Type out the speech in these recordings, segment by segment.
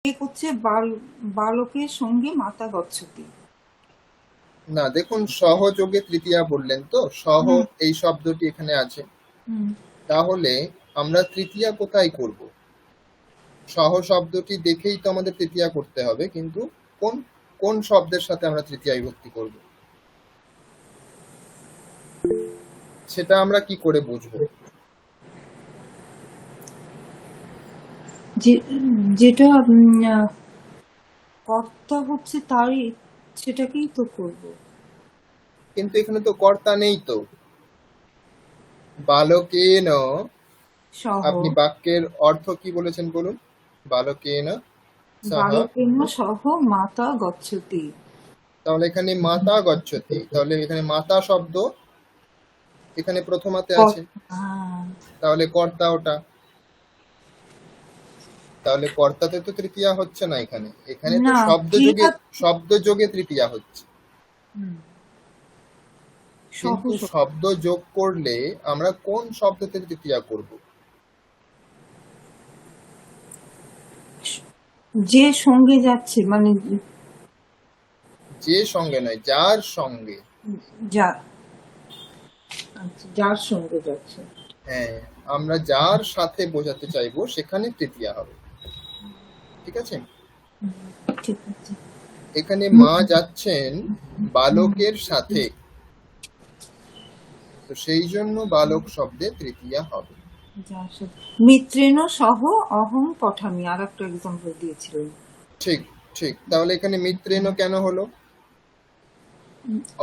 হচ্ছে বালকের সঙ্গে মাতা গচ্ছতি। না, দেখুন সহযোগে তৃতীয়া বললেন তো, সহ এই শব্দটি এখানে আছে, তাহলে আমরা তৃতীয়া কোথায় করব? সহ শব্দটি দেখেই তো আমাদের তৃতীয়া করতে হবে, কিন্তু কোন কোন শব্দের সাথে আমরা তৃতীয়া বিভক্তি করব সেটা আমরা কি করে বুঝবো? যেটা কর্তা হচ্ছে তারই, সেটাকেই তো করব। কিন্তু এখানে তো কর্তা নেই তো। বালকেন, সহ, আপনি বাক্যের অর্থ কি বলেছেন বলুন? বালকেন সহ, বালকেন সহ মাতা গচ্ছতি। তাহলে এখানে মাতা গচ্ছতি, তাহলে এখানে মাতা শব্দ এখানে প্রথমাতে আছে, তাহলে কর্তা ওটা, তাহলে কর্তাতে তো তৃতীয়া হচ্ছে না এখানে, এখানে তো শব্দ যোগে তৃতীয়া হচ্ছে। কিন্তু শব্দ যোগ করলে আমরা কোন শব্দতে তৃতীয়া করব? যে সঙ্গে যাচ্ছে, মানে যে সঙ্গে নয়, যার সঙ্গে। যার সঙ্গে যাচ্ছে, হ্যাঁ, আমরা যার সাথে বোঝাতে চাইবো সেখানে তৃতীয়া হবে। ঠিক আছে, ঠিক আছে। এখানে মা যাচ্ছেন বালকের সাথে, তো সেই জন্য বালক শব্দে তৃতীয়া হবে। মিত্রেণ সহ অহং পঠামি, আর একটা এক্সাম্পল দিয়েছিলেন। ঠিক ঠিক, তাহলে এখানে মিত্রেণ কেন হলো?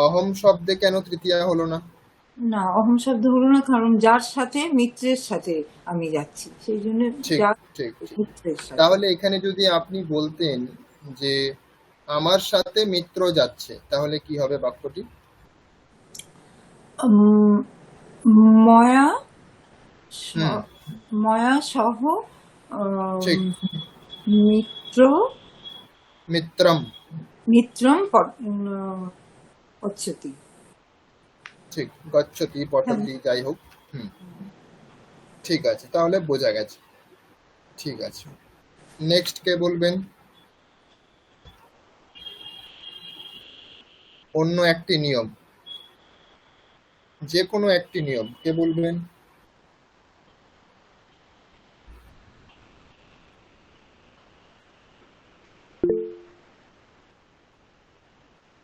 অহম শব্দে কেন তৃতীয়া হলো না? না, অহম শব্দ হলো না, কারণ যার সাথে, মিত্রের সাথে আমি যাচ্ছি, সেই জন্য। ঠিক, তাহলে এখানে যদি আপনি বলতেন যে আমার সাথে মিত্র যাচ্ছে, তাহলে কি হবে বাক্যটি? ময়া সহ মিত্রম গচ্ছতি। ঠিক, গচ্ছতি পঠতি, যাই হোক। ঠিক আছে, তাহলে বোঝা গেছে। ঠিক আছে, নেক্সট কে বলবেন? অন্য একটি নিয়ম, যে কোনো একটি নিয়ম কে বলবেন?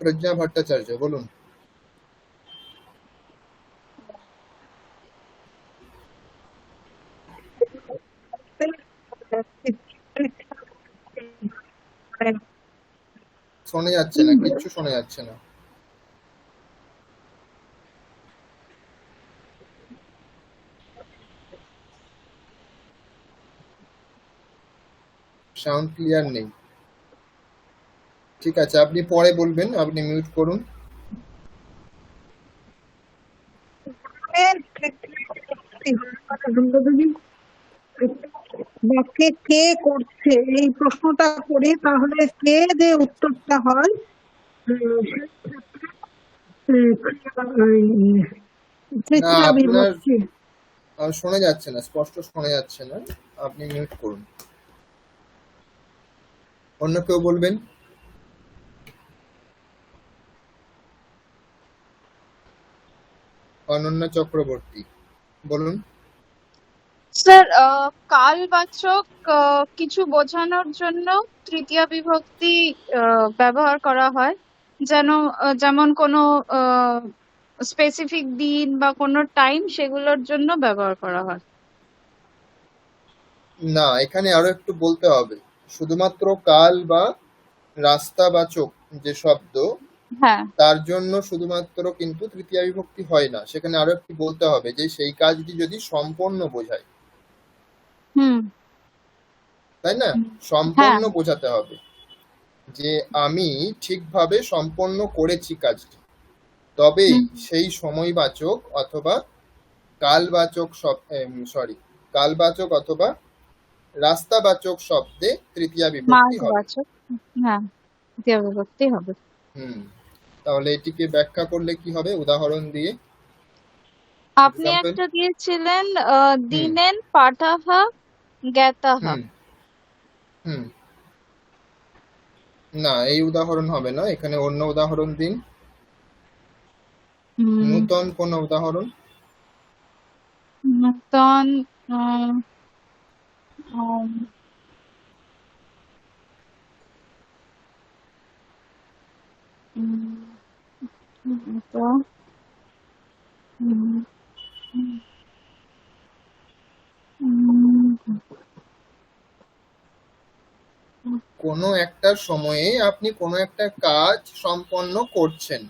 প্রজ্ঞা ভট্টাচার্য বলুন। শোনা যাচ্ছে না, কিচ্ছু শোনা যাচ্ছে না। সাউন্ড ক্লিয়ার নেই। ঠিক আছে, আপনি পরে বলবেন, আপনি মিউট করুন। বাক্যে কে করছে এই প্রশ্নটা করে, তাহলে কে যে উত্তরটা হয় শোনা যাচ্ছে না, স্পষ্ট শোনা যাচ্ছে না, আপনি মিউট করুন। অন্য কেউ বলবেন? অনন্যা চক্রবর্তী বলুন। স্যার, কালবাচক কিছু বোঝানোর জন্য তৃতীয়া বিভক্তি ব্যবহার করা হয়, যেমন কোনো স্পেসিফিক দিন বা কোনো টাইম, সেগুলোর জন্য ব্যবহার করা হয়। না, এখানে আরো একটু বলতে হবে। শুধুমাত্র কাল বা রাস্তাবাচক যে শব্দ, তার জন্য শুধুমাত্র কিন্তু তৃতীয়া বিভক্তি হয় না, সেখানে আরো একটু বলতে হবে যে সেই কাজটি যদি সম্পন্ন বোঝায়, তাই না? সম্পন্ন বোঝাতে হবে যে আমি ঠিকভাবে সম্পন্ন করেছি কাজটি, তবেই সেই সময়বাচক অথবা কালবাচক অথবা রাস্তাবাচক শব্দে তৃতীয়া বিভক্তি হবে। তাহলে এটিকে ব্যাখ্যা করলে কি হবে উদাহরণ দিয়ে? আপনি একটা দিয়েছিলেন, দিনেন পাঠাহা জ্ঞাতাহা। না, এই উদাহরণ হবে না, এখানে অন্য উদাহরণ দিন, উম, নূতন কোন উদাহরণ। নূতন উম, উম, উম, নূতন, উম, উম, কোনো একটা সময়ে আপনি কোনো একটা কাজ সম্পন্ন করছেন,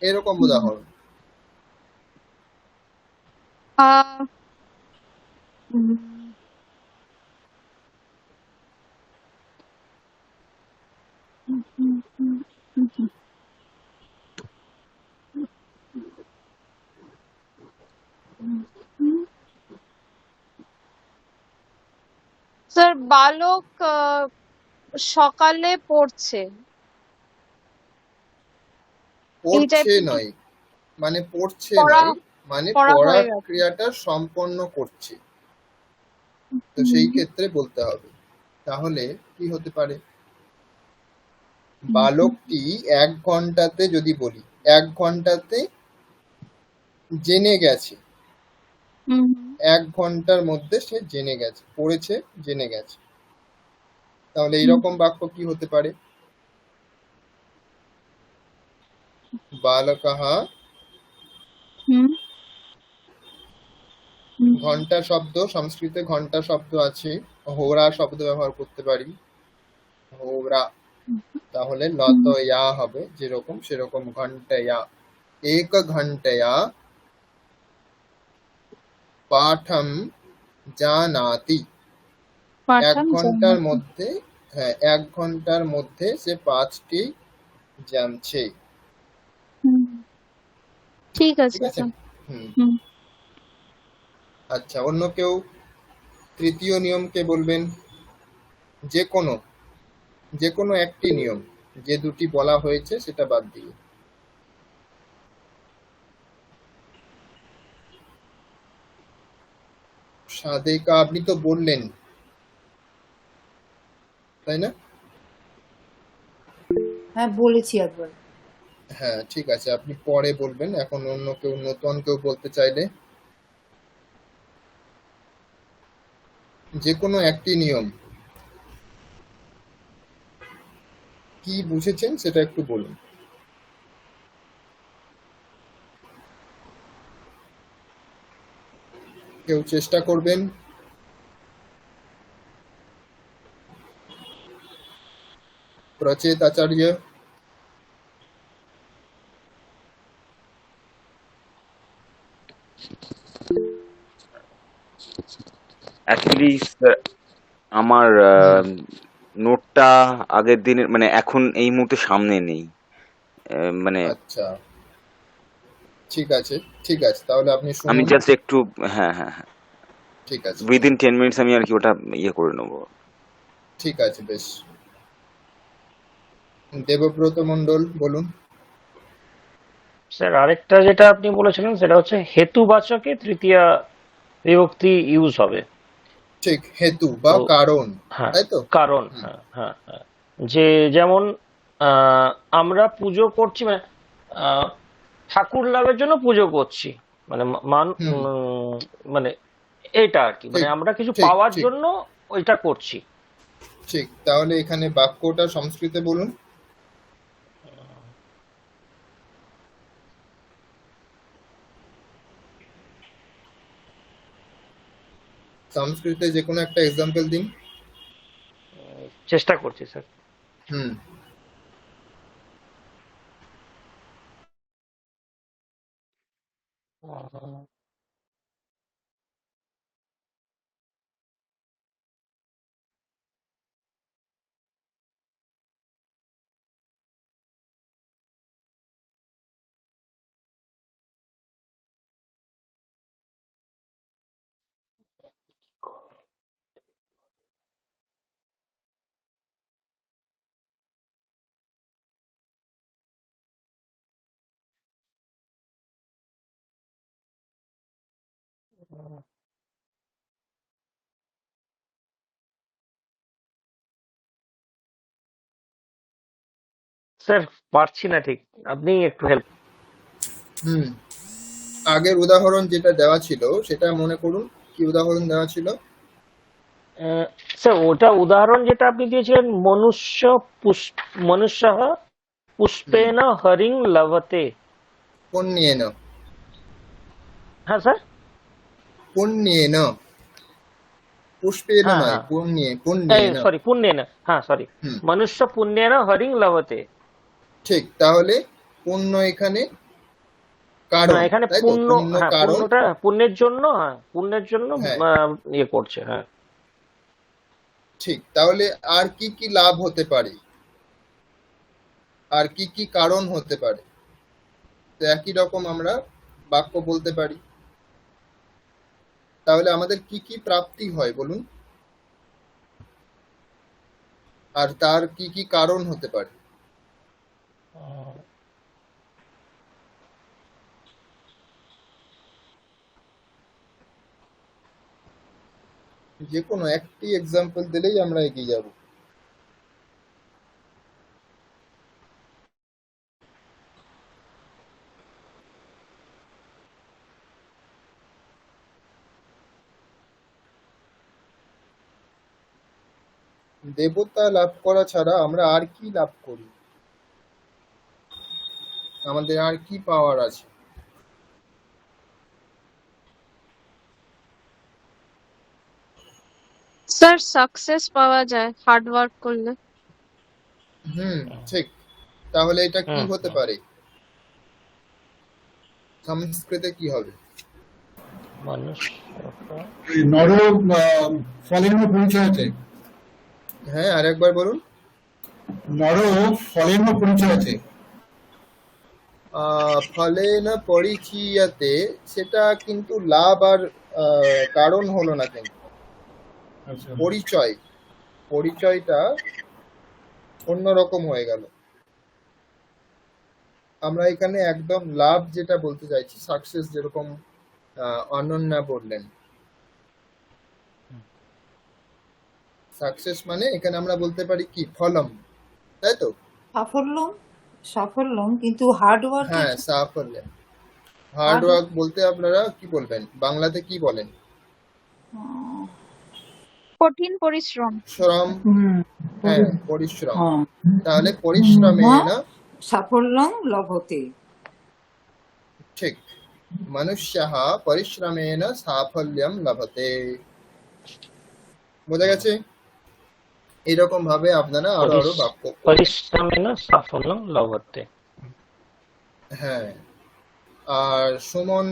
এরকম উদাহরণ। আহ, উম, স্যার বালক সকালে পড়ছে, এই পড়ছে টাইপের নয়, মানে পড়ছে পড়া নয়, মানে পড়া পড়া হয়ে গেছে। ক্রিয়াটা সম্পন্ন করছে, তো সেই হুম, ক্ষেত্রে বলতে হবে। তাহলে কি হতে পারে, হুম, হুম, বালকটি 1 ঘন্টাতে, যদি বলি 1 ঘন্টাতে জেনে গেছে, হুম, 1 ঘন্টার মধ্যে সে জেনে গেছে, পড়েছে, জেনে গেছে, তাহলে হুম, এইরকম বাক্য কি হতে পারে, বালকः, হুম, হুম, ঘন্টা শব্দ, সংস্কৃতে ঘন্টা শব্দ আছে, হোরা শব্দ ব্যবহার করতে পারি, হোরা, তাহলে লত হুম, ইয়া হবে যেরকম সেরকম, ঘন্টয়া, 1 ঘন্টয়া পাঠম জানাতি, এক পাঠান ঘন্টার জান্নাতে। মধ্যে, হ্যাঁ 1 ঘন্টার মধ্যে সে পাঠটি জানছে। হুম, ঠিক ঠিক আছে আছে। স্যার। হুম। হুম, আচ্ছা, অন্য কেউ তৃতীয় নিয়মকে বলবেন, যে কোনো, যে কোনো একটি নিয়ম, যে দুটি বলা হয়েছে সেটা বাদ দিয়ে। সাদেকা আপনি তো বললেন, তাই না? হ্যাঁ, বলেছি একবার। হ্যাঁ ঠিক আছে, আপনি পরে বলবেন, এখন অন্য কেউ, নতুন কেউ বলতে চাইলে, যে কোনো একটি নিয়ম, কি বুঝেছেন সেটা একটু বলুন। কেউ চেষ্টা করবেন। প্রচেত আচার্য। অ্যাকচুয়ালি আমার হুম। নোটটা আগের দিনের মানে এখন এই মুহূর্তে সামনে নেই। মানে আচ্ছা, ঠিক আছে, ঠিক আছে, তাহলে আপনি আমি শুনুন। জাস্ট একটু, হ্যাঁ হ্যাঁ হ্যাঁ, ঠিক আছে, উইদিন 10 মিনিটস আমি আর কি ওটা ইয়ে করে নেবো। ঠিক আছে, বেশ। দেবব্রত মণ্ডল বলুন। স্যার আরেকটা যেটা আপনি বলেছিলেন সেটা হচ্ছে হেতুবাচকে তৃতীয়া বিভক্তি ইউজ হবে। ঠিক, হেতু বা তো কারণ, হ্যাঁ, তাই তো। কারণ, হুম। হ্যাঁ হ্যাঁ হ্যাঁ, যে যেমন আমরা পুজো করছি, মানে আহ, ঠাকুর লাভের জন্য পুজো করছি, মানে হুম। মানে এটা আর কি, মানে ঠিক, আমরা কিছু ঠিক, পাওয়ার ঠিক, জন্য ওইটা করছি। ঠিক, তাহলে এখানে বাক্যটা সংস্কৃতে বলুন। সংস্কৃতে যে কোনো একটা এক্সাম্পল দিন। চেষ্টা করছি স্যার। হুম। স্যার পারছি না ঠিক, আপনি একটু হেল্প। হুম আগের উদাহরণ যেটা দেওয়া ছিল সেটা মনে করুন, কি উদাহরণ দেওয়া ছিল? স্যার ওটা উদাহরণ যেটা আপনি দিয়েছিলেন, মনুষ্য হুম পুষ্পেন হরিং লভতে। পুণ্যেন। হ্যাঁ স্যার। পুণ্যেন, পুষ্পেন হ্যাঁ নয়, হ্যাঁ, এই পুণ্যেন। সরি, পুণ্যেন, হ্যাঁ সরি, হুম মনুষ্য পুণ্যেন হরিং লভতে। ঠিক, তাহলে পুণ্য এখানে না, কারণ, এখানে তাই তো? পুণ্য, পুণ্য হ্যাঁ কারণ। পুণ্যটা পুণ্যের জন্য, হ্যাঁ পুণ্যের জন্য হ্যাঁ ইয়ে করছে, হ্যাঁ। ঠিক, তাহলে আর কি কি লাভ হতে পারে, আর কি কি কারণ হতে পারে? তো একই রকম আমরা বাক্য বলতে পারি। তাহলে আমাদের কি কি প্রাপ্তি হয় বলুন, আর তার কি কি কারণ হতে পারে? যে কোনো একটি এক্সাম্পল দিলেই আমরা এগিয়ে যাব। দেবতা লাভ করা ছাড়া আমরা আর কি লাভ করি, আমাদের আর কি পাওয়ার আছে? স্যার সাকসেস পাওয়া যায় হার্ড ওয়ার্ক করলে। ঠিক, তাহলে এটা কি হুম হতে পারে? সংস্কৃতে কি হবে? মানুষ এই নর ফলেন পরিচয়তে, হ্যাঁ আরেকবার বলুন। নর ফলেন পরিচয়তে। ফলেন পরিচীয়তে, সেটা কিন্তু লাভ আর কারণ হলো না, কিন্তু আচ্ছা, পরিচয়টা অন্যরকম হয়ে গেল। আমরা এখানে একদম লাভ যেটা বলতে চাইছি, সাকসেস, যেরকম অনন্যা বললেন, সাকসেস মানে এখানে আমরা বলতে পারি কি ফলম, তাই তো? সাফল্যম, কিন্তু হার্ড ওয়ার্কের হ্যাঁ সাফল্য। হার্ড ওয়ার্ক বলতে আপনারা কি বলবেন, বাংলাতে কি বলেন? কঠিন পরিশ্রম। শ্রম। হ্যাঁ পরিশ্রম। হ্যাঁ। তাহলে পরিশ্রমেণ সাফল্যং লভতে। ঠিক, মনুষ্যঃ পরিশ্রমেণ সাফল্যম লভতে। বোঝা গেছে? এরকম ভাবে আপনারা আরো আরো বাক্য করবেন। পরিশ্রমেন সাফল্যং লভতে। হ্যাঁ, আর সুমন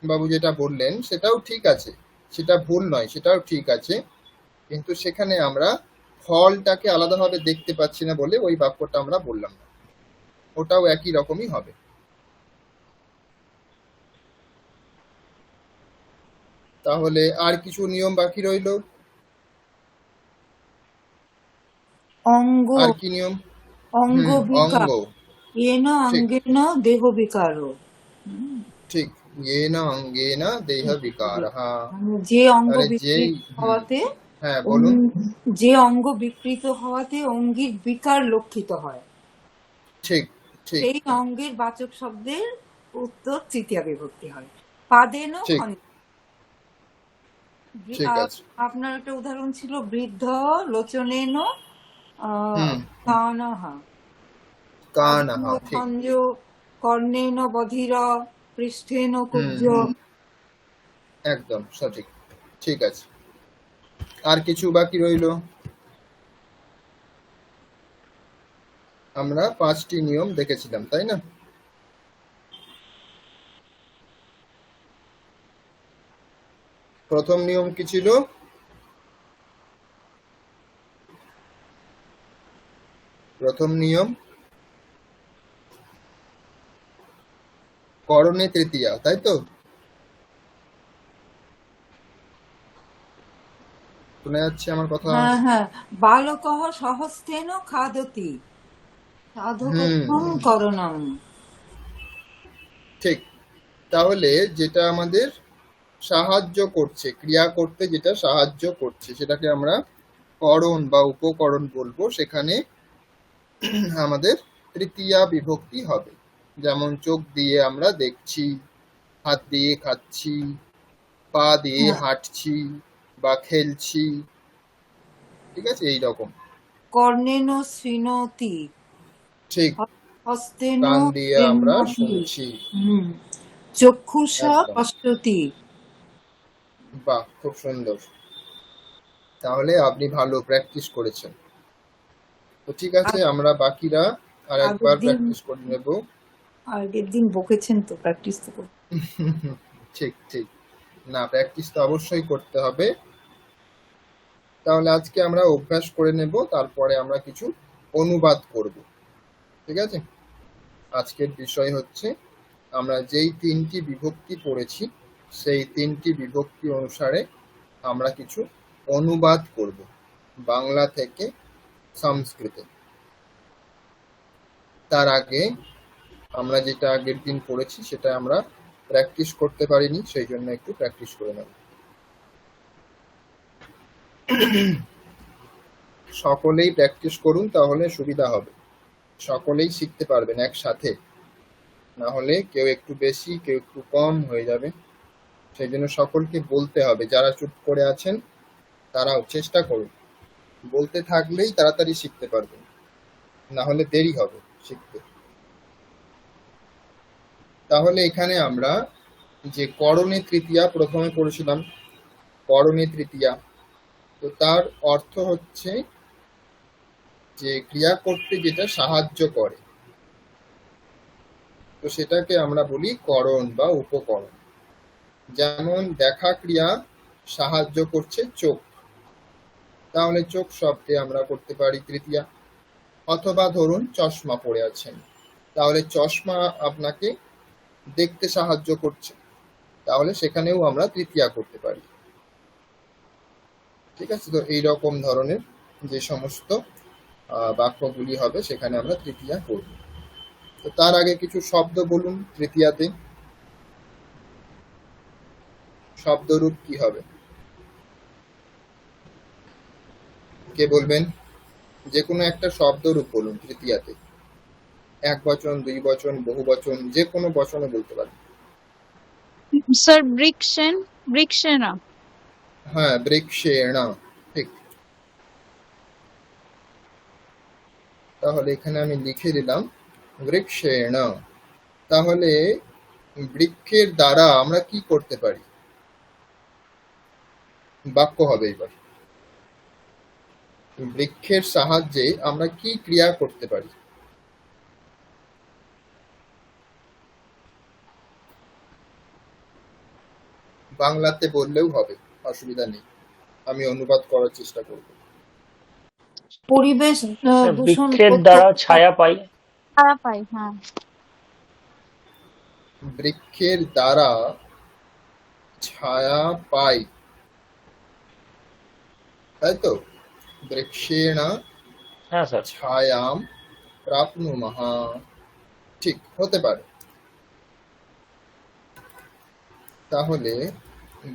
বাবু যেটা বললেন সেটাও ঠিক আছে, সেটা ভুল নয়, সেটাও ঠিক আছে, কিন্তু সেখানে আমরা ফলটাকে আলাদাভাবে দেখতে পাচ্ছি না বলে ওই বাক্যটা আমরা বললাম না, ওটাও একই রকমই হবে। তাহলে আর কিছু নিয়ম বাকি রইল, অঙ্গ আর কি নিয়ম? অঙ্গ বিকার, অঙ্গ। येन ঠিক অঙ্গেন দেহ বিকার। ঠিক, येन অঙ্গেন দেহ বিকারঃ। যে অঙ্গ তাহলে যেই বিকৃত হওয়াতে হ্যাঁ বলুন। যে অঙ্গ বিকৃত হওয়াতে অঙ্গির বিকার লক্ষিত হয়, ঠিক ঠিক সেই অঙ্গের বাচক শব্দের উত্তর তৃতীয়া বিভক্তি হয়। পাদেন ঠিক ঠিক আছে। আপনার একটা উদাহরণ ছিল বৃদ্ধ লোচনেন হুম কানহ, কানহ। ঠিক খঞ্জ কর্ণেন বধির, পৃষ্ঠেন কুব্জ। একদম সঠিক, ঠিক আছে। আর কিছু বাকি রইল? আমরা 5টি নিয়ম দেখেছিলাম, তাই না? প্রথম নিয়ম কি ছিল? প্রথম নিয়ম করণে তৃতীয়া, তাই তো? শোনা যাচ্ছে আমার কথা? হ্যাঁ হ্যাঁ, বালকঃ সহস্তেন খাদতি, সাধকত্বং করণম। ঠিক, তাহলে যেটা আমাদের সাহায্য করছে, ক্রিয়া করতে যেটা সাহায্য করছে, সেটাকে আমরা করণ বা উপকরণ বলবো। সেখানে আমাদের তৃতীয়া বিভক্তি হবে। যেমন চোখ দিয়ে আমরা দেখছি, হাত দিয়ে খাচ্ছি, পা দিয়ে হ্যাঁ। হাঁটছি বা খেলছি, ঠিক আছে, এইরকম। কর্ণেন শৃণোতি, ঠিক, হস্তেন কান দিয়ে আমরা গৃহ্ণাতি, শুনছি। চক্ষুষা একদম, পশ্যতি। বাহ, খুব সুন্দর। তাহলে আপনি ভালো প্র্যাকটিস করেছেন। তো ঠিক আছে, আমরা বাকিরা আর একবার আগের দিন প্র্যাকটিস করে নেব। আগের দিন বকেছেন তো, প্র্যাকটিস তো করতে। ঠিক ঠিক, না প্র্যাকটিস তো অবশ্যই করতে হবে। তাহলে আজকে আমরা অভ্যাস করে নেব, তারপরে আমরা কিছু অনুবাদ করব, ঠিক আছে। আজকের বিষয় হচ্ছে আমরা যেই 3টি বিভক্তি পড়েছি সেই 3টি বিভক্তি অনুসারে আমরা কিছু অনুবাদ করব বাংলা থেকে সংস্কৃতে। তার আগে আমরা যেটা আগের দিন পড়েছি সেটা আমরা প্র্যাকটিস করতে পারিনি, সেই জন্য একটু প্র্যাকটিস করে নেব। সকলেই প্র্যাকটিস করুন, তাহলে সুবিধা হবে, সকলেই শিখতে পারবেন একসাথে। না হলে কেউ একটু বেশি কেউ একটু কম হয়ে যাবে, সেই জন্য সকলকে বলতে হবে। যারা চুপ করে আছেন তারাও চেষ্টা করুন, বলতে থাকলেই তাড়াতাড়ি শিখতে পারবেন, না হলে দেরি হবে শিখতে। তাহলে এখানে আমরা যে করণে তৃতীয়া প্রথমে পড়েছিলাম, করণে তৃতীয়া, তো তার অর্থ হচ্ছে যে ক্রিয়া করতে যেটা সাহায্য করে, তো সেটাকে আমরা বলি করণ বা উপকরণ। যেমন দেখা ক্রিয়া সাহায্য করছে চোখ, তাহলে চোখ শব্দে আমরা করতে পারি তৃতীয়া। অথবা ধরুন চশমা পরে আছেন, তাহলে চশমা আপনাকে দেখতে সাহায্য করছে, তাহলে সেখানেও আমরা তৃতীয়া করতে পারি, ঠিক আছে। তো এইরকম ধরনের যে সমস্ত বাক্যগুলি হবে সেখানে আমরা তৃতীয়া করব। তো তার আগে কিছু শব্দ বলুন তৃতীয়াতে, শব্দরূপ কি হবে, কে বলবেন? যে কোনো একটা শব্দরূপ বলুন তৃতীয়াতে, এক বচন, দুই বচন, বহু বচন, যে কোনো বচনে বলতে পারেন। স্যার বৃক্ষেনা। হ্যাঁ, বৃক্ষেণ, ঠিক। তাহলে এখানে আমি লিখে দিলাম বৃক্ষেণ। তাহলে বৃক্ষের দ্বারা আমরা কি করতে পারি, বাক্য হবে এবার। বৃক্ষের সাহায্যে আমরা কি ক্রিয়া করতে পারি? বাংলাতে বললেও হবে, অসুবিধা নেই, আমি অনুবাদ করার চেষ্টা করব। পরিবেশ দূষণ বৃক্ষের করতে দ্বারা ছায়া পাই। ছায়া পাই, হ্যাঁ। বৃক্ষের দ্বারা ছায়া পাই, তাই তো? বৃক্ষেণ হ্যাঁ স্যার। ছায়াম প্রাপ্নুমঃ, ঠিক হতে পারে। তাহলে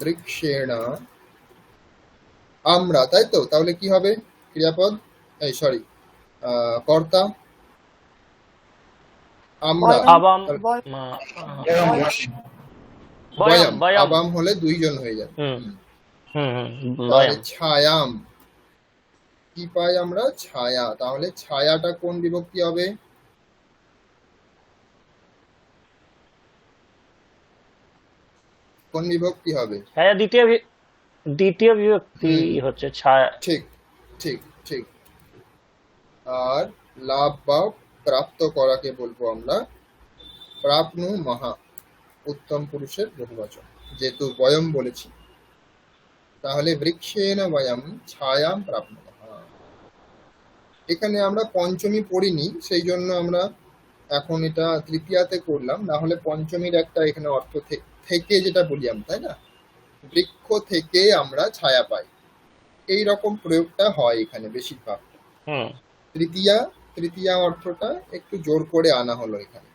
বৃক্ষেণ আমরা, তাই তো? তাহলে কি হবে ক্রিয়াপদ, এই সরি কর্তা? আমরা, আবাম বয়- বয়াম বয়াম। আবাম হলে দুইজন হয়ে যাবে। হুম হুম তাহলে বয়াম। ছায়াম কি পাই আমরা? ছায়া। তাহলে ছায়াটা কোন বিভক্তি হবে? কোন বিভক্তি হবে? ছায়া দ্বিতীয় বিভক্তি হচ্ছে ছায়া। ঠিক ঠিক ঠিক। আর লাভ বা প্রাপ্ত করাকে বলবো আমরা প্রাপ্নু মহা, উত্তম পুরুষের বহুবচন, যেহেতু বয়ম বলেছি। তাহলে বৃক্ষেণ বয়ম ছায়াম প্রাপ্নুমঃ। এখানে আমরা পঞ্চমী পড়িনি, সেই জন্য আমরা এখন এটা তৃতীয়াতে করলাম, না হলে পঞ্চমীর একটা এখানে অর্থ থেকে যেটা বলি আমরা, তাই না? বৃক্ষ থেকে আমরা ছায়া পাই, এই রকম প্রয়োগটা হয় এখানে বেশিরভাগ। তৃতীয়া অর্থটা একটু জোর করে আনা হলো এখানে।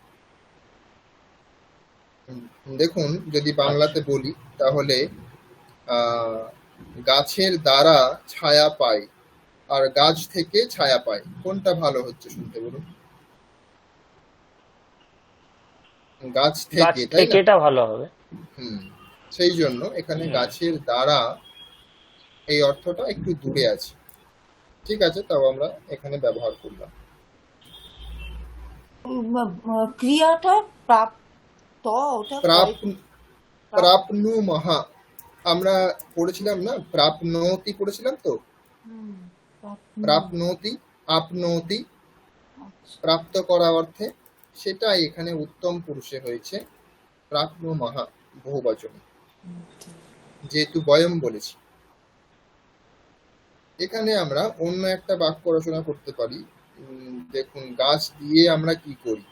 দেখুন, যদি বাংলাতে বলি তাহলে গাছের দ্বারা ছায়া পাই আর গাছ থেকে ছায়া পাই, কোনটা ভালো হচ্ছে শুনতে বলুন? গাছ গাছ থেকে, তাই না? থেকেটা ভালো হবে। সেই জন্য এখানে গাছের দ্বারা এই অর্থটা একটু দূরে আছে। ঠিক আছে, তাও আমরা এখানে ব্যবহার করলাম। ক্রিয়াটা প্রাপ্ত, ওটা প্রাপ্নুমহা আমরা পড়েছিলাম না, প্রাপ্নোতি পড়েছিলাম তো, প্রাপ্নোতি আপনোতি প্রাপ্ত করা অর্থে, সেটাই এখানে উত্তম পুরুষে হয়েছে প্রাপ্নুমহা বহুবচনে, যেহেতু বয়ম বলেছি। এখানে আমরা অন্য একটা বাক্য রচনা করতে পারি। দেখুন, গাছ দিয়ে আমরা কি করি?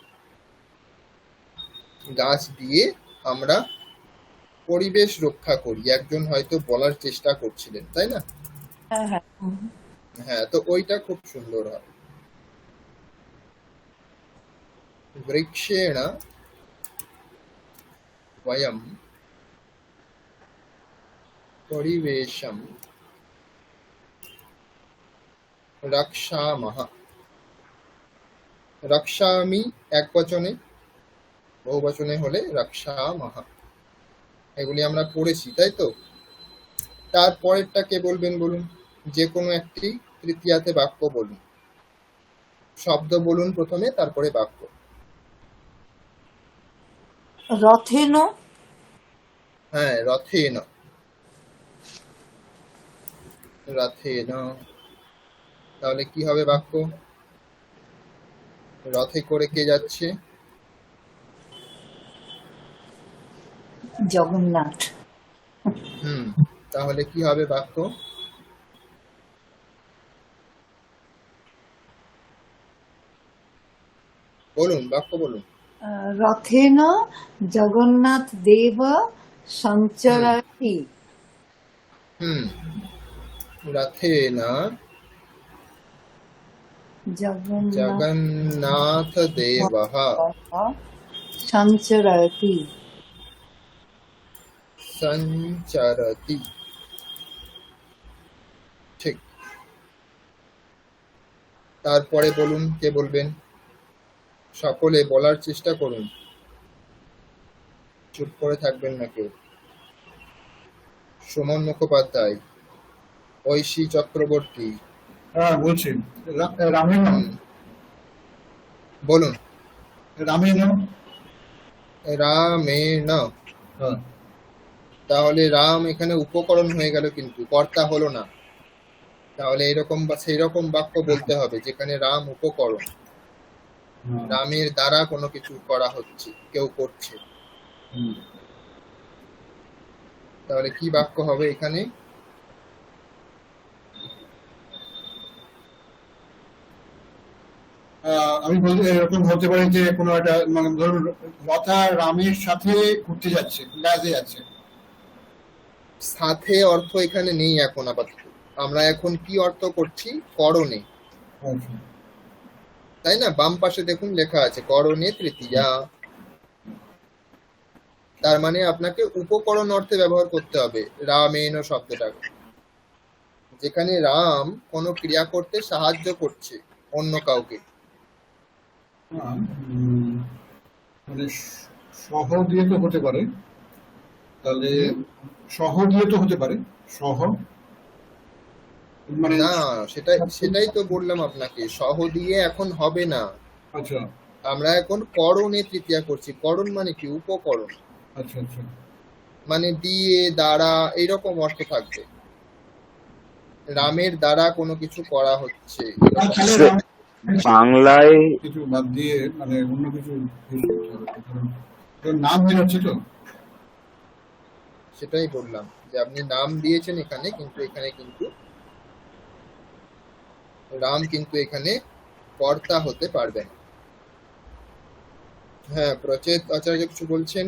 গাছ দিয়ে আমরা পরিবেশ রক্ষা করি, একজন হয়তো বলার চেষ্টা করছিলেন, তাই না? হ্যাঁ হ্যাঁ হ্যাঁ, তো ওইটা খুব সুন্দর হয়। বৃক্ষেণ বয়ম পরিবেশম রক্ষামহ। রক্ষামি একবচনে, বহুবচনে হলে রক্ষামহ। এগুলি আমরা পড়েছি, তাই তো? তারপরেরটা কে বলবেন বলুন? যে কোনো একটি তৃতীয়াতে বাক্য বলুন, শব্দ বলুন প্রথমে, তারপরে বাক্য। রথেন, হ্যাঁ, রথেন। রথেন, তাহলে কি হবে বাক্য? রথে করে কে যাচ্ছে? জগন্নাথ। তাহলে কি হবে বাক্য? বলুন, বাক্য বলুন। রথেন জগন্নাথ দেব সঞ্চরতি। রথেন জগন্নাথ জগন্নাথ দেবঃ সঞ্চরতি। সঞ্চরতি। ঠিক। তারপরে বলুন, কে বলবেন? সকলে বলার চেষ্টা করুন, চুপ করে থাকবেন না কেউ। সুমন মুখোপাধ্যায়, ঐশী চক্রবর্তী, হ্যাঁ বলছি, রামেণ। বলুন। রামেণ। রামেণ। হ্যাঁ। তাহলে রাম এখানে উপকরণ হয়ে গেল, কিন্তু কর্তা হলো না। তাহলে এরকম বা সেই রকম বাক্য বলতে হবে যেখানে রাম উপকরণ, রামের দ্বারা কোনো কিছু করা হচ্ছে, কেউ করছে। তাহলে কি বাক্য হবে এখানে? আমি বলতে এরকম হতে পারে যে কোনো একটা, মানে ধরুন লতা রামের সাথে ঘুরতে যাচ্ছে, বেড়াতে যাচ্ছে। সাথে অর্থ এখানে নেই এখন আপাতত। আমরা এখন কি অর্থ করছি? করণে, তাই না? বাম পাশে দেখুন লেখা আছে করণে তৃতীয়া। তার মানে আপনাকে উপকরণ অর্থে ব্যবহার করতে হবে রামেণ শব্দটাকে, যেখানে রাম কোনো ক্রিয়া করতে সাহায্য করছে অন্য কাউকে। মানে সহ দিয়ে তো হতে পারে, তাহলে সহ দিয়ে তো হতে পারে, সহ মানে না, সেটাই তো বললাম আপনাকে, সহ দিয়ে এখন হবে না। আচ্ছা আমরা এখন করণে তৃতীয়া করছি। করণ মানে কি? উপকরণ। আচ্ছা আচ্ছা, মানে দিয়ে, দ্বারা, এইরকম অর্থ থাকবে। রামের দ্বারা কোনো কিছু করা হচ্ছে। বাংলায় কিছু বাদ দিয়ে মানে অন্য কিছু নাম বেরোচ্ছে তো, সেটাই বললাম যে আপনি নাম দিয়েছেন এখানে, কিন্তু এখানে কিন্তু রাম কিন্তু এখানে কর্তা হতে পারবে না। হ্যাঁ, প্রচেত আচার্য কিছু বলছেন?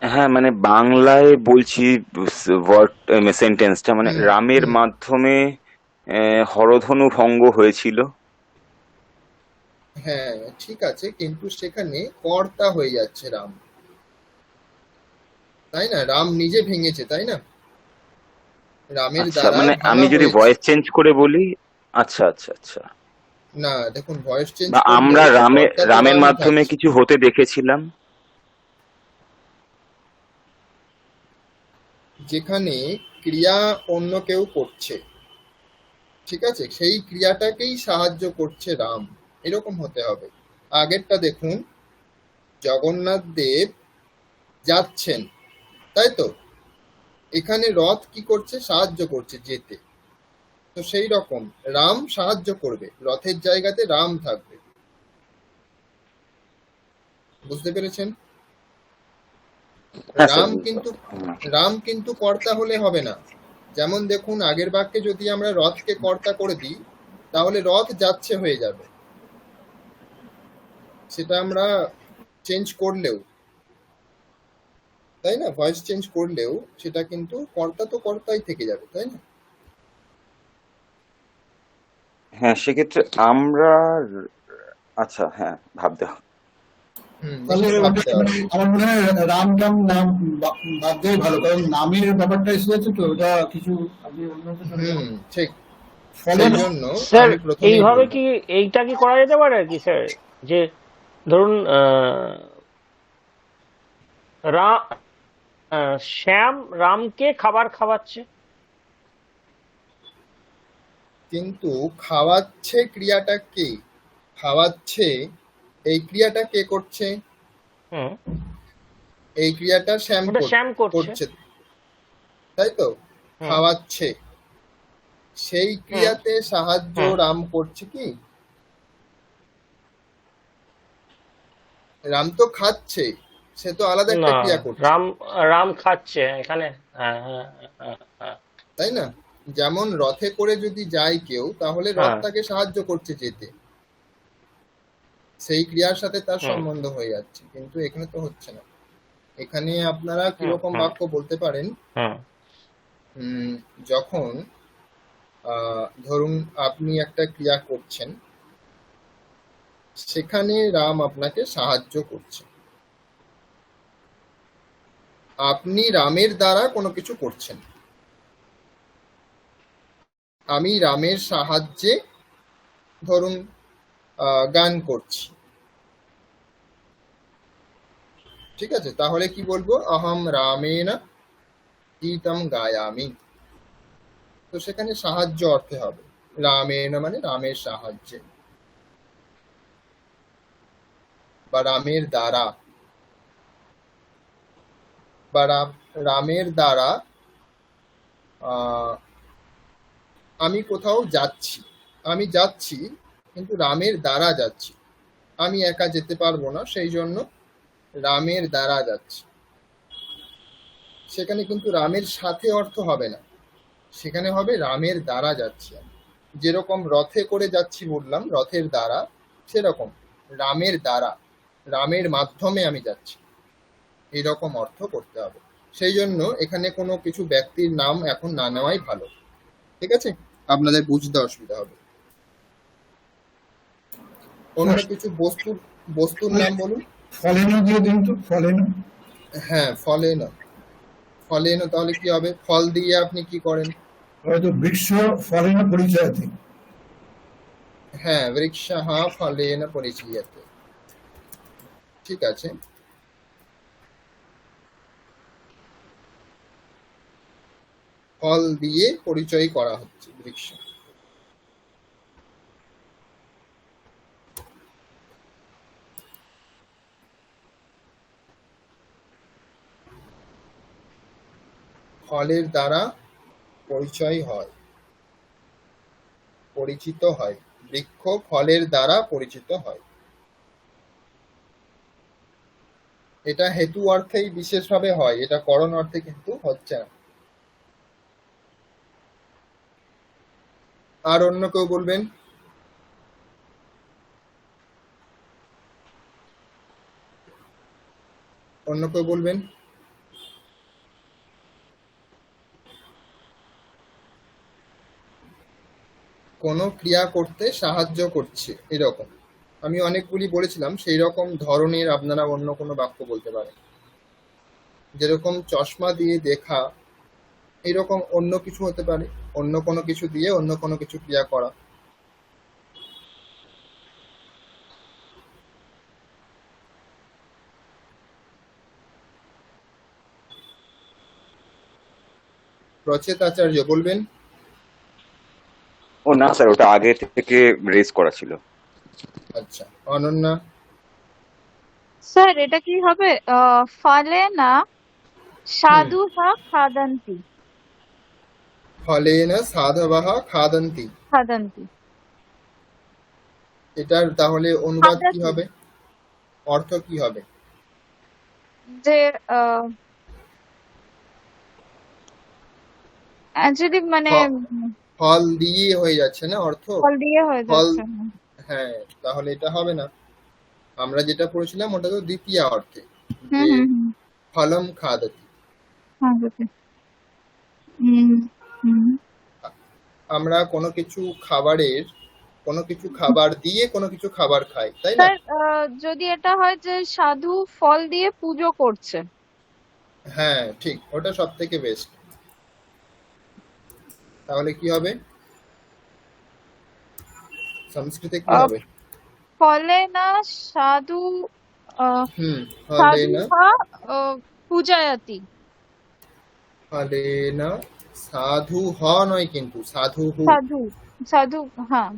হ্যাঁ, মানে বাংলায় বলছি ওয়ার্ড সেন্টেন্সটা, মানে রামের মাধ্যমে হরধনু ভঙ্গ হয়েছিল। হ্যাঁ ঠিক আছে, কিন্তু সেখানে কর্তা হয়ে যাচ্ছে রাম, তাই না? রাম নিজে ভেঙেছে, তাই না? রামের আচ্ছা, দ্বারা মানে আমি ভাঙা যদি হয়েছে। ভয়েস চেঞ্জ করে বলি, আচ্ছা আচ্ছা আচ্ছা, না দেখুন, ভয়েস চেঞ্জ বা আমরা করলেও রামের কর্তা তো রামের রাম মাধ্যমে থাকছে। কিছু হতে দেখেছিলাম। যেখানে ক্রিয়া অন্য কেউ করছে, ঠিক আছে, সেই ক্রিয়াটাকেই সাহায্য করছে রাম, এরকম হতে হবে। আগেরটা দেখুন, জগন্নাথ দেব যাচ্ছেন, তাই তো, এখানে রথ কি করছে, সাহায্য করছে যেতে। তো সেই রকম রাম সাহায্য করবে, রথের জায়গাতে রাম থাকবে। বুঝতে পেরেছেন? হ্যাঁ স্যার, রাম বুঝতে কিন্তু পারছি। রাম কিন্তু কর্তা হলে হবে না। যেমন দেখুন, আগের বাক্যে যদি আমরা রথকে কর্তা করে দিই, তাহলে রথ যাচ্ছে হয়ে যাবে। সেটা আমরা চেঞ্জ করলেও, তাই না, ভয়েস চেঞ্জ করলেও সেটা কিন্তু কর্তা তো কর্তাই থেকে যাবে, তাই না? হ্যাঁ, সেক্ষেত্রে আমরা, আচ্ছা হ্যাঁ, ভাবতে হবে। তাহলে একটু ভাবতে হবে। আমার মনে হয় রাম নাম নাম বাদ দেওয়াই ভালো, কারণ নামের ব্যাপারটা এসে যাচ্ছে, তো ওটা কিছু আপনি অন্য কিছু চলে যান। ঠিক। ফলে সেই জন্য স্যার আমি প্রথমেই এইভাবে বললাম। কি এইটা কি করা যেতে পারে আর কি স্যার, যে ধরুন শ্যাম রামকে খাবার খাওয়াচ্ছে। কিন্তু খাওয়াচ্ছে ক্রিয়াটা কে? খাওয়াচ্ছে এই ক্রিয়াটা কে করছে? হুম, এই ক্রিয়াটা শ্যাম ওটা শ্যাম করছে। করছে, তাই তো। হুম, খাওয়াচ্ছে, সেই হুম, ক্রিয়াতে সাহায্য হুম। রাম করছে কি? রাম তো খাচ্ছে, সে তো আলাদা একটা না, ক্রিয়া করছে, রাম রাম খাচ্ছে এখানে। হ্যাঁ হ্যাঁ হ্যাঁ হ্যাঁ তাই না? যেমন রথে করে যদি যায় কেউ, তাহলে রথ হ্যাঁ, তাকে সাহায্য করছে যেতে, সেই ক্রিয়ার সাথে তার হুম, সম্বন্ধ হয়ে যাচ্ছে। কিন্তু এখানে তো হচ্ছে না। এখানে আপনারা হুম, কিরকম হুম, বাক্য বলতে পারেন, হুম, যখন ধরুন আপনি একটা ক্রিয়া করছেন, সেখানে রাম আপনাকে সাহায্য করছে, আপনি রামের দ্বারা কোনো কিছু করছেন। আমি রামের সাহায্যে ধরুন গান করছি, ঠিক আছে, তাহলে কি বলবো, অহম রামেণ গীতম গায়ামি। তো সেখানে সাহায্য অর্থে হবে, রামেণ মানে রামের সাহায্যে, বা রামের দ্বারা, বা রামের দ্বারা আহ, আমি কোথাও যাচ্ছি, আমি যাচ্ছি কিন্তু রামের দ্বারা যাচ্ছি, আমি একা যেতে পারবো না, সেই জন্য রামের দ্বারা যাচ্ছি। সেখানে কিন্তু রামের সাথে অর্থ হবে না, সেখানে হবে রামের দ্বারা যাচ্ছি আমি। যেরকম রথে করে যাচ্ছি বললাম, রথের দ্বারা, সেরকম রামের দ্বারা, রামের মাধ্যমে আমি যাচ্ছি, এরকম অর্থ করতে হবে। সেই জন্য এখানে কোনো কিছু ব্যক্তির নাম এখন না নেওয়াই ভালো, ঠিক আছে, আপনাদের বুঝতে অসুবিধা হবে। অন্য কিছু বস্তুর নাম বলুন। ফলেনো দিয়ে দিন তো, ফলেনো। হ্যাঁ, ফলেন, ফলেন, তাহলে কি হবে, ফল দিয়ে আপনি কি করেন? হয়তো বৃক্ষ ফলেনো পরিচয়তে। হ্যাঁ, বৃক্ষঃ ফলেন পরিচীয়তে, ঠিক আছে। ফল দিয়ে পরিচয় করা হচ্ছে বৃক্ষ। ফলের দ্বারা পরিচয় হয়, পরিচিত হয়, বৃক্ষ ফলের দ্বারা পরিচিত হয়। এটা হেতু অর্থেই বিশেষভাবে হয়, এটা করণ অর্থে কিন্তু হচ্ছে না। আর অন্য কেউ বলবেন? অন্য কেউ বলবেন? কোনো ক্রিয়া করতে সাহায্য করছে, এরকম আমি অনেকগুলি বলেছিলাম, সেই রকম ধরনের আপনারা অন্য কোনো বাক্য বলতে পারেন। যেরকম চশমা দিয়ে দেখা, এরকম অন্য কিছু হতে পারে, অন্য কোনো কিছু দিয়ে অন্য কোনো কিছু ক্রিয়া করা। প্রচেত আচার্য বলবেন। ও না স্যার, ওটা আগে থেকে রেজ করা ছিল। আচ্ছা, অনন্যা। স্যার এটা কি হবে? ফলে না সাধু খাদন্তি। ফলেন সাধবঃ খাদন্তি। খাদন্তি। এটার তাহলে অনুবাদ কি খাদাতি। হবে, অর্থ কি হবে? যে যদি মানে ফ- ফল দিয়ে হয়ে যাচ্ছে না অর্থ, ফল দিয়ে হয়ে ফল। যাচ্ছে। হ্যাঁ, তাহলে এটা হবে না। আমরা যেটা পড়েছিলাম ওটা তো দ্বিতীয় অর্থে, যে হুম হুম হুম। ফলম খাদতি। খাদাতি। হুম হুম। আমরা কোনো কিছু খাবার দিয়ে কোনো কিছু খাবার খাই, তাই না? স্যার যদি এটা হয় যে সাধু ফল দিয়ে পুজো করছে। হ্যাঁ ঠিক, ওটা সব থেকে বেস্ট। তাহলে কি হবে, সংস্কৃতে কি হবে? ফলে না সাধু ফলেন, সাধু পূজায়াতি। ফলেন সাধু নয় কিন্তু সাধু। সাধু সাধু হ্যাঁ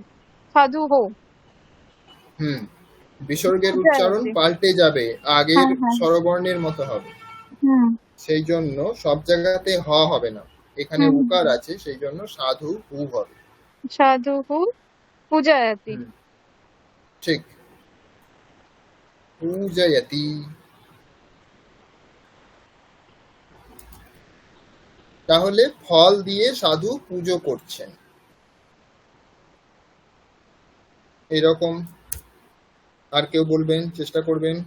সাধু হো। বিসর্গের উচ্চারণ পূজায়াতি। পাল্টে যাবে, আগের হ্যাঁ হ্যাঁ। স্বরবর্ণের মতো হবে, হুম সেই জন্য সব জায়গাতে হবে না, এখানে হুম উকার আছে সেই জন্য সাধু হু হবে। সাধু পূজায়াতি। হুম, ঠিক, পূজয়তি। তাহলে ফল দিয়ে সাধু পুজো করছেন, এরকম। আর কেউ বলবেন, চেষ্টা করবেন,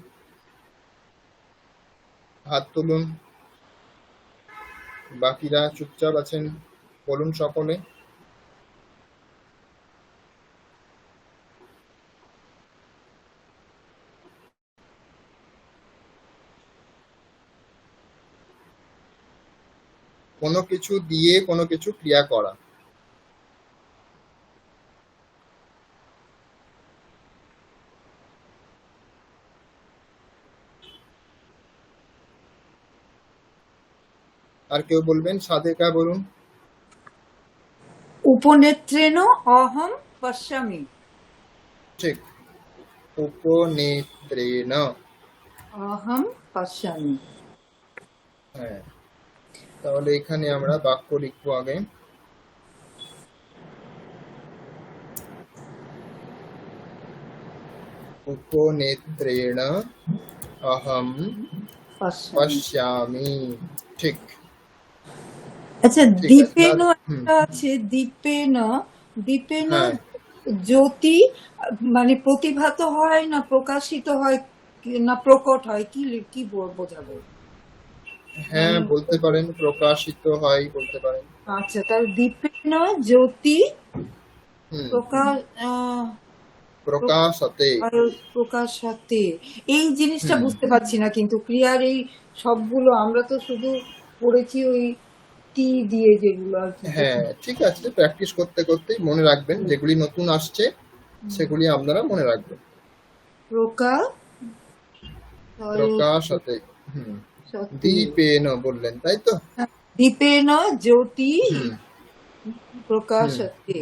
হাত তুলুন। বাকিরা চুপচাপ আছেন, বলুন সকলে। কোনো কিছু দিয়ে কোনো কিছু ক্রিয়া করা। আর কেউ বলবেন, সাধেকা বলুন। উপনেত্রেণ অহম পশ্যামি। ঠিক, উপনেত্রেণ। অহম পশ্যামি। হ্যাঁ, তাহলে এখানে আমরা বাক্য লিখবো আগে। উপনেত্রেণ অহম পশ্যামি। ঠিক, আচ্ছা, ঠিক আছে। দীপেন হুম, একটা আছে, দীপেন হ্যাঁ, জ্যোতি, মানে প্রতিভাত হয় না প্রকাশিত হয় না প্রকট হয়, কি বোঝাবো? হ্যাঁ মানে বলতে পারেন, প্রকাশিত হয় বলতে পারেন। আচ্ছা, তাহলে দীপেন জ্যোতি হুম, প্রকাশ প্রকাশতে। আর প্রকাশাতে, এই জিনিসটা হুম, বুঝতে পারছি না, কিন্তু ক্রিয়ার এই সবগুলো আমরা তো শুধু পড়েছি ওই টি দিয়ে, যেগুলো আর কি। হ্যাঁ ঠিক আছে, প্র্যাকটিস করতে করতেই মনে রাখবেন, যেগুলি নতুন আসছে সেগুলি আপনারা মনে রাখবেন। প্রকাশতে। হুম, দীপেন বললেন তাই তো? দীপেন জ্যোতি হুম, প্রকাশতে।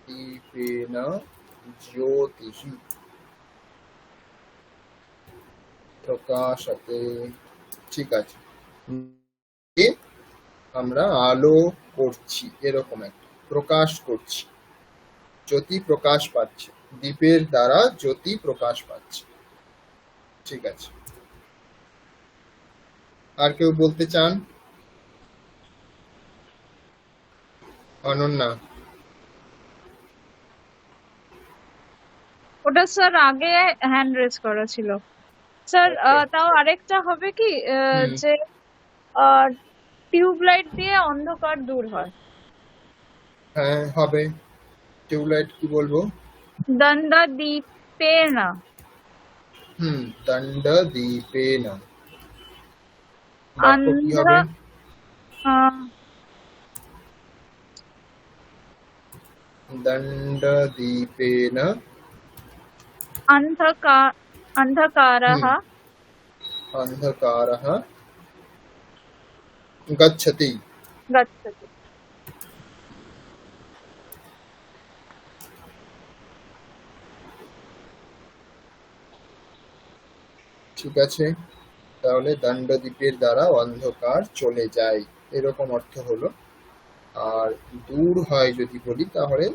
দীপেন জ্যোতিঃ প্রকাশতে। ঠিক আছে, আমরা আলো করছি, এরকম একটা প্রকাশ করছি, জ্যোতি প্রকাশ পাচ্ছে, দীপের দ্বারা জ্যোতি প্রকাশ পাচ্ছে। ঠিক আছে, আর কেউ বলতে চান? অনন্যা। ওটা স্যার আগে হ্যান্ড রেজ করা ছিল। Sir Okay. তাও আরেকটা হবে কি হুম, যে টিউবলাইট দিয়ে অন্ধকার দূর হয়। হ্যাঁ হবে। টিউবলাইট কি বলবো? দণ্ডা দীপেন। দণ্ড দীপেন। বাক্য কি অন্ধ হবে? দণ্ড দীপেন अंधकारः अंधकारः गच्छति। गच्छति। ঠিক আছে, তাহলে দণ্ডদ্বীপের দ্বারা অন্ধকার চলে যায়, এরকম অর্থ হলো। আর দূর হয় যদি বলি তাহলে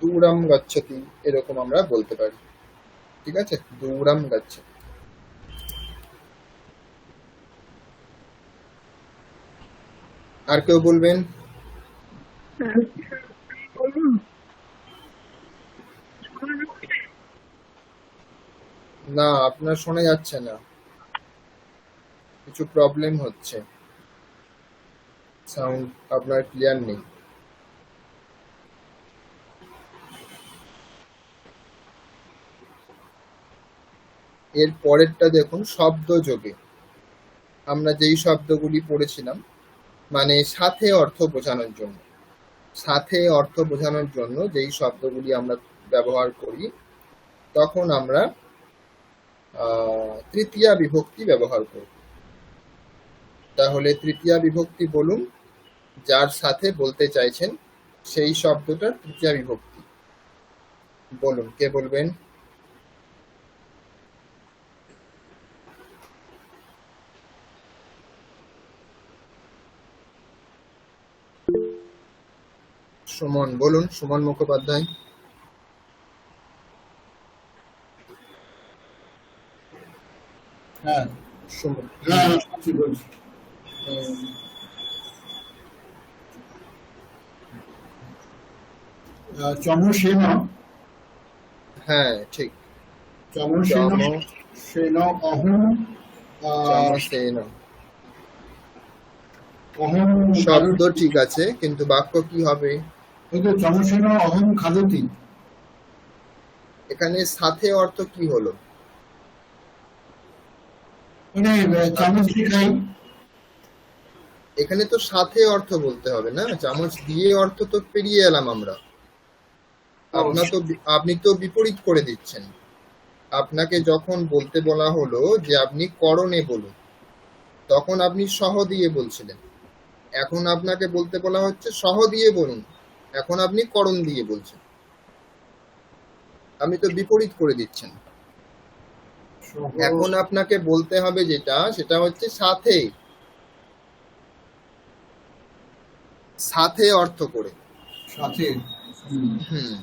দূরম গচ্ছতি, এরকম আমরা বলতে পারি। ঠিক আছে, দূরম গচ্ছতি। আর কেউ বলবেন? না, আপনার শোনা যাচ্ছে না, কিছু প্রবলেম হচ্ছে, সাউন্ড আপনার ক্লিয়ার নেই। এর পরেরটা দেখুন, শব্দযোগে। আমরা যেই শব্দগুলি পড়েছিলাম, মানে সাথে অর্থ বোঝানোর জন্য, সাথে অর্থ বোঝানোর জন্য যেই শব্দগুলি আমরা ব্যবহার করি, তখন আমরা তৃতীয়া বিভক্তি ব্যবহার করব। তাহলে তৃতীয়া বিভক্তি বলুন, যার সাথে বলতে চাইছেন সেই শব্দটার তৃতীয়া বিভক্তি বলুন, কে বলবেন? সুমন বলুন, সুমন মুখোপাধ্যায়। হ্যাঁ, সুমন, শুনছি, বলছি। চমসেন, হ্যাঁ ঠিক, চমসেন সেন অহং চমসেন অহং শব্দ ঠিক আছে, কিন্তু বাক্য কি হবে? চমসেন অহং খাদতি। এখানে সাথে অর্থ কি হলো? মানে চামচ দিয়ে খাই। এখানে তো সাথে অর্থ বলতে হবে না, চামচ দিয়ে অর্থ তো পেরিয়ে এলাম আমরা। আপনি তো বিপরীত করে দিচ্ছেন। আপনাকে যখন বলতে বলা হলো যে আপনি করণে বলুন, তখন আপনি সহ দিয়ে বলছিলেন। এখন আপনাকে বলতে বলা হচ্ছে সহ দিয়ে বলুন, এখন আপনি করণ দিয়ে বলছেন। আপনি তো বিপরীত করে দিচ্ছেন। এখন আপনাকে বলতে হবে যেটা, সেটা হচ্ছে সাথে, সাথে অর্থ করে। সাথে, হুম,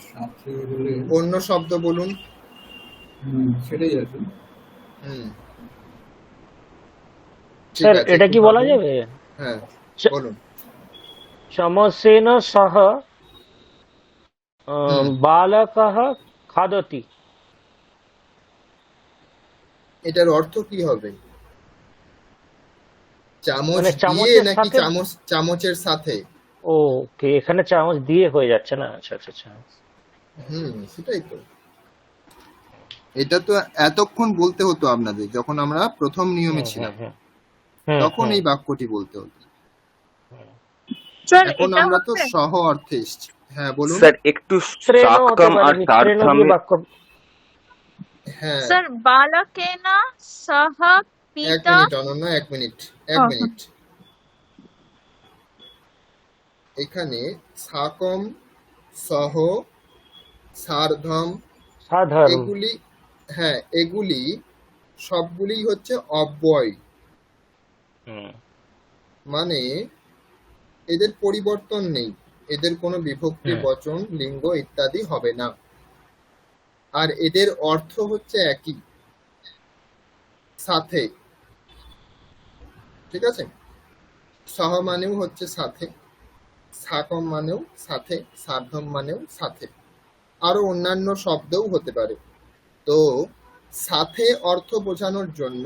সাথে বলে অন্য শব্দ বলুন। সেটাই আছে। হুম, ঠিক স্যার আছে, এটা কি খুব বলা ভালো। যাবে? হ্যাঁ বলুন। চমসেন সহ বালকः খাদতি। এটার অর্থ কি হবে? চামচ মানে দিয়ে চামচের নাকি সাথে? চামচের সাথে? ওকে, এখানে চামচ দিয়ে হয়ে যাচ্ছে না। আচ্ছা আচ্ছা আচ্ছা। সেটাই তো। এটা তো এতক্ষণ বলতে হতো আপনাদের, যখন আমরা প্রথম নিয়মে ছিলাম, তখন এই বাক্যটি বলতে হতো। স্যার এখন এটা আমরা তো হচ্ছে সহ অর্থে এসছি। হ্যাঁ বলুন। স্যার একটু শ্রেণ হতে সাকম আর পারে, তার্ধম। শ্রেণী বাক্য। হ্যাঁ, স্যার বালকেনা সহ এক পিতা। মিনিট অনন্যা, এক মিনিট। এখানে সাকম, সহ, সার্ধম, সাধারণ। এগুলি, হ্যাঁ এগুলি সবগুলি হচ্ছে অব্যয়, মানে এদের পরিবর্তন নেই, এদের কোনো বিভক্তি, বচন, লিঙ্গ ইত্যাদি হবে না, আর এদের অর্থ হচ্ছে একই, সাথে। ঠিক আছে, সহ মানেও হচ্ছে সাথে, সাকম মানেও সাথে, সার্ধম মানেও সাথে, আরো অন্যান্য শব্দও হতে পারে। তো সাথে অর্থ বোঝানোর জন্য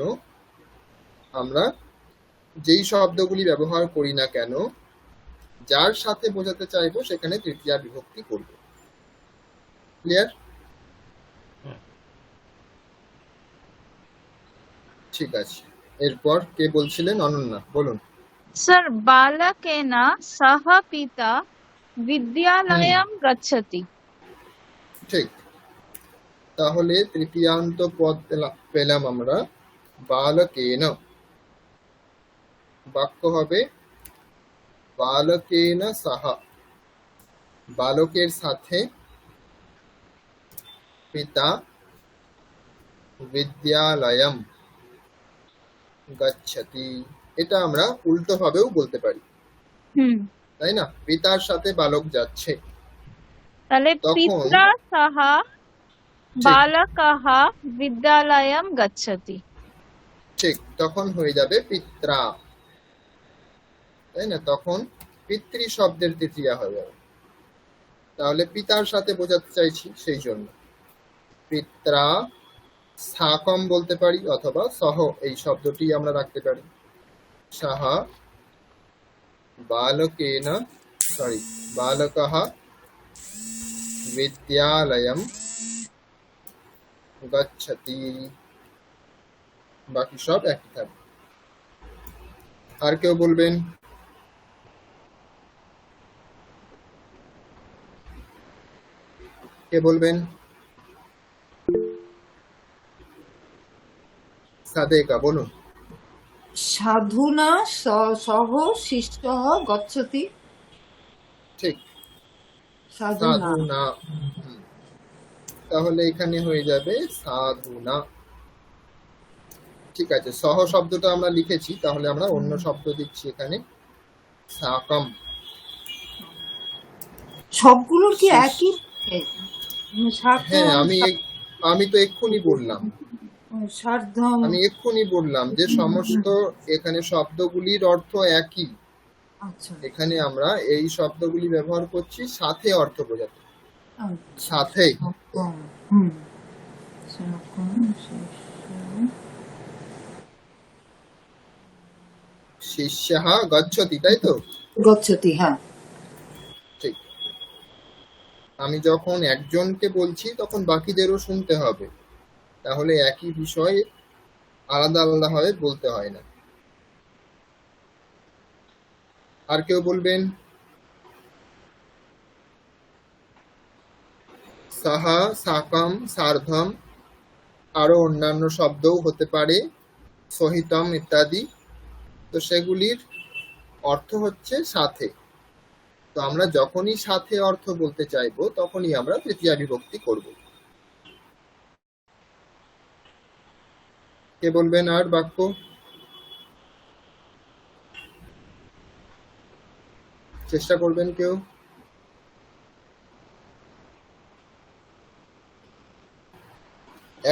আমরা যেই শব্দগুলি ব্যবহার করি না কেন, যার সাথে বোঝাতে চাইবো সেখানে তৃতীয়া বিভক্তি করব। ক্লিয়ার? ঠিক আছে, এরপর কে বলছিলেন? অনন্যা বলুন। স্যার বালকেনা সহ পিতা বিদ্যালয়ম গচ্ছতি। ঠিক, তাহলে তৃতীয়ান্ত পদ পেলাম আমরা বালকেন। বাক্য হবে বালকেন সহ, বালকের সাথে পিতা বিদ্যালয়ম গচ্ছতি। এটা আমরা উল্টো ভাবেও বলতে পারি, হুম, তাই না? পিতার সাথে বালক যাচ্ছে, তাহলে তখন পিত্রা সাহা বালকः বিদ্যালয়ম গচ্ছতি। ঠিক তখন হয়ে যাবে পিত্রা, তাই না? তখন পিতৃ শব্দের তৃতীয়া হয়ে যাবে। তাহলে পিতার সাথে বোঝাতে চাইছি, সেই জন্য পিত্রা সাকম বলতে পারি, অথবা সহ এই শব্দটি আমরা রাখতে পারি। সাহা বালকেন বালকः বিদ্যালয়ম গচ্ছতি। বাকি সব একই থাকবে। আর কেউ বলবেন? কে বলবেন? সাদেকা বলুন। সাধুনা সহ শিষ্য গচ্ছতি। ঠিক, সাধুনা। সাধুনা। তাহলে এখানে হয়ে যাবে সাধুনা। ঠিক আছে, সহ শব্দটা আমরা লিখেছি, তাহলে আমরা অন্য শব্দ দিচ্ছি এখানে, সাকম। সবগুলোর কি একই? হ্যাঁ, আমি তো এক্ষুনি বললাম, সার্ধম। আমি এক্ষুনি বললাম যে সমস্ত এখানে শব্দগুলির অর্থ একই। আচ্ছা, এখানে আমরা এই শব্দগুলি ব্যবহার করছি সাথে অর্থ বোঝাতে, সাথে। হুম। শিষ্যঃ গচ্ছতি, তাই তো? গচ্ছতি, হ্যাঁ। ঠিক। আমি যখন একজনকে বলছি তখন বাকিদেরও শুনতে হবে, তাহলে একই বিষয় আলাদা আলাদা ভাবে বলতে হয় না। আর কেউ বলবেন? সাহা, সাকম, সার্ধম, আরো অন্যান্য শব্দও হতে পারে, সহিতম ইত্যাদি। তো সেগুলির অর্থ হচ্ছে সাথে। তো আমরা যখনই সাথে অর্থ বলতে চাইবো তখনই আমরা তৃতীয়া বিভক্তি করব। কে বলবেন আর বাক্য? চেষ্টা করবেন কেউ?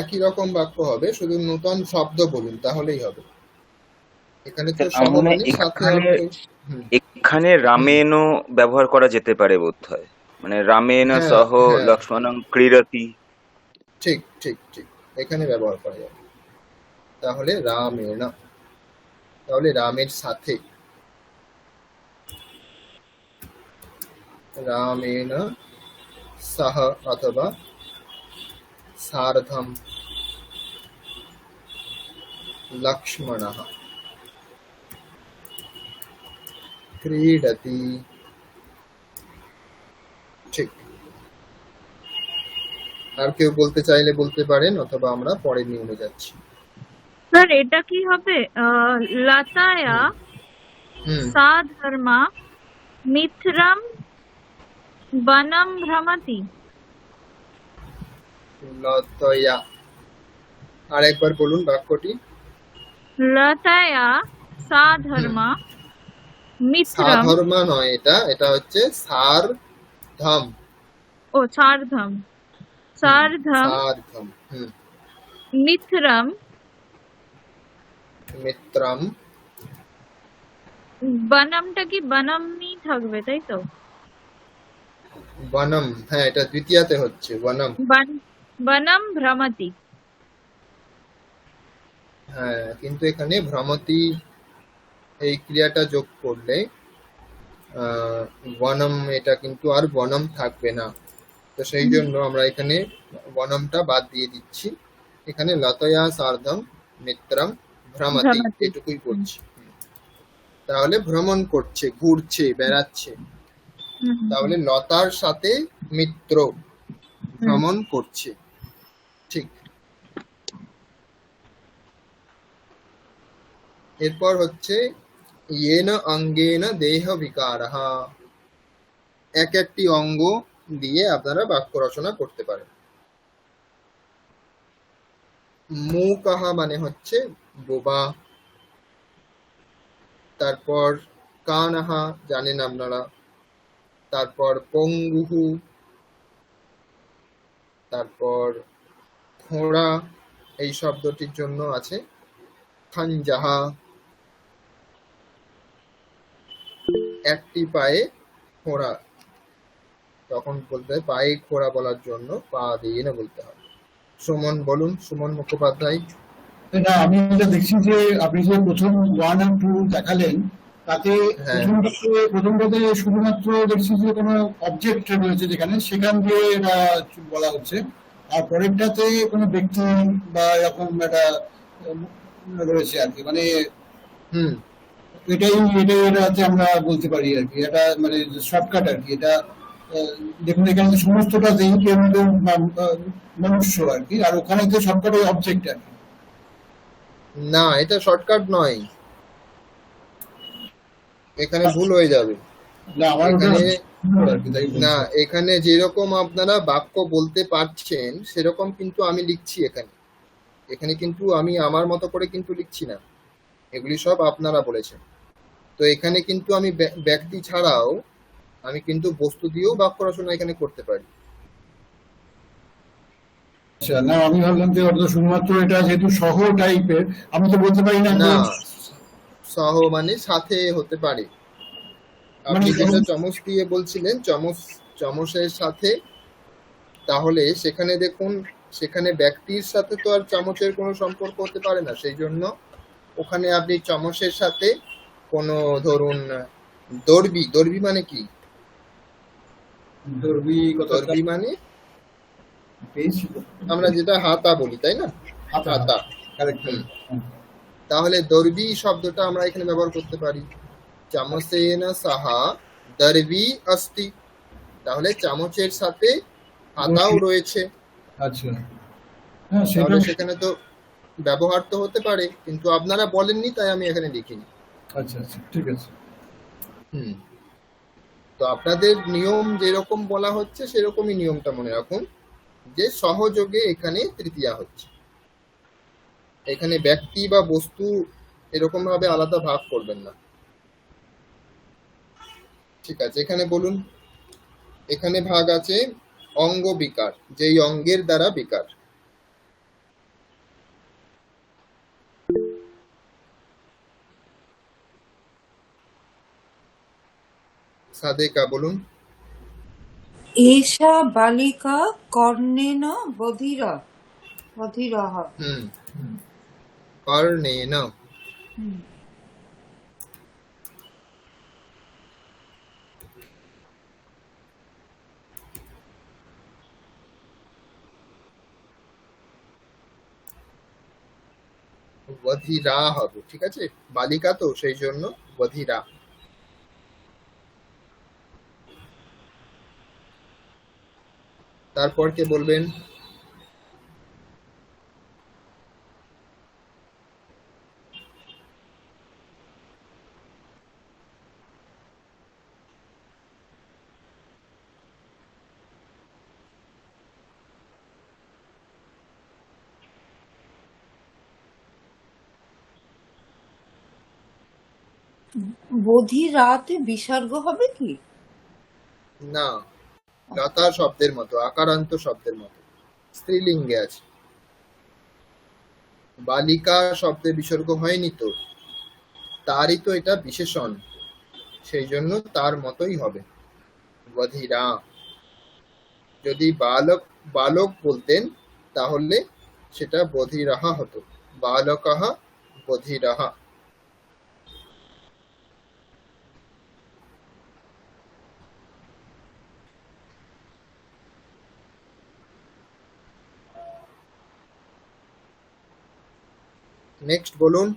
একই রকম বাক্য হবে, শুধু নতুন শব্দ বলুন, তাহলেই হবে। এখানে তো সহমনি সাথে অর্থ। এখানে রামেনও ব্যবহার করা যেতে পারে বোধ হয়, মানে রামেন হ্যাঁ, সহ হ্যাঁ। লক্ষ্মণং ক্রীড়তি। ঠিক ঠিক ঠিক, এখানে ব্যবহার করা যাবে। তাহলে রামেণ, তাহলে রামের সাথে, রামেণ সহ অথবা সার্ধম লক্ষ্মণঃ ক্রীডতি। ঠিক। আর কেউ বলতে চাইলে বলতে পারেন, অথবা আমরা পরের নিয়মে যাচ্ছি। স্যার এটা কি হবে? লতায়া সা ধর্মা মিত্রম বনম ভ্রমতি। লতয়া, আর একবার বলুন বাক্যটি। লতায়া সা ধর্মা মিত্রম, সাধর্মা নয়, এটা হচ্ছে সার্ধম। ও সার্ধম, সার্ধম সার্ধম। মিত্রম মিত্রম। বনমটা কি বনমই থাকবে, তাই তো? বনম, হ্যাঁ, এটা দ্বিতীয়াতে হচ্ছে বনম। বনম ভ্রমতি। হ্যাঁ, কিন্তু এখানে ভ্রমতি এই ক্রিয়াটা যোগ করলে বনম, এটা কিন্তু আর বনম থাকবে না। তো সেই জন্য আমরা এখানে বনমটা বাদ দিয়ে দিচ্ছি। এখানে লতয়া সার্ধম মিত্রম ভ্রমতি, এটুকুই করছি। তাহলে ভ্রমণ করছে, ঘুরছে, বেড়াচ্ছে। তাহলে লতার সাথে মিত্র ভ্রমণ করছে। এরপর হচ্ছে ইয়েন অঙ্গেন দেহ বিকারঃ, এক একটি অঙ্গ দিয়ে আপনারা বাক্য রচনা করতে পারেন। মূকঃ মানে হচ্ছে বোবা। তারপর কানঃ জানেন আপনারা। তারপর পঙ্গুহু, তারপর ঘোড়া এই শব্দটির জন্য আছে খানজাহা, একটি পায়ে ঘোড়া, তখন বলতে হয় পায়ে ঘোড়া বলার জন্য পা দিয়ে না বলতে হয়। সুমন বলুন, সুমন মুখোপাধ্যায়। এটা আমি যেটা দেখছি যে আপনি যে প্রথম 1 আর 2 দেখালেন, তাতে হ্যাঁ, প্রথমটাতে শুধুমাত্র দেখছি যে কোনো অবজেক্ট রয়েছে যেখানে, সেখান দিয়ে এটা বলা হচ্ছে। আর পরেরটাতে কোনো ব্যক্তি বা এরকম একটা রয়েছে আর কি, মানে হুম, এটাতে আমরা বলতে পারি আর কি, এটা মানে শর্টকাট আর কি এটা। আহ, দেখুন এখানে তো সমস্তটাতেই কিন্তু মনুষ্য আর কি, আর ওখানে তো শর্টকাট অবজেক্ট আর কি। না এটা শর্টকাট নয়, এখানে ভুল হয়ে যাবে। না আমার ওটা এখানে আর কি, তাই না, বলছি। এখানে যেরকম আপনারা বাক্য বলতে পারছেন সেরকম কিন্তু আমি লিখছি এখানে। এখানে কিন্তু আমি আমার মতো করে কিন্তু লিখছি না, এগুলি সব আপনারা বলেছেন। তো এখানে কিন্তু আমি ব্যক্তি ছাড়াও আমি কিন্তু বস্তু দিয়েও বাক্য রচনা এখানে করতে পারি। আচ্ছা, না আমি ভাবলাম যে ওটা তো শুধুমাত্র এটা যেহেতু সহ টাইপের, আমি তো বলতে পারি না যে না, সহ মানে সাথে হতে পারে। মানে আপনি যেটা চমচ দিয়ে বলছিলেন চমচের সাথে, তাহলে সেখানে দেখুন, সেখানে ব্যক্তির সাথে তো আর চামচের কোনো সম্পর্ক হতে পারে না, সেই জন্য ওখানে আপনি চামচের সাথে কোনো ধরুন দর্বি, দর্বি মানে কি? দর্বি কথাটা দর্বি মানে পেয়েছি তো। আমরা যেটা হাতা বলি, তাই না? হাতা, হাতা। কারেক্ট। হুম। তাহলে দর্বি শব্দটা আমরা এখানে ব্যবহার করতে পারি। চামচেন সাহা দর্বি অস্তি, তাহলে চামচের সাথে হাতাও রয়েছে। আচ্ছা, হ্যাঁ সেটা। তাহলে সেখানে তো ব্যবহার তো হতে পারে, কিন্তু আপনারা বলেননি তাই আমি এখানে লিখিনি। আচ্ছা আচ্ছা, ঠিক আছে। হুম, তো আপনাদের নিয়ম যেরকম বলা হচ্ছে সেরকমই নিয়মটা মনে রাখুন, যে সহযোগে এখানে তৃতীয়া হচ্ছে। এখানে ব্যক্তি বা বস্তু এরকম ভাবে আলাদা ভাগ করবেন না। ঠিক আছে, এখানে বলুন, এখানে ভাগ আছে অঙ্গ বিকার, যেই অঙ্গের দ্বারা বিকার। সাদেকা বলুন। এষা বালিকা কর্ণেন বধিরা, বধিরাহ। হুম, কর্ণেন। হুম। বধিরা হবে, ঠিক আছে, বালিকা তো সেই জন্য বধিরা। তারপর কে বলবেন? বধিরাতে বিসর্গ হবে কি? না, লতা শব্দের মতো, আকারান্ত শব্দের মতো, স্ত্রীলিঙ্গে আছে। বালিকা শব্দে বিসর্গ হয়নি তো, তারই তো এটা বিশেষণ, সেই জন্য তার মতোই হবে বধিরা। যদি বালক বালক বলতেন তাহলে সেটা বধিরাহা হতো, বালকাহ বধিরাহা। নেক্সট বলুন।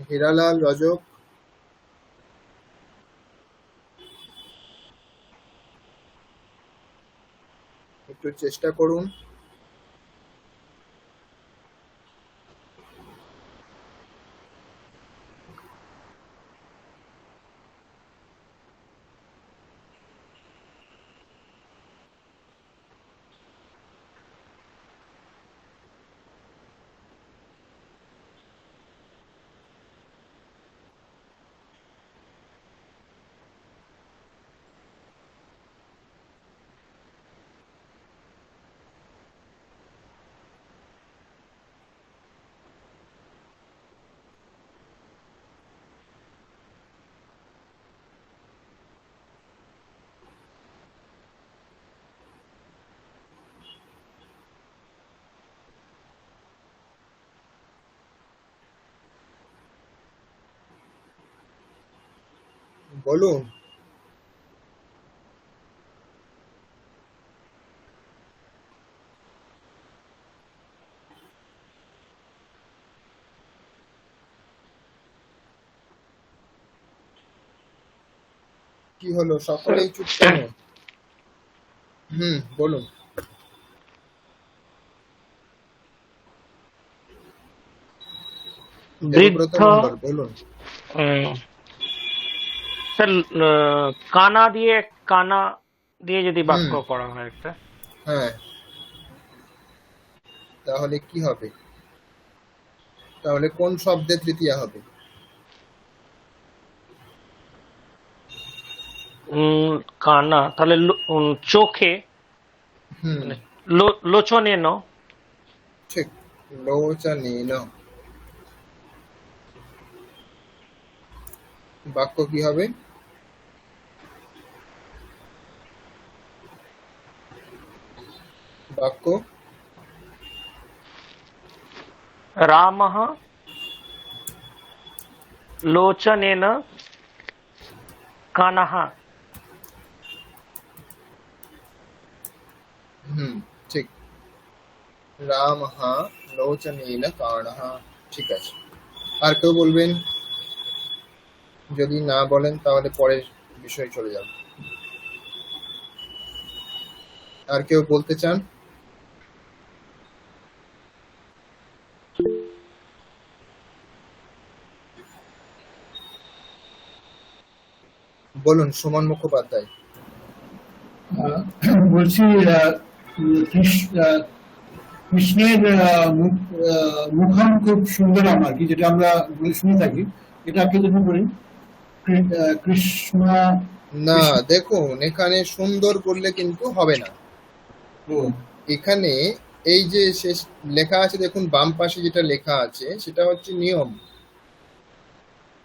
হীরালাল, রজক, একটু চেষ্টা করুন। বলুন। কি হলো, সকলেই চুপ কেন? বলুন। দেবব্রত বৃদ্ধ মণ্ডল, বলুন। উম, স্যার কানা দিয়ে যদি বাক্য করা হয় একটা, হ্যাঁ, তাহলে কি হবে? তাহলে কোন শব্দে তৃতীয়া হবে? কানা তাহলে চোখে, হুম, মানে লোচনেন। ঠিক, লোচনেন। বাক্য কি হবে? বাক্য রামः লোচনেন কানः। ঠিক, রামः লোচনেন কানः। ঠিক আছে, আর কেউ বলবেন? যদি না বলেন তাহলে পরের বিষয়ে চলে যাব। আর কেউ বলতে চান? বলুন, সুমন মুখোপাধ্যায়। বলছি কৃষ্ণের মুখম খুব সুন্দর আর কি, যেটা আমরা শুনে থাকি, এটাকে যদি বলি কৃষ্ণ। না, দেখুন, এখানে সুন্দর বললে কিন্তু হবে না। এখানে এই যে শেষ লেখা আছে, দেখুন বাম পাশে যেটা লেখা আছে সেটা হচ্ছে নিয়ম।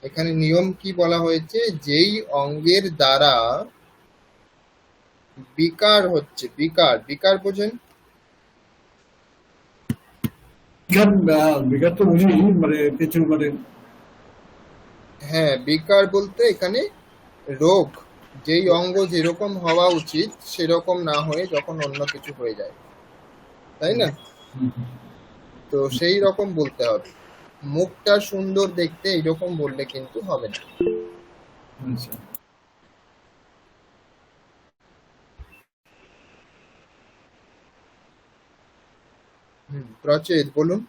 এখানে নিয়ম কি বলা হয়েছে? যেই অঙ্গের দ্বারা বিকার হচ্ছে, বিকার বোঝেন? বিকার তো বুঝি, মানে প্রচুর, মানে হ্যাঁ, বিকার বলতে এখানে রোগ, যেই অঙ্গ যেরকম হওয়া উচিত সেরকম না হয়ে যখন অন্য কিছু হয়ে যায়, তাই না? তো সেই রকম বলতে হবে। মুখটা সুন্দর দেখতে এইরকম বললে কিন্তু হবে না। প্রচেত, বলুন।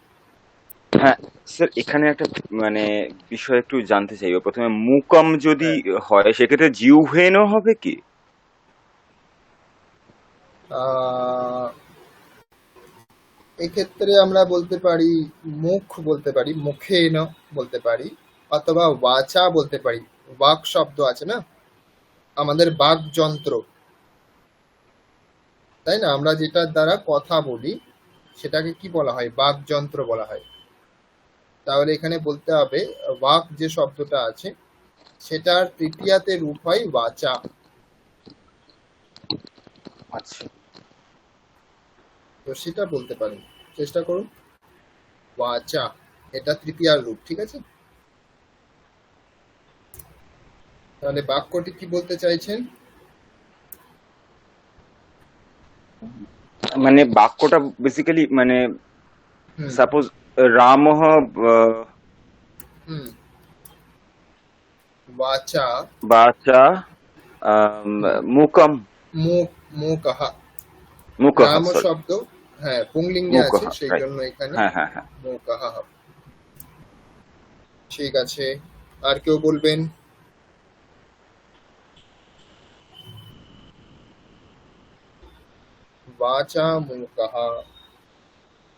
হ্যাঁ স্যার, এখানে একটা মানে বিষয় একটু জানতে চাইবো। প্রথমে মুকম যদি হয় সেক্ষেত্রে জিহ্বেনও হবে কি? এক্ষেত্রে আমরা বলতে পারি মুখ বলতে পারি, মুখেন বলতে পারি, অথবা ওয়াচা বলতে পারি। বাক শব্দ আছে না, আমাদের বাক যন্ত্র, তাই না? আমরা যেটার দ্বারা কথা বলি সেটাকে কি বলা হয়? বাক যন্ত্র বলা হয়। তাহলে এখানে বলতে হবে বাক যে শব্দটা আছে সেটার তৃতীয়াতে রূপ হয় ওয়াচা। আচ্ছা, তো সেটা বলতে পারেন, চেষ্টা করুন। ওয়াচা, এটা তৃতীয়ার রূপ, ঠিক আছে? তাহলে বাক্যটি কি বলতে চাইছেন? মানে বাক্যটা বেসিক্যালি মানে সাপোজ রামঃ হুম वाचा বাচা মুকম মুকাহ। মুকহ, গ্রাম সরি, শব্দ, হ্যাঁ পুংলিঙ্গে মুকহ, আছে, সেই রাইট। জন্য এখানে হ্যাঁ হ্যাঁ হ্যাঁ। মুকাহ হবে। ঠিক আছে, আর কেউ বলবেন? বাচা মুকাহ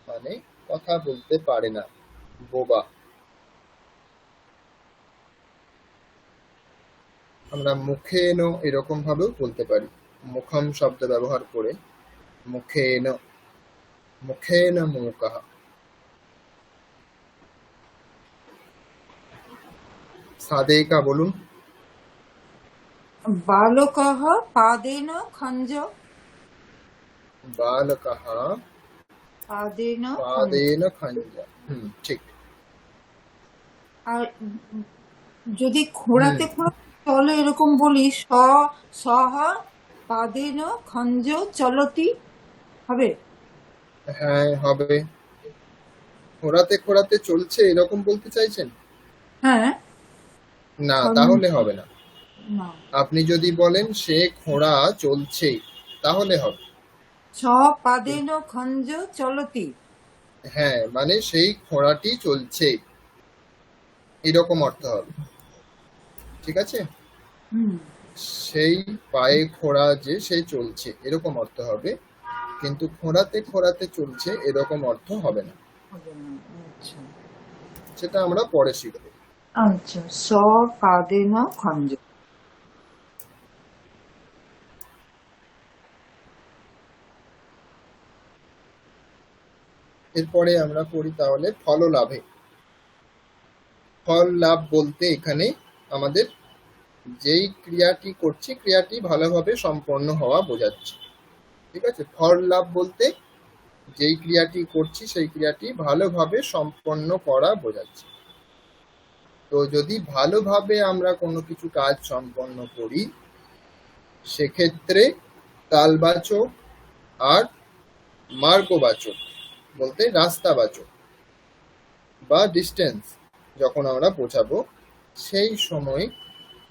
মানে কথা বলতে পারে না, বোবা। আমরা মুখেন এরকম ভাবেও বলতে পারি, মুখম শব্দ ব্যবহার করে মুখেন, মুখেন মুকাহ। সাদেকা বলুন। বালকः পাদেন খঞ্জ, বালকাহ পাদেন খঞ্জ। পাদেন খঞ্জা। ঠিক। আর যদি ঘোড়াতে ঘোড়াতে চলে এরকম বলি, সহ পাদেন খঞ্জ চলতি, হবে? হ্যাঁ হবে। খোঁড়াতে খোঁড়াতে চলছে এরকম বলতে চাইছেন? হ্যাঁ। না, তাহলে হবে না। না, আপনি যদি বলেন সে ঘোড়া চলছে তাহলে হবে। স পাদেন খঞ্জ চলতি। হ্যাঁ, মানে সেই ঘোড়াটি চলছে এরকম অর্থ হবে। ঠিক আছে, সেই পায়ে ঘোড়া যে সে চলছে এরকম অর্থ হবে, কিন্তু ঘোড়াতে ঘোড়াতে চলছে এরকম অর্থ হবে না। আচ্ছা সেটা আমরা পরে শিখবো। আচ্ছা, স পাদেন খঞ্জ। এরপরে আমরা পড়ি তাহলে ফল লাভে। ফল লাভ বলতে এখানে আমাদের যেই ক্রিয়াটি করছি ক্রিয়াটি ভালোভাবে সম্পন্ন হওয়া বোঝাচ্ছে। ঠিক আছে, ফল লাভ বলতে যেই ক্রিয়াটি করছি সেই ক্রিয়াটি ভালোভাবে সম্পন্ন করা বোঝাচ্ছে। তো যদি ভালোভাবে আমরা কোনো কিছু কাজ সম্পন্ন করি সেক্ষেত্রে কালবাচক আর মার্গবাচক বলতে রাস্তাবাচক বা ডিস্টেন্স যখন আমরা বোঝাবো সেই সময়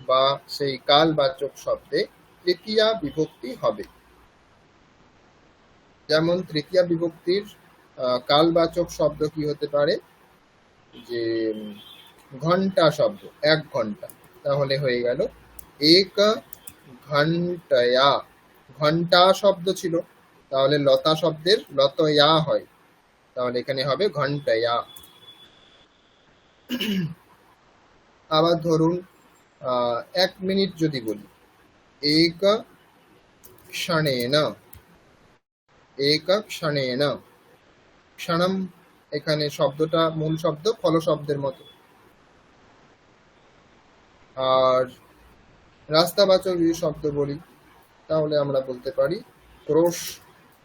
বা সেই কালবাচক শব্দে তৃতীয়া বিভক্তি হবে। যেমন তৃতীয়া বিভক্তির কালবাচক শব্দ কি হতে পারে, যে ঘন্টা শব্দ, 1 ঘন্টা, তাহলে হয়ে গেল এক ঘন্টায়া। ঘন্টা শব্দ ছিল, তাহলে লতা শব্দের লতয়া হয়, তাহলে এখানে হবে ঘন্টায়া। আবার ধরুন 1 মিনিট যদি বলি, এক ক্ষণেন, এক ক্ষণেন। ক্ষণম এখানে শব্দটা মূল শব্দ ফল শব্দের মতো। আর রাস্তাবাচক যদি শব্দ বলি তাহলে আমরা বলতে পারি ক্রোশ,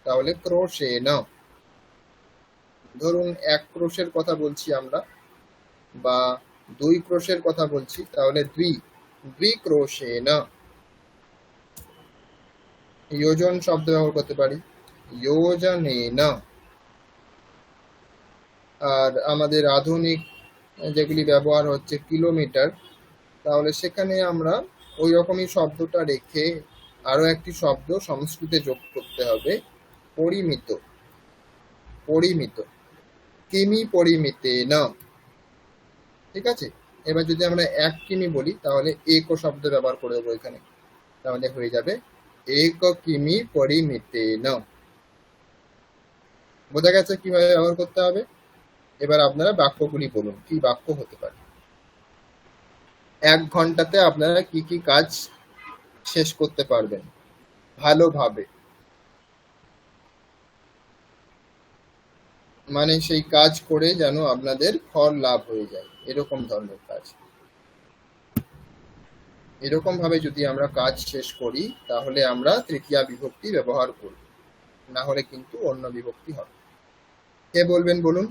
তাহলে ক্রোশেন। ধরুন 1 ক্রোশের কথা বলছি আমরা বা 2 ক্রোশের কথা বলছি, তাহলে দ্বিক্রোশেন। যোজন শব্দ ব্যবহার করতে পারি যোজনেন। আর আমাদের আধুনিক যেগুলি ব্যবহার হচ্ছে কিলোমিটার, তাহলে সেখানে আমরা ওই রকমই শব্দটা রেখে আরো একটি শব্দ সংস্কৃতে যোগ করতে হবে, পরিমিত। পরিমিত, কিমি পরিমিতে না। ঠিক আছে, এবার যদি আমরা 1 কিমি বলি তাহলে এক শব্দ ব্যবহার করে দেবো এখানে, তাহলে হয়ে যাবে এক কিমি পরিমিতে না। বোঝা গেছে কিভাবে ব্যবহার করতে হবে? এবার আপনারা বাক্যগুলি বলুন, কি বাক্য হতে পারে। 1 ঘন্টাতে আপনারা কি কি কাজ শেষ করতে পারবেন ভালোভাবে, মানে সেই কাজ করে যেন আপনাদের ফল লাভ হয়ে যায়, এরকম ধরনের কাজ। এরকম ভাবে যদি আমরা কাজ শেষ করি তাহলে আমরা তৃতীয়া বিভক্তি ব্যবহার করব, না হলে কিন্তু অন্য বিভক্তি হবে। কে বলবেন বলুন?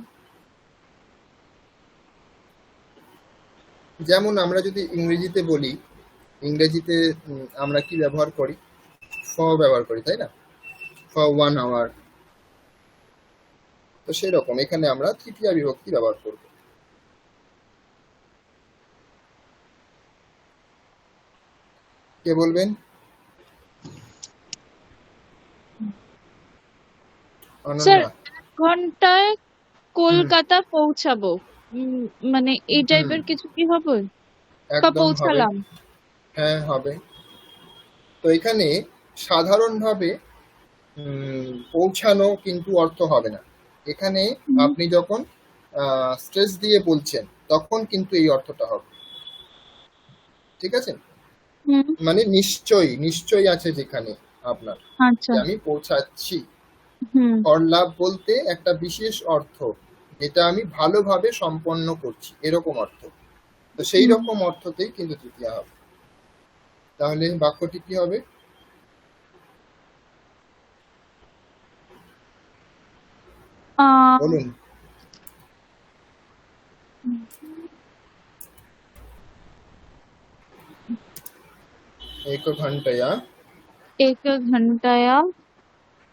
যেমন আমরা যদি ইংরেজিতে বলি, ইংরেজিতে আমরা কি ব্যবহার করি? ফর ব্যবহার করি, তাই না? For 1 hour. তো সেরকম এখানে আমরা তৃতীয়া বিভক্তি ব্যবহার করব। কে বলবেন? স্যার অনন্যা। 1 ঘন্টায় কলকাতা পৌঁছাবো, মানে এই হুম, টাইপের কিছু কি হবে? বা একদম হবে। পৌঁছালাম। হ্যাঁ, হবে। তো এখানে সাধারণভাবে পৌঁছানো কিন্তু অর্থ হবে না। এখানে হুম, আপনি যখন স্ট্রেস দিয়ে বলছেন তখন কিন্তু এই অর্থটা হবে। ঠিক আছে? হুম, মানে নিশ্চয়ই নিশ্চয়ই আছে যেখানে আপনার, আচ্ছা, যে আমি পৌঁছাচ্ছি। হুম, করলাভ বলতে একটা বিশেষ অর্থ, যেটা আমি ভালোভাবে সম্পন্ন করছি, এরকম অর্থ। তো সেই হুম। রকম অর্থতেই কিন্তু তৃতীয়া হবে। তাহলে বাক্যটি কি হবে? আহ, বলুন। এক ঘন্টায়া। 1 ঘন্টায়া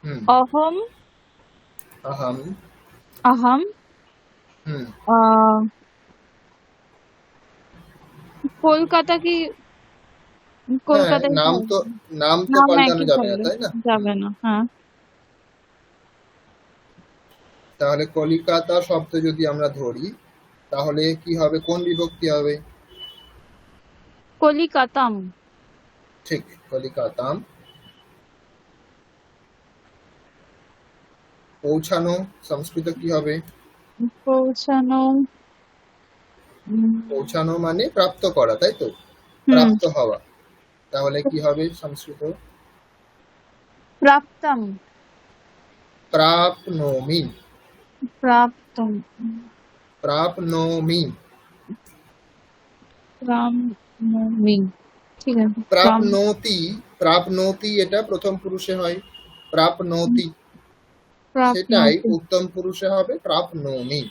হুম। অহম अहम। अहम হুম। আহ, কলকাতা কি হ্যাঁ, কলকাতায় যাবো? নাম তো নাম পাল্টানো একই যাবে না, থাকবে, তাই না? যাবে না, হ্যাঁ। তাহলে কলিকাতা শব্দ যদি আমরা ধরি, তাহলে কি হবে? কোন বিভক্তি হবে? কলিকাতাম। ঠিক, কলিকাতাম। পৌঁছানো সংস্কৃত কি হবে? পৌঁছানো, পৌঁছানো মানে প্রাপ্ত করা, তাই তো? হুম, প্রাপ্ত হওয়া। তাহলে কি হবে সংস্কৃত? প্রাপ্তম। প্রাপ্নোমি। প্রাপ্তম, প্রাপ্নোমি। প্রাপ্নোমি, ঠিক আছে। প্রাপ্নোতি। প্রাপ্নোতি এটা প্রথম পুরুষে হয়, প্রাপ্নোতি। সেটাই প্রাপ্নোতি, উত্তম পুরুষে হবে প্রাপ্নোমি।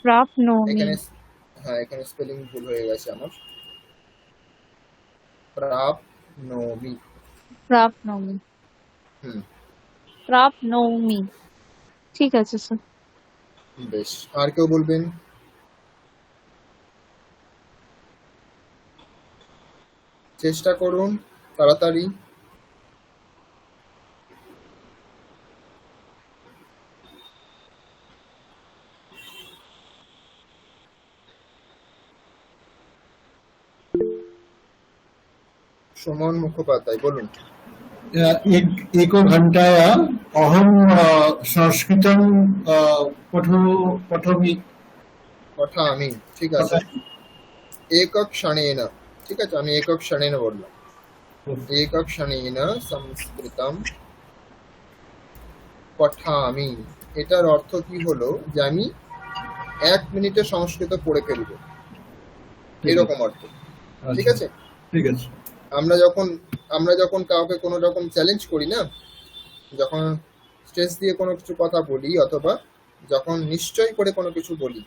প্রাপ্নোমি, এখানে, হ্যাঁ, এখানে স্পেলিং ভুল হয়ে গেছে আমার। প্রাপ্নোমি। প্রাপ্নোমি, হুম। প্রাপ্নোমি, ঠিক আছে স্যার। বেশ, আর কেউ বলবেন? চেষ্টা করুন তাড়াতাড়ি। সুমন মুখোপাধ্যায় বলুন। एको घंटाया अहम संस्कृतं पठामि। কথা আমি, ঠিক আছে। একক ক্ষণেন, ঠিক আছে, আমি একক ক্ষণেন বললাম। একক ক্ষণেন সংস্কৃতম পঠামি। এটার অর্থ কি হলো? যে আমি 1 মিনিটে সংস্কৃত পড়ে ফেলবো, এরকম অর্থ। ঠিক আছে? ঠিক আছে। আমরা যখন কাউকে কোনো রকম চ্যালেঞ্জ করি না, যখন স্ট্রেস দিয়ে কোনো কিছু কথা বলি, অথবা যখন নিশ্চয় করে কোনো কিছু বলি,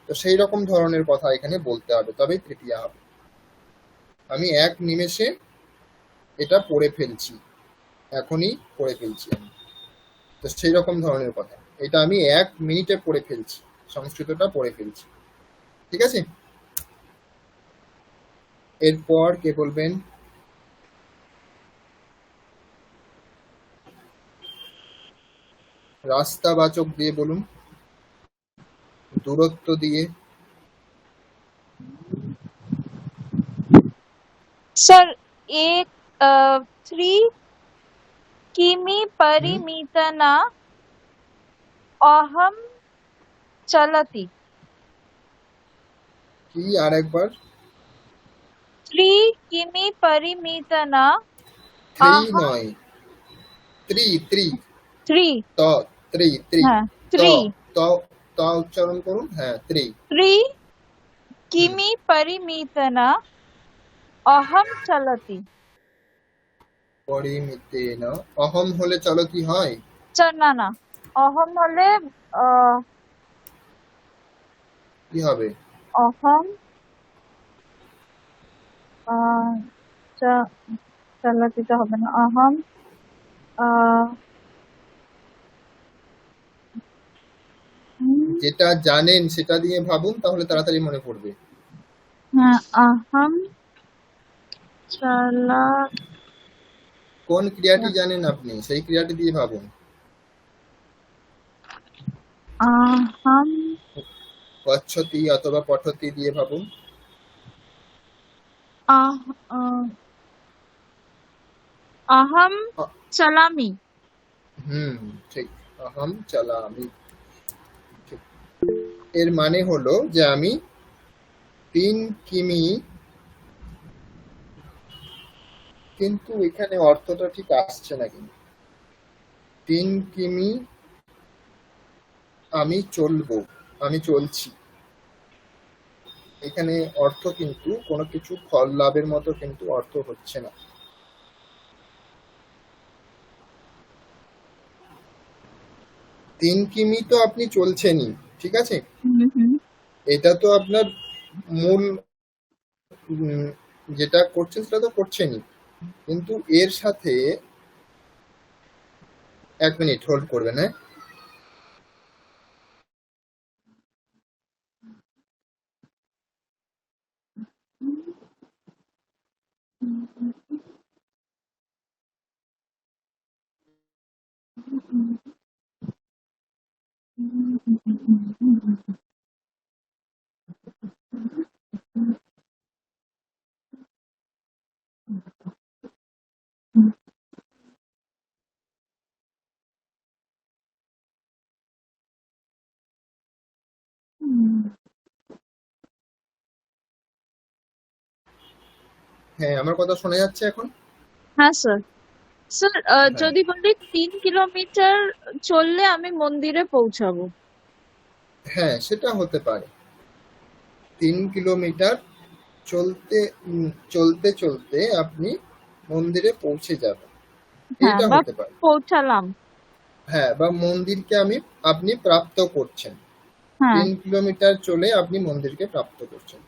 তো সেই রকম ধরনের কথা এখানে বলতে হবে, তবেই তৃতীয়া হবে। আমি 1 নিমেষে এটা পড়ে ফেলছি, এখনই পড়ে ফেলছি আমি। তো সেই রকম ধরনের কথা। এটা আমি 1 মিনিটে পড়ে ফেলছি, সংস্কৃতটা পড়ে ফেলছি। ঠিক আছে? এরপর কে বলবেন? রাস্তাবাচক দিয়ে বলুন, দূরত্ব দিয়ে। স্যার एक 3 किमी परिमितना अहम चलति। কি আর একবার? 3 किमी परिमितना থ্রি अहम নয়, ত্রি ত্রি 3, ত ত্রি ত্রি হ্যাঁ ত 3 ত ত উচ্চারণ করুন। হ্যাঁ, ত্রি। 3 किमी परिमितना अहम चलति। পরিমিতেন। অহম হলে চলতি হয়? না না, অহম হলে আহ, কি হবে? অহম আহ, চালাতিতে হবে না, অহম যেটা জানেন সেটা দিয়ে ভাবুন, তাহলে তাড়াতাড়ি মনে পড়বে। হ্যাঁ, অহম চালা কোন ক্রিয়াটি জানেন আপনি, সেই ক্রিয়াটি দিয়ে ভাবুন। আহাম গচ্ছতি অথবা পঠতি দিয়ে ভাবুন। আহ আহ, আহাম আ- চালামি। ঠিক। অহম চালামি। ঠিক। এর মানে হলো যে আমি 3 কিমি, কিন্তু এখানে অর্থটা ঠিক আসছে না। কিন্তু 3 কিমি আমি চলবো, আমি চলছি, এখানে অর্থ কিন্তু কোনো কিছু ফল লাভের মতো কিন্তু অর্থ হচ্ছে না। 3 কিমি তো আপনি চলছেনই, ঠিক আছে, হুম হুম এটা তো আপনার মূল যেটা করছেন সেটা তো করছেনই, কিন্তু এর সাথে 1 মিনিট হোল্ড করবেন, হ্যাঁ। হ্যাঁ, আমার কথা শোনা যাচ্ছে এখন? হ্যাঁ স্যার। স্যার হ্যাঁ, যদি বলি 3 কিলোমিটার চললে আমি মন্দিরে পৌঁছাবো। হ্যাঁ, সেটা হতে পারে। 3 কিলোমিটার চলতে চলতে চলতে আপনি মন্দিরে পৌঁছে যাবেন, হ্যাঁ, এইটা বা হতে পারে। পৌঁছালাম। হ্যাঁ, বা মন্দিরকে আপনি প্রাপ্ত করছেন, হ্যাঁ। 3 কিলোমিটার চলে আপনি মন্দিরকে প্রাপ্ত করছেন,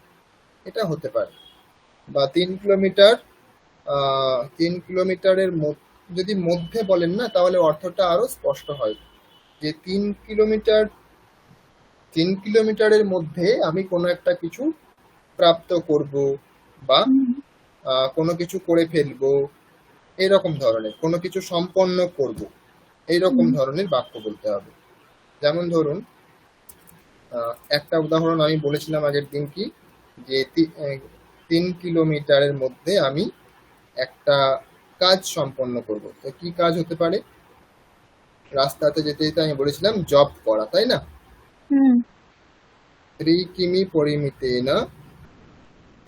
এটা হতে পারে। বা 3 কিলোমিটার, 3 কিলোমিটারের যদি মধ্যে বলেন না, তাহলে অর্থটা আরো স্পষ্ট হয় যে 3 কিলোমিটার, 3 কিলোমিটারের মধ্যে আমি কোনো একটা কিছু প্রাপ্ত করব, বা হুম কোনো কিছু করে ফেলবো, এরকম ধরনের কোনো কিছু সম্পন্ন করব, এইরকম হুম ধরনের বাক্য বলতে হবে। যেমন ধরুন, একটা উদাহরণ আমি বলেছিলাম আগের দিন কি, যে 3 কিলোমিটারের মধ্যে আমি একটা কাজ সম্পন্ন করব। তো কি কাজ হতে পারে? রাস্তাতে যেতে যেতে আমি বলেছিলাম জব করা, তাই না? হুম 3 কিমি পরিমিতেন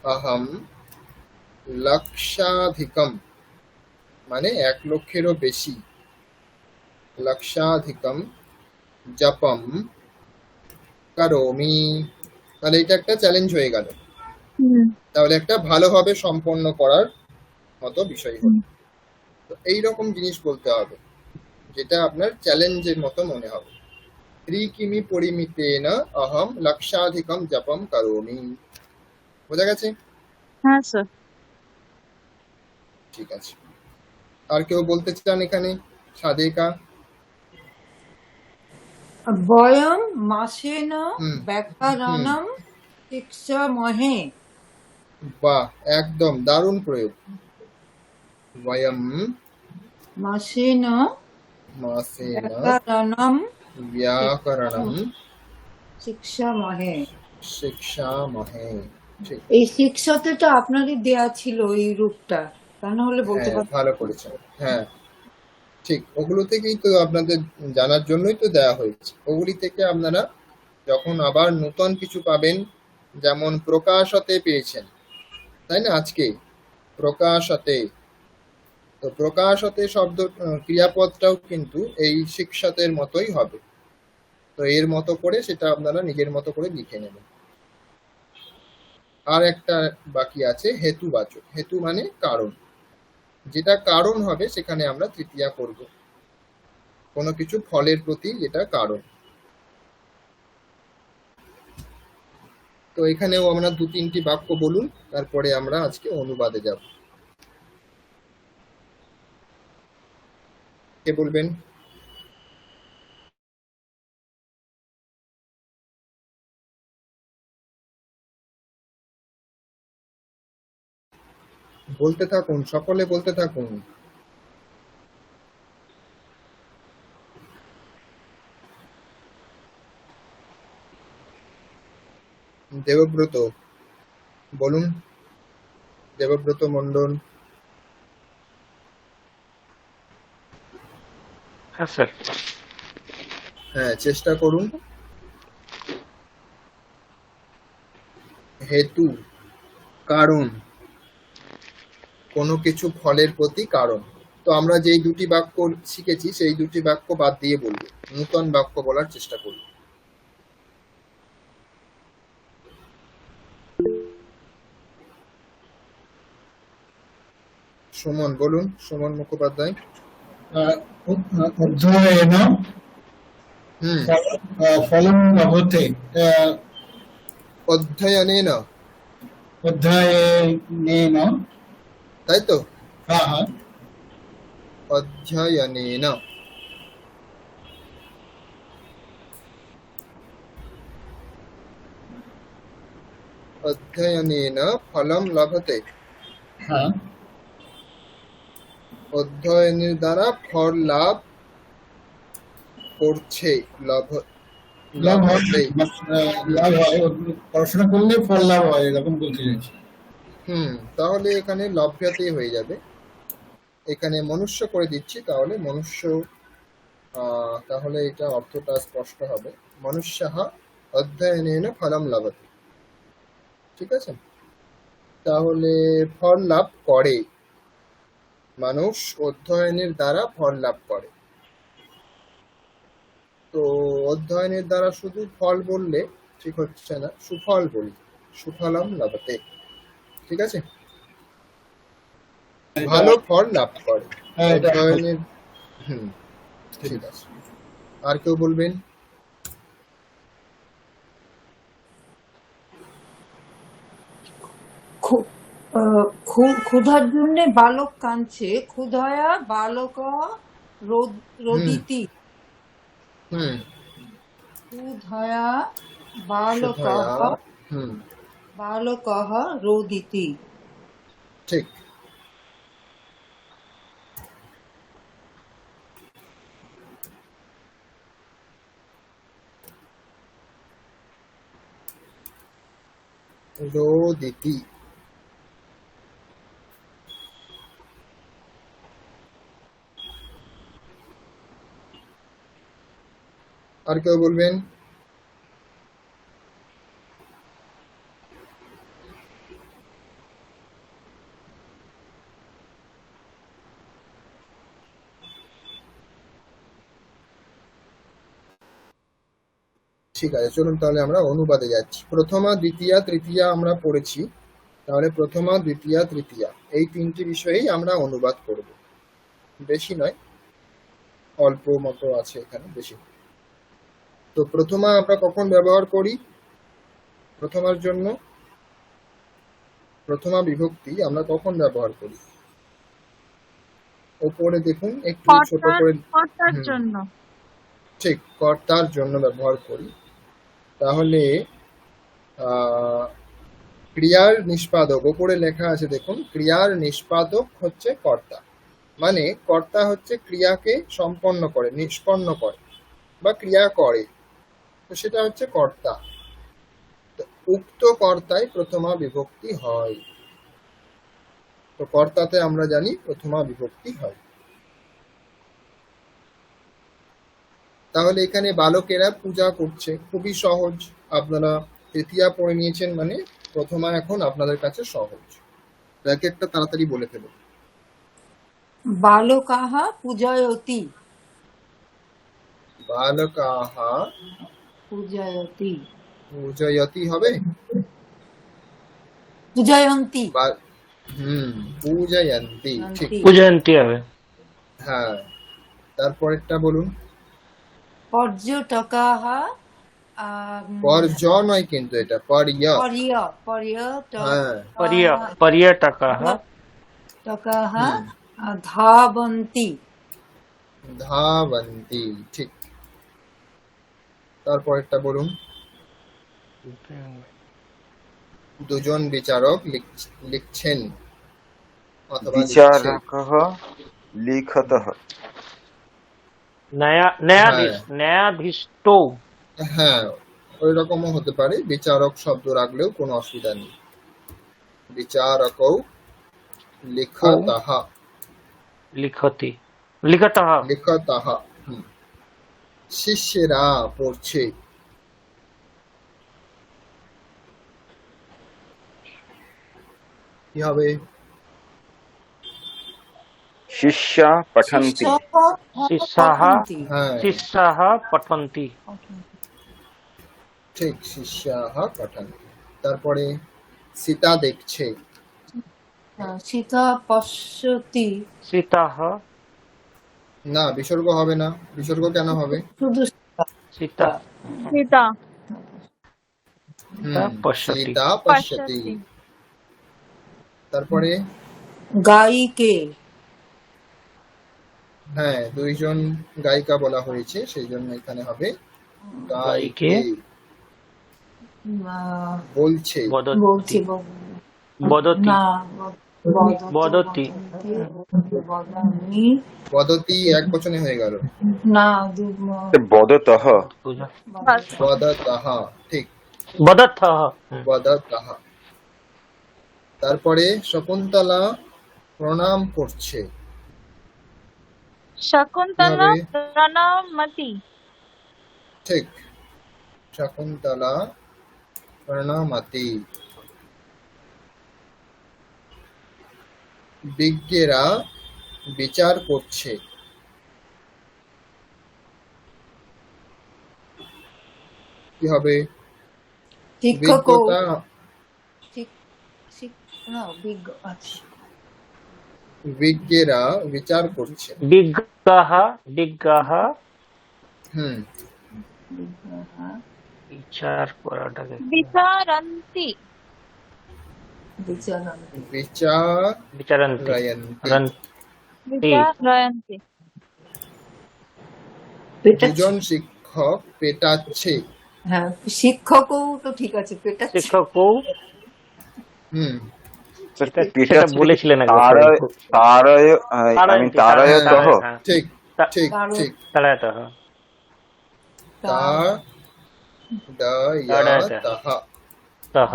অহম লক্ষাধিকম, মানে 1 লক্ষেরও বেশি, লক্ষাধিকম জপম কারোমি। তাহলে এটা একটা চ্যালেঞ্জ হয়ে গেল, হুম তাহলে একটা ভালোভাবে সম্পন্ন করার মতো বিষয় হুম। হলো। তো এইরকম জিনিস বলতে হবে যেটা আপনার চ্যালেঞ্জের মতো মনে হবে। 3 কিমি পরিমিতেন অহম লক্ষাধিকম জপম কারোমি। বোঝা গেছে? হ্যাঁ স্যার। ঠিক আছে। আর কেউ বলতে চান এখানে? সাদেকা? বয়ং মাসেন হুম হুম ব্যাকরণম শিক্ষামহে। বাহ, একদম দারুণ প্রয়োগ। বয়ম মাসেন মাসেন ব্যাকরণম ব্যাকরণম শিক্ষামহে। শিক্ষামহে। ঠিক। এই শিক্ষাতে তো আপনারই দেয়া ছিল এই রূপটা, তা না হলে বলতে হ্যাঁ, পারতেন। ভালো করেছেন। হ্যাঁ, ঠিক, ওগুলো থেকেই তো আপনাদের জানার জন্যই তো দেয়া হয়েছে। ওগুলি থেকে আপনারা যখন আবার নতুন কিছু পাবেন, যেমন প্রকাশতে পেয়েছেন, তাই না, আজকে প্রকাশতে, তো প্রকাশতে শব্দ ক্রিয়াপদটাও কিন্তু এই শিক্ষাতের মতোই হবে। তো এর মতো করে সেটা আপনারা নিজের মতো করে লিখে নেবেন। আর একটা বাকি আছে হেতুবাচক। হেতু মানে কারণ, যেটা কারণ হবে সেখানে আমরা তৃতীয়া করব, কোনো কিছু ফলের প্রতি যেটা কারণ। তো এখানেও আমরা 2-3টি বাক্য বলুন, তারপরে আমরা আজকে অনুবাদে যাব। কে বলবেন? বলতে থাকুন, সকলে বলতে থাকুন। দেবব্রত বলুন, দেবব্রত মন্ডল। হ্যাঁ স্যার। হ্যাঁ, চেষ্টা করুন। হেতু, কারণ, কোনো কিছু ফলের প্রতি কারণ। তো আমরা যেই দুটি বাক্য শিখেছি সেই দুটি বাক্য বাদ দিয়ে বলবো, নূতন বাক্য বলার চেষ্টা করব। সুমন বলুন, সুমন মুখোপাধ্যায়। অধ্যয়ন হুম, ফলম লভতে, অধ্যয়নেন, অধ্যয়নেন, তাই তো? হ্যাঁ হ্যাঁ, অধ্যয়নেন। অধ্যয়নেন ফলম লভতে। হ্যাঁ, অধ্যয়নের দ্বারা ফল লাভ করছে, লাভ হয়, লভতে। লাভ হয়, পড়াশোনা করলে ফল লাভ হয়, এরকম বলতে চাইছি। তাহলে এখানে লভ্যতেই হয়ে যাবে। এখানে মনুষ্য করে দিচ্ছি, তাহলে মনুষ্য, তাহলে এটা অর্থটা স্পষ্ট হবে। মনুষ্যঃ অধ্যয়নেন ফলম লভতে। ঠিক আছে, তাহলে ফল লাভ করে, মানুষ অধ্যয়নের দ্বারা ফল লাভ করে। তো অধ্যয়নের দ্বারা শুধু ফল বললে ঠিক হচ্ছে না, সুফল বলি, সুফলম লভতে। ঠিক আছে, ভালো ফল লাভ করে হ্যাঁ, এটা অধ্যয়নের। ঠিক আছে, আর কেউ বলবেন? ক্ষুধার জন্য বালক কাঁদছে, ক্ষুধায়া বালক রোদিতি। হুম, ক্ষুধায়া বালক সুধয়া, বালক রোদিতি। ঠিক। রোদিতি। আর কেউ বলবেন? ঠিক আছে, চলুন তাহলে আমরা অনুবাদে যাচ্ছি। প্রথমা, দ্বিতীয়া, তৃতীয়া আমরা পড়েছি, তাহলে প্রথমা, দ্বিতীয়া, তৃতীয়া এই তিনটি বিষয়েই আমরা অনুবাদ করব। বেশি নয়, অল্প মতো আছে এখানে, বেশি। তো প্রথমা আমরা কখন ব্যবহার করি? প্রথমার জন্য প্রথমা বিভক্তি আমরা কখন ব্যবহার করি? ওপরে দেখুন একটু ছোট করে। কর্তার হুম, জন্য। ঠিক, কর্তার জন্য ব্যবহার করি। তাহলে ক্রিয়ার নিষ্পাদক, ওপরে লেখা আছে দেখুন, ক্রিয়ার নিষ্পাদক হচ্ছে কর্তা। মানে কর্তা হচ্ছে ক্রিয়াকে সম্পন্ন করে, নিষ্পন্ন করে বা ক্রিয়া করে, তো সেটা হচ্ছে কর্তা। তো উক্ত কর্তায় প্রথমা বিভক্তি হয়। তো কর্তাতে আমরা জানি প্রথমা বিভক্তি হয়। তাহলে এখানে বালকেরা পূজা করছে, খুবই সহজ। আপনারা তৃতীয়া পড়ে নিয়েছেন, মানে প্রথমা এখন আপনাদের কাছে সহজ। এক একটা তাড়াতাড়ি বলে ফেলো। বালকাহ পূজয়তি। বালকাহ পূজয়তি, পূজয়তি হবে, পূজয়ন্তি। পূজয়ন্তি, ঠিক। পূজয়ন্তী হবে। হ্যাঁ, তারপরেরটা বলুন। পর্যটকাহ পর্য নয় কিন্তু, এটা পর্য। হ্যাঁ, পর্যটকাः টকাহ ধাবন্তি। ধাবন্তি, ঠিক। তারপরেরটা বলুন। দুজন বিচারক লিখছেন। অথবা লিখছে। বিচারকः লিখতः। ন্যায়াধীষ্টো। হ্যাঁ, ওই রকমও হতে পারে, বিচারক শব্দ রাখলেও কোনো অসুবিধা নেই। বিচারকৌ লিখতः। লিখতি, লিখতः। লিখতः। শিষ্যেরা পড়ছে। কি হবে? শিষ্যা পঠন্তি। শিষ্যাः হ্যাঁ শিষ্যাः পঠন্তি। ঠিক, শিষ্যাः পঠন্তি। তারপরে সীতা দেখছে। সীতা পশ্যতি। সীতাः না, বিসর্গ হবে না। বিসর্গ কেন হবে? শুধু সীতা সীতা পশ্যতি। সীতা পশ্যতি। পশ্যতি। তারপরে গায়িকে। হ্যাঁ, দুইজন গায়িকা বলা হয়েছে, সেই জন্য এখানে হবে গায়িকে। গায়িকে। বলছে। বলছি বদতি। না, বদতি। বদামি। বদতি এক বচনে হয়ে গেল। না, বদতः। বদতः। ঠিক, বদত্থः। বদতः। তারপরে শকুন্তলা প্রণাম করছে। শকুন্তলা কিভাবে? প্রণামতি। ঠিক, শকুন্তলা প্রণামতি। বিজ্ঞেরা বিচার করছে। কি হবে? শিক্ষক। বিজ্ঞতা। আচ্ছা, বিজ্ঞেরা বিচার করছে। বিজ্ঞাः বিজ্ঞাः বিচার করাটাকে বিচারন্তি। বিচারন্তি। বিচারয়ন্তি। দুজন শিক্ষক পেটাচ্ছে। হ্যাঁ, শিক্ষকও তো ঠিক আছে, পেটাচ্ছে। শিক্ষকও সেটা পেটাচ্ছে বলেছিলেন তারয়তः। ঠিক ঠিক ঠিক। তাড়াতः। তহ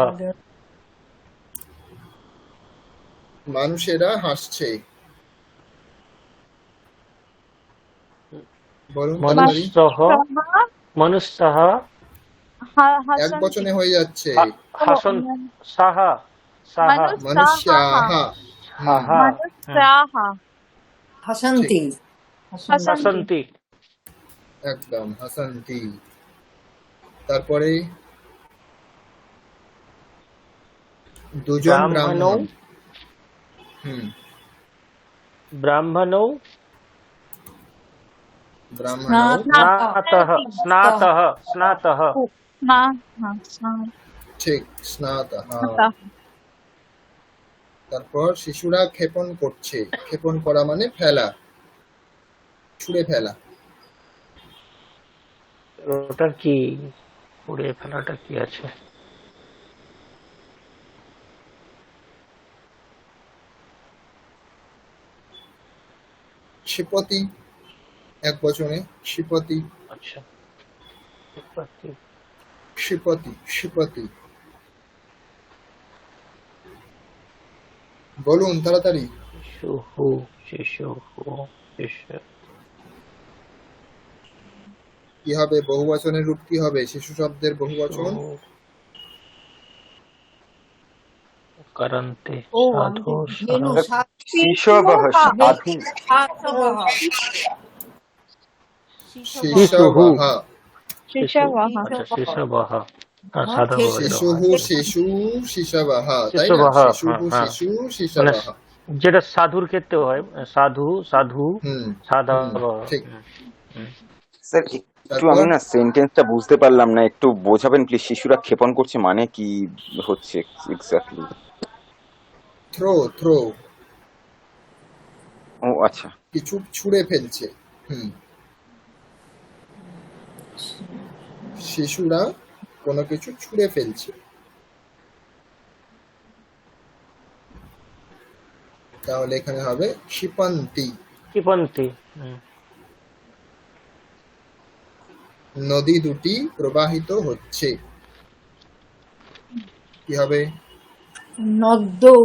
মানুষেরা হাসছে। বলুন তাড়াতাড়ি। মনুষ্যः এক বচনে হয়ে যাচ্ছে। হাসন সাহ সাহ মনুষ্যাः। মনুষ্যাः হাসন্তি। হাসন্তি। একদম, হাসন্তি। তারপরে দুজন ব্রাহ্মণ। ব্রাহ্মণৌ স্নাতঃ। স্নাতः স্নাতः। ঠিক, স্নাতঃ। তারপর শিশুরা ক্ষেপণ করছে। ক্ষেপণ করা মানে ফেলা, ছুঁড়ে ফেলা। ওটার কি উড়ে ফেলাটা কি আছে? ক্ষিপতি এক বচনে। ক্ষিপতি। আচ্ছা, ক্ষিপতি ক্ষিপতি। বলুন তাড়াতাড়ি। শিশুহু শিশুহু শিশু। কি হবে? বহুবচনের রূপ কি হবে? শিশু শব্দের বহুবচন করন্তে। সাধু শিশবः। সাধু। শিশবः। শিশবः। আচ্ছা, শিশবः। শিশুহু শিশু শিশবः, তাই না? শিশবः, শিশুহু হ্যাঁ। শিশু শিশবः। যেটা সাধুর ক্ষেত্রে হয়, সাধু সাধু সাধব। ঠিক। স্যার একটু আমি না সেন্টেন্সটা বুঝতে পারলাম না, একটু বোঝাবেন প্লিজ? শিশুরা ক্ষেপণ করছে মানে কি হচ্ছে এক্স্যাক্টলি? Throw throw. ও আচ্ছা। কিছু ছুঁড়ে ফেলছে। শিশুরা কোনো কিছু ছুঁড়ে ফেলছে। তাহলে এখানে হবে ক্ষিপন্তি। ক্ষিপন্তি। নদী দুটি প্রবাহিত হচ্ছে, কি হবে? নদ্যৌ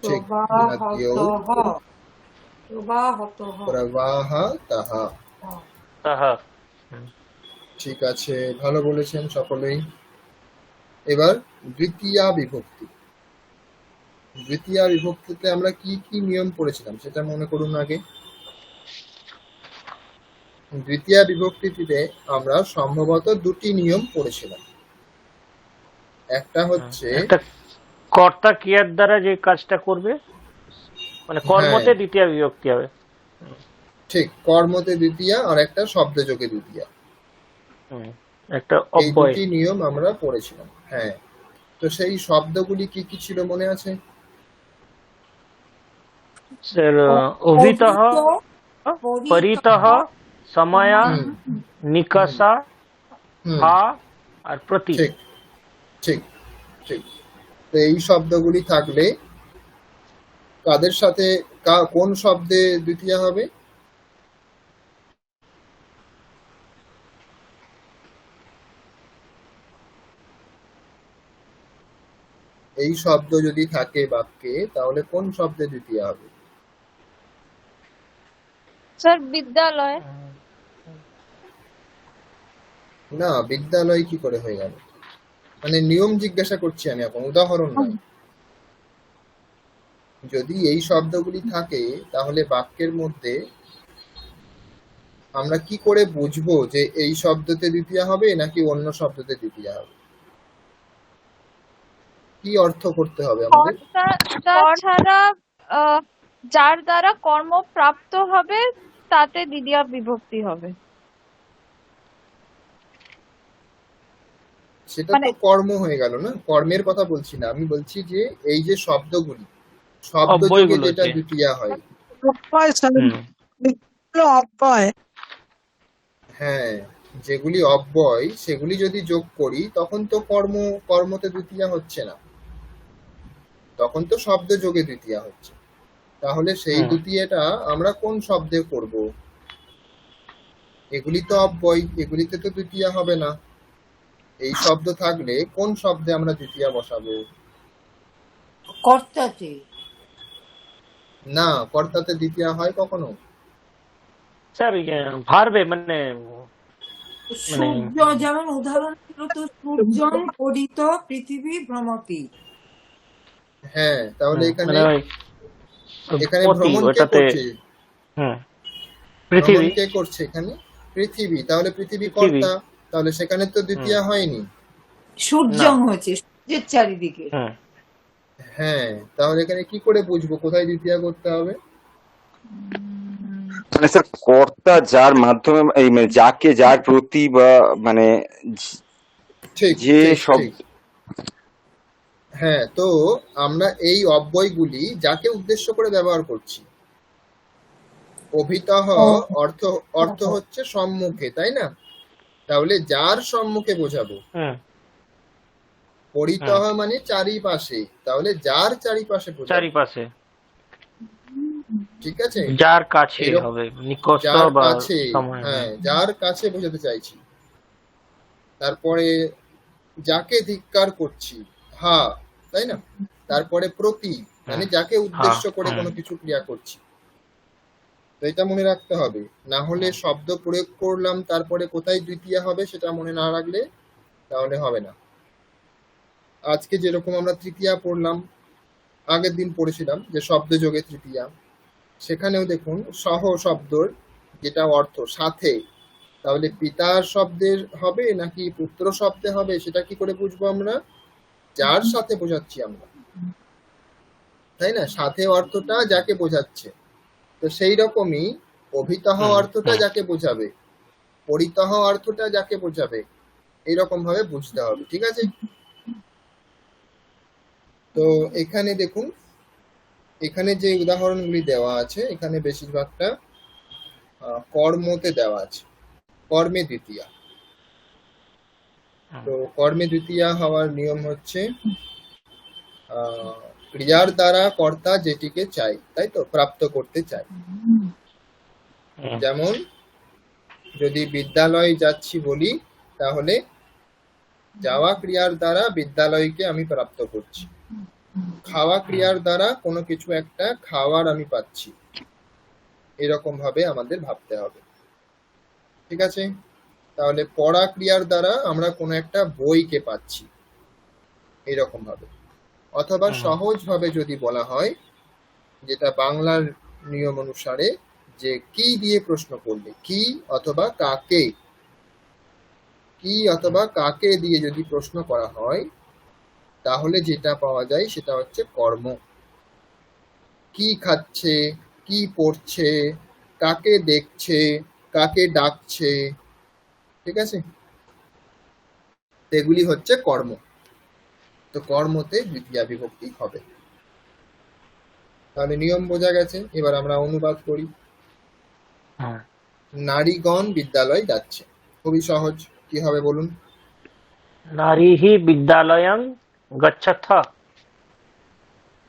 ঠিক, প্রবাহতঃ প্রবাহতঃ প্রবাহতঃ। তাহা। ঠিক আছে, ভালো বলেছেন সকলেই। এবার দ্বিতীয়া বিভক্তি। দ্বিতীয়া বিভক্তিতে আমরা কি কি নিয়ম পড়েছিলাম সেটা মনে করুন আগে। দ্বিতীয়া বিভক্তিতে আমরা সম্ভবত দুটি নিয়ম পড়েছিলাম। একটা হচ্ছে একটা কর্তা ক্রিয়ার দ্বারা যে কাজটা করবে, মানে কর্মতে হ্যাঁ, দ্বিতীয় বিভক্তি হবে। ঠিক, কর্মতে দ্বিতীয়া আর একটা শব্দযোগে দ্বিতীয়া। একটা এই অব্যয়। দুটি নিয়ম আমরা পড়েছিলাম। হ্যাঁ, তো সেই শব্দগুলি কি কি ছিল মনে আছে? অভিতঃ, পরিতঃ পরিতঃ, সময়া, হুম নিকষা, হুম হা আর প্রতি। ঠিক ঠিক ঠিক। তো এই শব্দগুলি থাকলে কাদের সাথে কোন শব্দে দ্বিতীয়া হবে? এই শব্দ যদি থাকে বাক্যে তাহলে কোন শব্দে দ্বিতীয়া হবে? স্যার বিদ্যালয়। না, বিদ্যালয় কি করে হয়ে গেল? মানে নিয়ম জিজ্ঞাসা করছি আমি এখন, উদাহরণ নয়। যদি এই শব্দগুলি থাকে তাহলে বাক্যের মধ্যে আমরা কি করে বুঝবো যে এই শব্দতে দ্বিতীয়া হবে নাকি অন্য শব্দতে দ্বিতীয়া হবে? কি অর্থ করতে হবে আমাদের? কর্তা ছাড়া যার দ্বারা কর্ম প্রাপ্ত হবে তাতে দ্বিতীয়া বিভক্তি হবে। সেটা মানে তো কর্ম হয়ে গেল না, কর্মের কথা বলছি না, আমি বলছি যে এই যে শব্দগুলি, শব্দযোগে অব্যয়গুলো যেটা যে। দ্বিতীয়া হয়। অব্যয় স্যার, এগুলো অব্যয়। হ্যাঁ, যেগুলি অব্যয় সেগুলি যদি যোগ করি তখন তো কর্মতে দ্বিতীয়া হচ্ছে না, তখন তো শব্দ যোগে দ্বিতীয়া হচ্ছে। তাহলে সেই দ্বিতীয়টা আমরা কোন শব্দে করব? এগুলি তো অব্যয়, এগুলিতে তো দ্বিতীয়া হবে না। এই শব্দ থাকলে কোন শব্দে আমরা দ্বিতীয়া বসাবো? কর্তাতে। না, কর্তাতে দ্বিতীয়া হয় কখনো? স্যার ভার্বে মানে সূর্য, যেমন উদাহরণ ছিল তো, সূর্যং পরিত পৃথিবী ভ্রমতি। হ্যাঁ, তাহলে এখানে এখানে পতি, ভ্রমণ কে ওটাতে করছে? পৃথিবী। ভ্রমণ কে করছে এখানে? পৃথিবী। তাহলে পৃথিবী পৃথিবী। কর্তা, তাহলে সেখানে তো দ্বিতীয়া হয়নি। সূর্যং হয়েছে, সূর্যের চারিদিকে। হ্যাঁ, তাহলে এখানে কি করে বুঝবো কোথায় দ্বিতীয়া করতে হবে? মানে স্যার কর্তা যার মাধ্যমে এই মানে যাকে, যার প্রতি বা মানে ঠিক যে ঠিক সব। ঠিক। হ্যাঁ, তো আমরা এই অব্যয়গুলি যাকে উদ্দেশ্য করে ব্যবহার করছি। অভিতঃ অর্থ হচ্ছে সম্মুখে, তাই না? তাহলে যার সম্মুখে বোঝাবো। পরিতঃ মানে চারিপাশে, তাহলে যার চারিপাশে বোঝাবো। চারিপাশে, ঠিক আছে, যার কাছে হবে, নিকটস্থ যার বা কাছে। সময়। হ্যাঁ, যার কাছে বোঝাতে চাইছি। তারপরে যাকে ধিক্কার করছি, হা, তাই না? তারপরে প্রতি মানে যাকে উদ্দেশ্য করে কোনো কিছু ক্রিয়া করছি। তো এটা মনে রাখতে হবে, না হলে শব্দ প্রয়োগ করলাম তারপরে কোথায় দ্বিতীয়া হবে সেটা মনে না রাখলে তাহলে হবে না। আজকে যেরকম আমরা তৃতীয়া পড়লাম, আগের দিন পড়েছিলাম যে শব্দযোগে তৃতীয়া, সেখানেও দেখুন সহ শব্দর যেটা অর্থ সাথে, তাহলে পিতার শব্দের হবে নাকি পুত্র শব্দে হবে সেটা কি করে বুঝবো আমরা? যার সাথে বোঝাচ্ছি আমরা, তাই না? সাথে অর্থটা যাকে বোঝাচ্ছে। তো সেই রকমই অভিতঃ অর্থটা যাকে বোঝাবে, পরিতঃ অর্থটা যাকে বোঝাবে, এইরকম ভাবে বুঝতে হবে। ঠিক আছে, তো এখানে দেখুন, এখানে যে উদাহরণগুলি দেওয়া আছে এখানে বেশিরভাগটা কর্মতে দেওয়া আছে, কর্মে দ্বিতীয়া। তো কর্মে দ্বিতীয়া হওয়ার নিয়ম হচ্ছে ক্রিয়ার দ্বারা কর্তা যেটিকে চাই, তাই তো, প্রাপ্ত করতে চাই। যেমন যদি বিদ্যালয়ে যাচ্ছি বলি, তাহলে যাওয়া ক্রিয়ার দ্বারা বিদ্যালয়কে আমি প্রাপ্ত করছি। খাওয়া ক্রিয়ার দ্বারা কোনো কিছু একটা খাওয়ার আমি পাচ্ছি। এরকম ভাবে আমাদের ভাবতে হবে, ঠিক আছে? তাহলে পড়া ক্রিয়ার দ্বারা আমরা কোনো একটা বইকে পাচ্ছি, এরকম ভাবে। অথবা সহজ ভাবে যদি বলা হয়, যেটা বাংলার নিয়ম অনুসারে, যে কি দিয়ে প্রশ্ন করলে, কি অথবা কাকে, কি অথবা কাকে দিয়ে যদি প্রশ্ন করা হয়, তাহলে যেটা পাওয়া যায় সেটা হচ্ছে কর্ম। কি খাচ্ছে, কি পড়ছে, কাকে দেখছে, কাকে ডাকছে, ঠিক আছে? এগুলি হচ্ছে কর্ম। তো কর্মতে দ্বিতীয়া বিভক্তি হবে। তাহলে নিয়ম বোঝা গেছে। এবার আমরা অনুবাদ করি। নারীগণ বিদ্যালয় যাচ্ছে, খুবই সহজ। কি হবে বলুন? নারীহি বিদ্যালয়ং গচ্ছথ।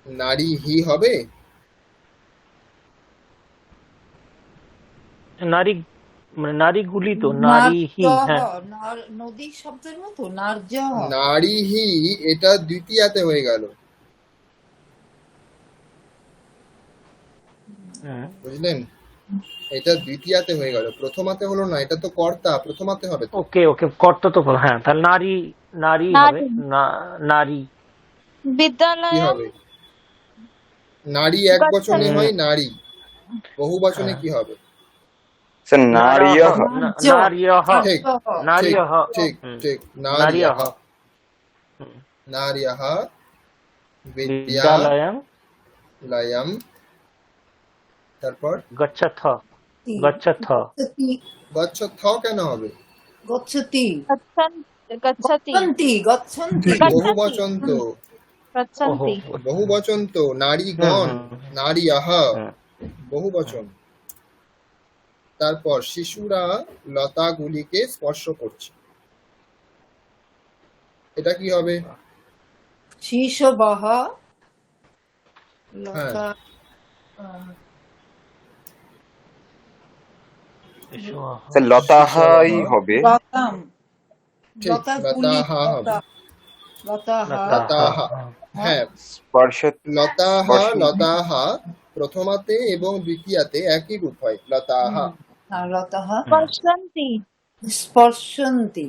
নারী হি হবে? নারী মানে নারীগুলি তো নারীহি। হ্যাঁ, নদী শব্দের মতো নার্য। নারী হি, এটা দ্বিতীয়াতে হয়ে গেল, বুঝলেন? এটা দ্বিতীয়াতে হয়ে গেল, প্রথমাতে হলো না। এটা তো কর্তা, প্রথমাতে হবে তো। ওকে ওকে, কর্তা তো হ্যাঁ, তাহলে নারী, নারী হবে নারী। কি বিদ্যালয় হবে? নারী এক বচনে হয় নারী, বহু বচনে কি হবে? স্যার নারীয়ঃ। নারীয়ঃ। ঠিক নারীয়ঃ। ঠিক ঠিক, নারীয়ঃ নারীয়ঃ বিদ্যালয়ং বিদ্যালয়ং। তারপর গচ্ছথ। গচ্ছথ। গচ্ছথ কেন হবে? গচ্ছতি গচ্ছতি গচ্ছন্তি বহু বচন তো, গচ্ছন্তি বহু বচন তো। নারীগণ, নারীয়ঃ, বহু বচন। তারপর শিশুরা লতাগুলিকে স্পর্শ করছে, এটা কি হবে? শিশবহ লতা স্যার লতাহাই হবে। লতাম ঠিক, লতাগুলি লতাহা হবে। লতাহা লতাহা, হ্যাঁ। স্পর্শ। লতাহা, লতাহা প্রথমাতে এবং দ্বিতীয়াতে একই রূপ হয়, লতাহা। লতাহা স্পর্শন্তি স্পর্শন্তি।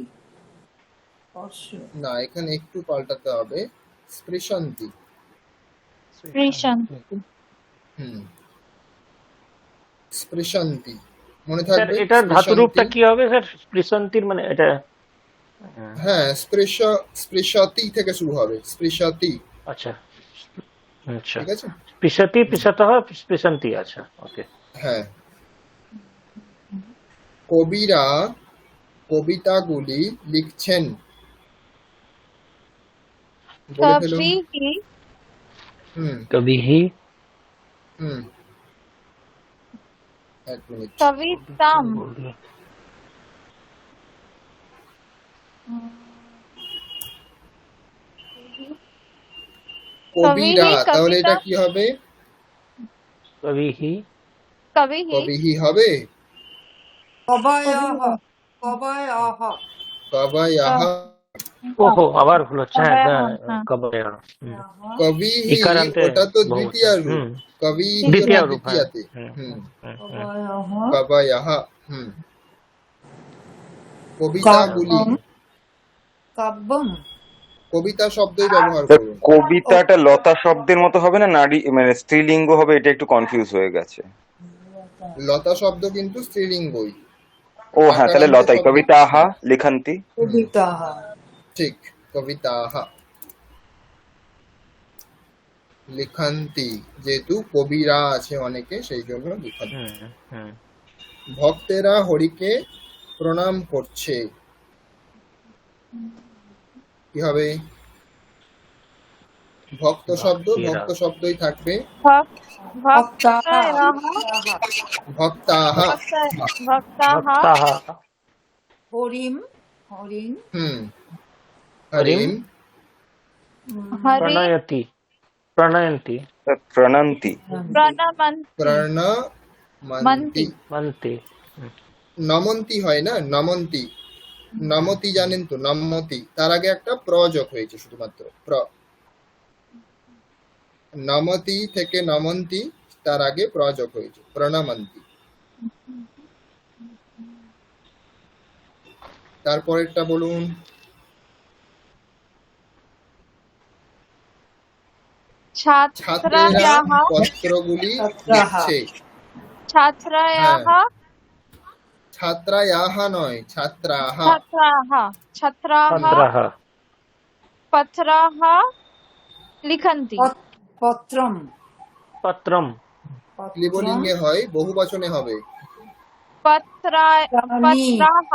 না, এখানে একটু পাল্টাতে হবে, স্পৃশন্তি। স্পৃশন্তি স্পৃশন্তি মনে স্যার থাকবে। এটার ধাতুরূপটা স্পৃশন্তি। কি হবে স্যার? স্পৃশন্তির মানে এটা? হ্যাঁ, স্পৃশতি থেকে শুরু হবে, স্পৃশতি, আচ্ছা আচ্ছা, ঠিক আছে? স্পৃশতি স্পৃশতঃ স্পৃশন্তি। আচ্ছা, ওকে। হ্যাঁ। কবিরা কবিতাগুলি লিখছেন, বলে ফেলুন। কবিহি কবিহি এক মিনিট। কবিতাম কবিরা, কবিহি তাহলে এটা কবিতা কি হবে? কবিহি কবিহি কবিহি হবে? কবায়হ কবায়হ কবায়াহ। ওহো, আবার ভুল হচ্ছে। হ্যাঁ হ্যাঁ, হ্যাঁ, কবায়াহ। কবিহি, ইকারান্তে ওটা তো বহু। দ্বিতীয় রূপ। কবিহি দ্বিতীয় হলো রূপ, হ্যাঁ। দ্বিতীয়াতে। কবায়হ কবায়াহ। কবিতাগুলি, কাব্যম কবিতা শব্দই ব্যবহার করুন। কবিতাটা লতা শব্দের মতো হবে না, নারী মানে স্ত্রীলিঙ্গ হবে? এটা একটু কনফিউজ হয়ে গেছে। লতা শব্দ কিন্তু স্ত্রীলিঙ্গই। ও হ্যাঁ, তাহলে লতাই। কবিতাহা লিখন্তি। কবিতাহ ঠিক, কবিতাহ লিখন্তি, যেহেতু কবিরা আছে অনেকে, সেই জন্য লিখন্তি। ভক্তেরা হরিকে প্রণাম করছে, কি হবে? ভক্ত শব্দ, ভক্ত শব্দই থাকবে। ভক্তাহ ভক্তাহা। ভক্তাহ হরিম হরিম হরিম প্রণয়তি। প্রণয়ন্তি প্রণান্তি প্রণমন্তি প্রণমন্তি মন্তি। নমন্তি হয় না, নমন্তি, নমতি জানেন তো, নমতি, তার আগে একটা প্র যোগ হয়েছে শুধুমাত্র, প্র। নমতি থেকে নমন্তি, তার আগে প্র যোগ হয়েছে, প্রণমন্তি। তারপরেরটা বলুন। ছাত্রেরা ছাত্রায়াহ পত্রগুলি ছাত্রাহা। লিখছে। ছাত্রায়াহ ছাত্রায়াহা নয়, ছাত্রাহা। ছাত্রাহ ছাত্রাহ ছাত্রাः পত্রাহ লিখন্তি। পত্রম। পত্রম ক্লিবলিঙ্গে হয়, বহু বচনে হবে। পত্রাণি। পত্রাহ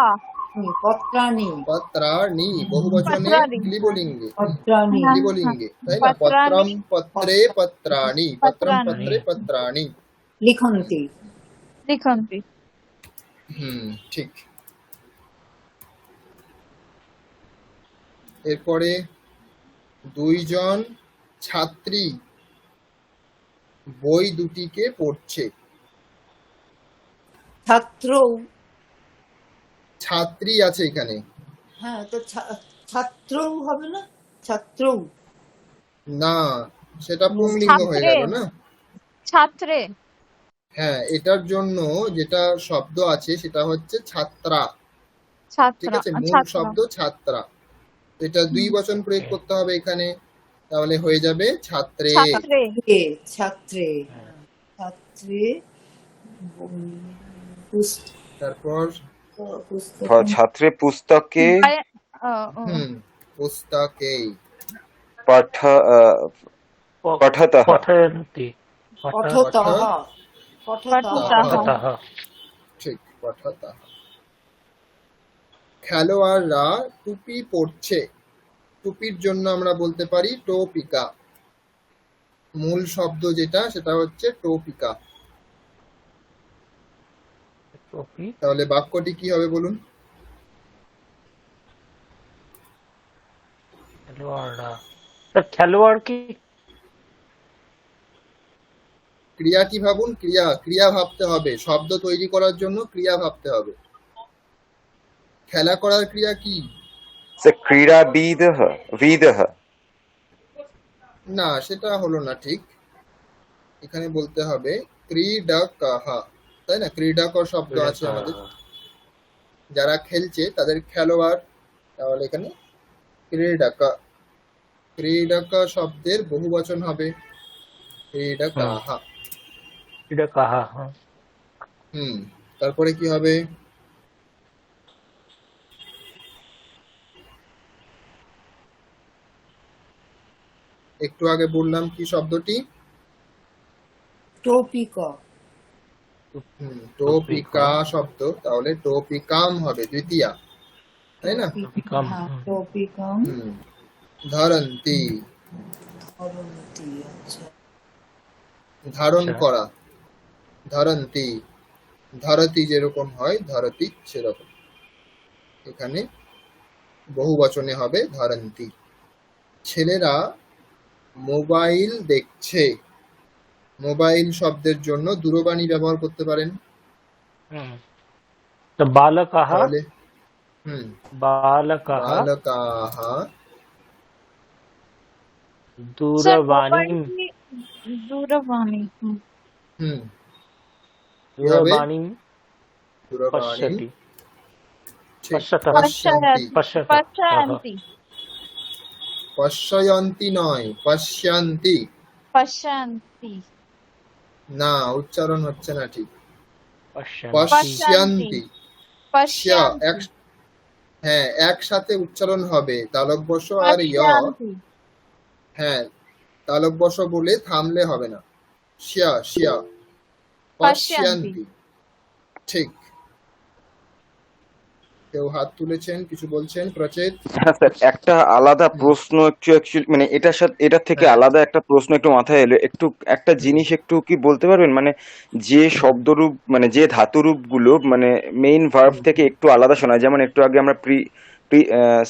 পত্রাণি। পত্রাণি বহু বচনে, পত্রাণি। ক্লিবলিঙ্গে, পত্রাণি। ক্লিবলিঙ্গে, তাই না? পত্রম পত্রে পত্রাণি, পত্রম পত্রে পত্রাণি। লিখন্তি। লিখন্তি। ঠিক। এরপরে দুইজন ছাত্রী বই দুটিকে পড়ছে। ছাত্র। ছাত্রী আছে এখানে, হ্যাঁ, তো ছাত্র হবে না? ছাত্র। না সেটা পুংলিঙ্গ হয়ে গেল না। ছাত্রে হ্যাঁ, এটার জন্য যেটা শব্দ আছে সেটা হচ্ছে ছাত্রা, ঠিক ছাত্রা আছে? মূল ছাত্র শব্দ ছাত্রা, এটা দুই বচন প্রয়োগ করতে হবে এখানে, তাহলে হয়ে যাবে ছাত্রে। ছাত্রে ছাত্রে। ছাত্রে। তারপর ছাত্রে পুস্তকে পুস্তকে পাঠ পঠতঃ পঠয়ন্তি পঠতঃ। পঠতঃ ঠিক, পঠতঃ। খেলোয়াড়রা টুপি পরছে। টুপির জন্য আমরা বলতে পারি টোপিকা। মূল শব্দ যেটা সেটা হচ্ছে টোপিকা। টুপি তাহলে বাক্যটি কি হবে বলুন? খেলোয়াড়রা। স্যার খেলোয়াড় কি? ক্রিয়াটি ভাবুন, ক্রিয়া, ক্রিয়া ভাবতে হবে। শব্দ তৈরি করার জন্য ক্রিয়া ভাবতে হবে। খেলা করার ক্রিয়া কি? ক্রীড়াবিদঃ বিদঃ। না, সেটা হলো না ঠিক। এখানে বলতে হবে ক্রীডকঃ, তাই না? ক্রীডকর শব্দ আছে আমাদের, যারা খেলছে তাদের খেলোয়াড়, তাহলে এখানে ক্রীডক। ক্রীডক শব্দের বহু বচন হবে ক্রীডকাঃ। এটা কাহা। তারপরে কি হবে? একটু আগে বললাম কি শব্দটি? টোপিক। টোপিকা শব্দ, তাহলে টোপিকাম হবে দ্বিতীয়া, তাই না? টোপিকাম। টোপিকম। ধরন্তি, ধরন্তি। আচ্ছা। ধারণ আচ্ছা। করা, ধরন্তি। ধরতি যেরকম হয়, ধরতি সেরকম, এখানে বহু বচনে হবে ধরন্তি। ছেলেরা মোবাইল দেখছে। মোবাইল শব্দের জন্য দূরবাণী ব্যবহার করতে পারেন। তো বালকাহ। তাহলে বালকাহ বালকাহ দূরবাণী। দূরবাণী দূরবাণী দূরবাণী পশ্যতি। ঠিক, পশ্যতঃ। পশ্যন্তি। পশ্যন্তি। পশ্যয়ন্তি নয়, পশ্যন্তি। পশ্যন্তি। না, উচ্চারণ হচ্ছে না ঠিক। পশ্যন্তি। পশ্যন্তি। পশ্যন্তি। হ্যাঁ, একসাথে উচ্চারণ হবে, তালব্য স আর ইয়। পশ্যন্তি। হ্যাঁ, তালব্য স বলে থামলে হবে না। শিয়া শিয়া পশ্যন্তি। ঠিক। কেউ হাত তুলেছেন, কিছু বলছেন? প্রচেত। হ্যাঁ স্যার, একটা আলাদা প্রশ্ন একটু অ্যাকচুয়ালি, মানে এটার সাথে এটার থেকে আলাদা একটা প্রশ্ন একটু মাথায় এলো। একটু একটা জিনিস একটু কি বলতে পারবেন, মানে যে শব্দরূপ মানে যে ধাতুরূপ গুলো মানে মেইন ভার্ব থেকে একটু আলাদা শোনায়, যেমন একটু আগে আমরা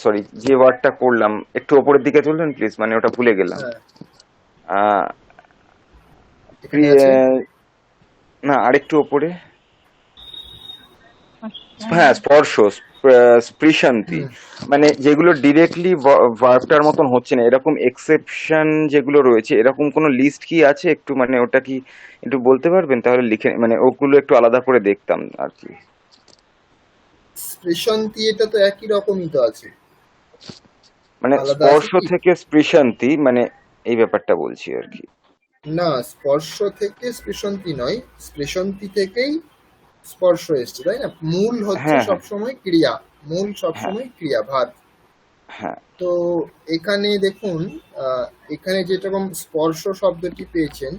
সরি যে ওয়ার্ডটা করলাম, একটু ওপরের দিকে তুলবেন প্লিজ, মানে ওটা ভুলে গেলাম। আহ, এখানে আছে না আরেকটু ওপরে, হ্যাঁ স্পর্শ, স্পৃশান্তি, হুম, মানে যেগুলো ডিরেক্টলি ভার্বটার মতন হচ্ছে না, এরকম এক্সেপশন যেগুলো রয়েছে, এরকম কোনো লিস্ট কি আছে একটু, মানে ওটা কি একটু বলতে পারবেন? তাহলে লিখে মানে ওগুলো একটু আলাদা করে দেখতাম আর কি। স্পৃশন্তি এটা তো একই রকমই তো আছে, মানে আলাদা আছে স্পর্শ কি? থেকে স্পৃশান্তি, মানে এই ব্যাপারটা বলছি আর কি। না, স্পর্শ থেকে স্পৃশন্তি নয়, স্পৃশন্তি থেকেই স্পর্শ এসছে, তাই না? মূল হচ্ছে হ্যাঁ হ্যাঁ সবসময় ক্রিয়া, মূল হ্যাঁ সবসময় ক্রিয়া ভার। হ্যাঁ তো এখানে দেখুন, এখানে যেরকম স্পর্শ শব্দটি পেয়েছেন,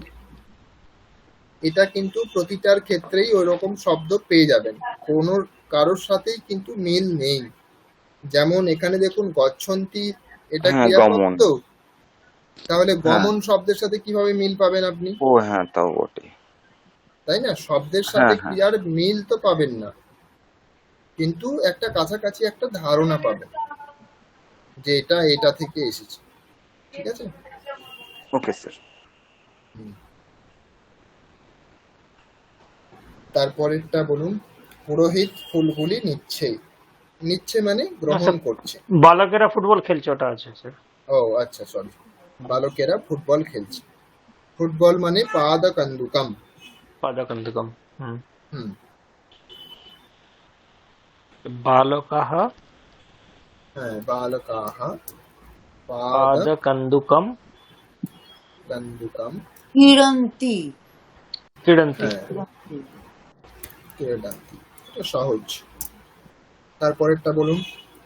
এটা কিন্তু প্রতিটার ক্ষেত্রেই ওইরকম শব্দ পেয়ে যাবেন, কোনো কারোর সাথেই কিন্তু মিল নেই। যেমন এখানে দেখুন গচ্ছন্তি, এটা হ্যাঁ, ক্রিয়াপদ গমন, তো, তাহলে হ্যাঁ, গমন শব্দের সাথে কিভাবে মিল পাবেন আপনি? ও হ্যাঁ তাও বটে, তাই না? শব্দের সাথে হ্যাঁ হ্যাঁ ক্রিয়ার মিল তো পাবেন না, কিন্তু একটা কাছাকাছি একটা ধারণা পাবেন যে এটা এটা থেকে এসেছে। ঠিক আছে? Okay sir. হুম। তারপরেরটা বলুন। পুরোহিত ফুলগুলি নিচ্ছে, নিচ্ছে মানে গ্রহণ আচ্ছা, করছে। বালকেরা ফুটবল খেলছে, ওটা আছে স্যার। ও আচ্ছা, সরি। বালকেরা ফুটবল খেলছে। ফুটবল মানে পাদ কন্দুকম। পাদকন্দুকম। হুম। হুম, বালকাः হ্যাঁ, বালকাহ পাদ পাদকন্দুকম কন্দুকম, কিরন্তি। ক্রীডন্তি। হ্যাঁ, ক্রীডন্তি। এটা সহজ। তারপরেরটা বলুন।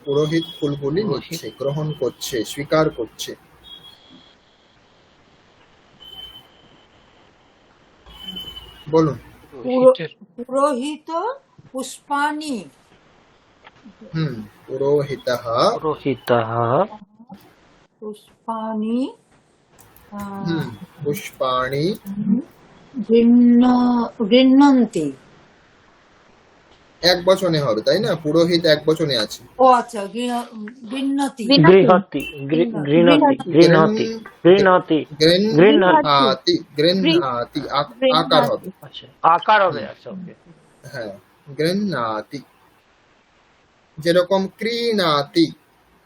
পুরোহিত ফুলগুলি পুরোহিত নিচ্ছে, গ্রহণ করছে, স্বীকার করছে। বলুন। পুরোহিতের পুরোহিত পুষ্পাণি। হুম, পুরোহিতঃ পুরোহিতः পুষ্পাণি হুম, পুষ্পাণি গৃহ্ণন্তি। এক বচনে হবে, তাই না? পুরোহিত এক বচনে আছে। ও আচ্ছা, গৃহ্ণতি। গৃহতি, গৃহণতি, গৃহণতি, গৃহণতি, গৃহণতি। গৃহ্ণাতি, গৃহ্ণাতি আকার হবে। আচ্ছা, আকার হবে, আচ্ছা ওকে। হ্যাঁ, গৃহ্ণাতি। যেরকম ক্রীণাতি,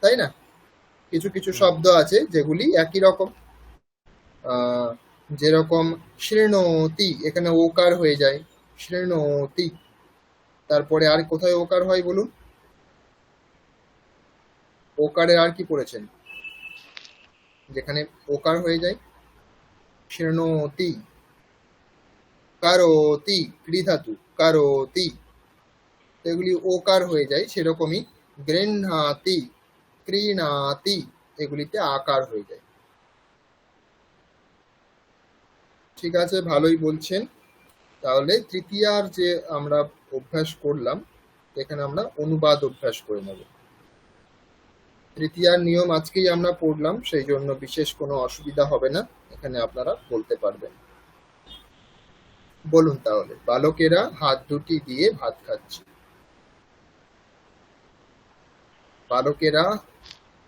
তাই না? কিছু কিছু শব্দ আছে যেগুলি একই রকম। আহ, যেরকম শৃণোতি, এখানে ওকার হয়ে যায়, শৃণোতি। তারপরে আর কোথায় ওকার হয় বলুন? ওকারে আর কি পড়েছেন যেখানে ওকার হয়ে যায়? শৃণোতি, কারোতি, ক্রিধাতু কারোতি, এগুলি ওকার হয়ে যায়। সেরকমই গৃহ্ণাতি, ক্রীণাতি, এগুলিতে আকার হয়ে যায়। ঠিক আছে, ভালোই বলছেন। তাহলে তৃতীয়ার যে আমরা অভ্যাস করলাম, এখানে আমরা অনুবাদ অভ্যাস করে নেব। তৃতীয়ার নিয়ম আজকেই আমরা পড়লাম, সেই জন্য বিশেষ কোনো অসুবিধা হবে না, এখানে আপনারা বলতে পারবেন। বলুন তাহলে। বালকেরা হাত দুটি দিয়ে ভাত খাচ্ছে। বালকেরা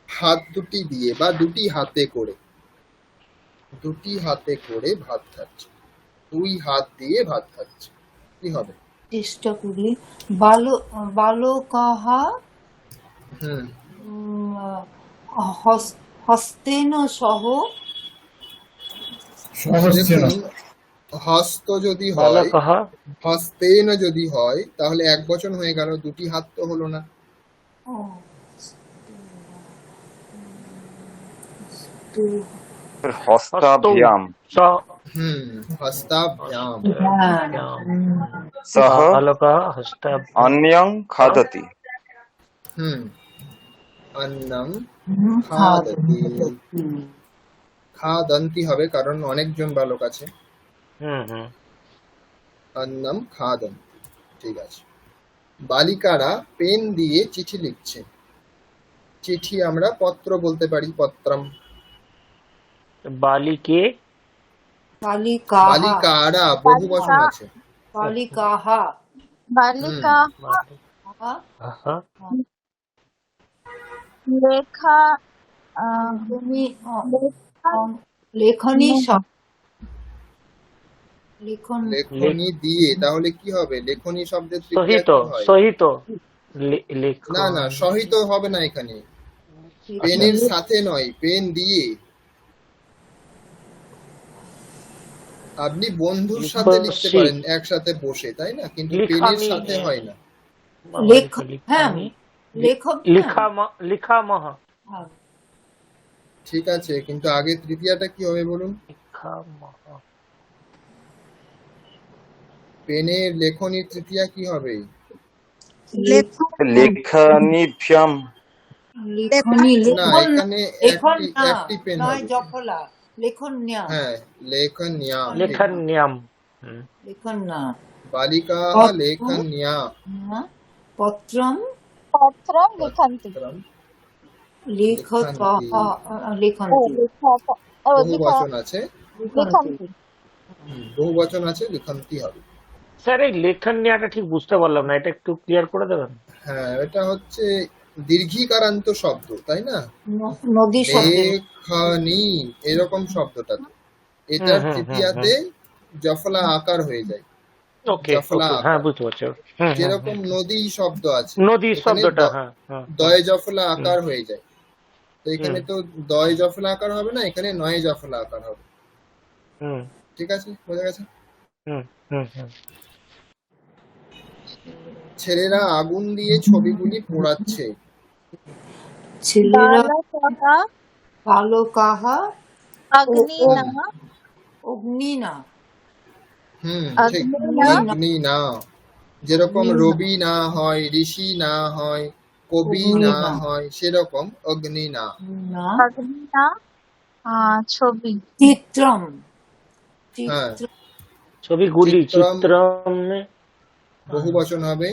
হাত দুটি দিয়ে বা দুটি হাতে করে, দুটি হাতে করে ভাত খাচ্ছে। দুই হাত দিয়ে ভাত খাচ্ছে, কি হবে? চেষ্টা করি। বালকাহ হুম, হস্তেন সহ। সহস্রেণ। দেখুন, হস্ত যদি হয়, বালকः হস্তেন যদি হয়, তাহলে এক বচন হয়ে গেল, দুটি হাত তো হলো না। ও, তো, হস্তাভ্যাম হুম, হস্তাভ্যাম। হ্যাঁ, সহ বালকः হস্তাভ্যাম অন্যং খাদতি। হুম, অন্নম খাদতি। খাদন্তি হবে, কারণ অনেকজন বালক আছে। হুম হুম। অন্নম খাদন্তি। ঠিক আছে। বালিকারা পেন দিয়ে চিঠি লিখছে। চিঠি আমরা পত্র বলতে পারি, পত্রম। বালিকে বালিকাহ। বালিকারা বহু বচন আছে। বালিকাহ। বালিকা আহ লেখা তুমি লেখা লেখনী শব্দ লেখন লেখনী দিয়ে, তাহলে কি হবে? লেখনী শব্দের তৃতীয়া সহিত কি হয়? সহিত না না, সহিত হবে না এখানে, পেনের সাথে নয়, পেন দিয়ে। আপনি বন্ধুর সাথে লিখতে বসি। পারেন একসাথে বসে, তাই না? কিন্তু পেনের লিখামি। সাথে হয় না। লেখন হ্যাঁ লেখক লিখামহ। হ্যাঁ, ঠিক আছে, কিন্তু আগে তৃতীয়াটা কি হবে বলুন? লিখামহ। পেনের লেখনীর তৃতীয়া কি হবে? লেখানিভ্যাম। লেখনী না, লেখন এখানে লেখন একটি না একটি পেন নয় হবে। জফলা লেখন না হ্যাঁ, লেখন্যা। লেখন্যাম। লেখন না বালিকা পত্র- লেখন্যা। পত্রম পত্রম লিখন্তি। লেখতঃ ও লেখন্তি বহু বচন আছে, লিখন্তি। বহু বচন আছে, লিখন্তি হবে। স্যার এই লেখন্যাটা ঠিক বুঝতে পারলাম না, এটা একটু ক্লিয়ার করে দেবেন? হ্যাঁ, এটা হচ্ছে দীর্ঘিকারান্ত শব্দ, তাই না? নদী শব্দ লেখনী এরকম শব্দটা তো, এটা হুম, তৃতীয়াতে জফলা আকার হয়ে যায়। ওকে জফলা ওকে, আকার। হ্যাঁ বুঝতে পারছি। যেরকম নদী শব্দ আছে, নদী এখানে শব্দটা, হ্যাঁ হ্যাঁ। দয় জফলা আকার হয়ে যায়। তো এখানে তো দয় জফলা আকার হবে না, এখানে নয় জফলা আকার হবে। হুম ঠিক আছে, বোঝা গেছে? হুম হুম হুম। ছেলেরা আগুন দিয়ে ছবিগুলি পোড়াচ্ছে। ছেলেরা বালকরা বালকাহা অগ্নিনা অগ্নিনা ঠিক, অগ্নিনা অগ্নি না। যেরকম রবি না হয়, ঋষি না হয়, কবি অগ্নি না না। হয়, সেরকম অগ্নি না। না অগ্নিনা ছবি। চিত্রম হ্যাঁ, ছবিগুলি চিত্রম। চিত্রমে বহু বচন হবে,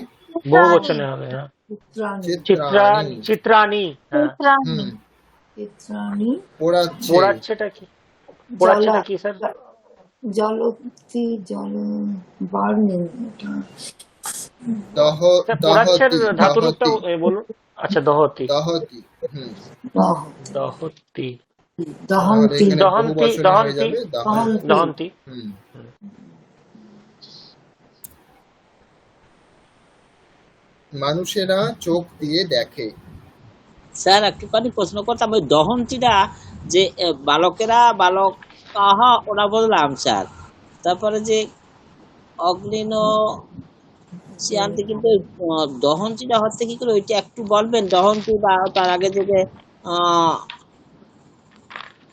বহু বচনে হবে, হ্যাঁ। চিত্রাণি চিত্রাণি। চিত্রাণী, হ্যাঁ। চিত্রাণী। হুম, চিত্রাণি পোড়াচ্ছে। পোড়াচ্ছেটা কি? পোড়াচ্ছেটা কি স্যার? জলতি জল বার্নিং দহ স্যার পোড়াচ্ছের দহতি ধাতু রূপটা দহতি বলুন। আচ্ছা দহতি। দহতি। হুম, দহতি। তাহলে দহন্তি এখানে বহু দহন্তি, বচনে হয়ে যাবে দহন্তি। দহন্তি। হুম। মানুষেরা চোখ দিয়ে দেখে। স্যার একটুখানি প্রশ্ন করতাম, ওই দহনটিটা যে বালকেরা বালক ওরা বললাম স্যার, তারপরে যে অগ্নিন শিয়ান্তি, কিন্তু ওই দহনটিটা হচ্ছে কি করে, ওইটা একটু বলবেন? দহন্তি বা তার আগে যে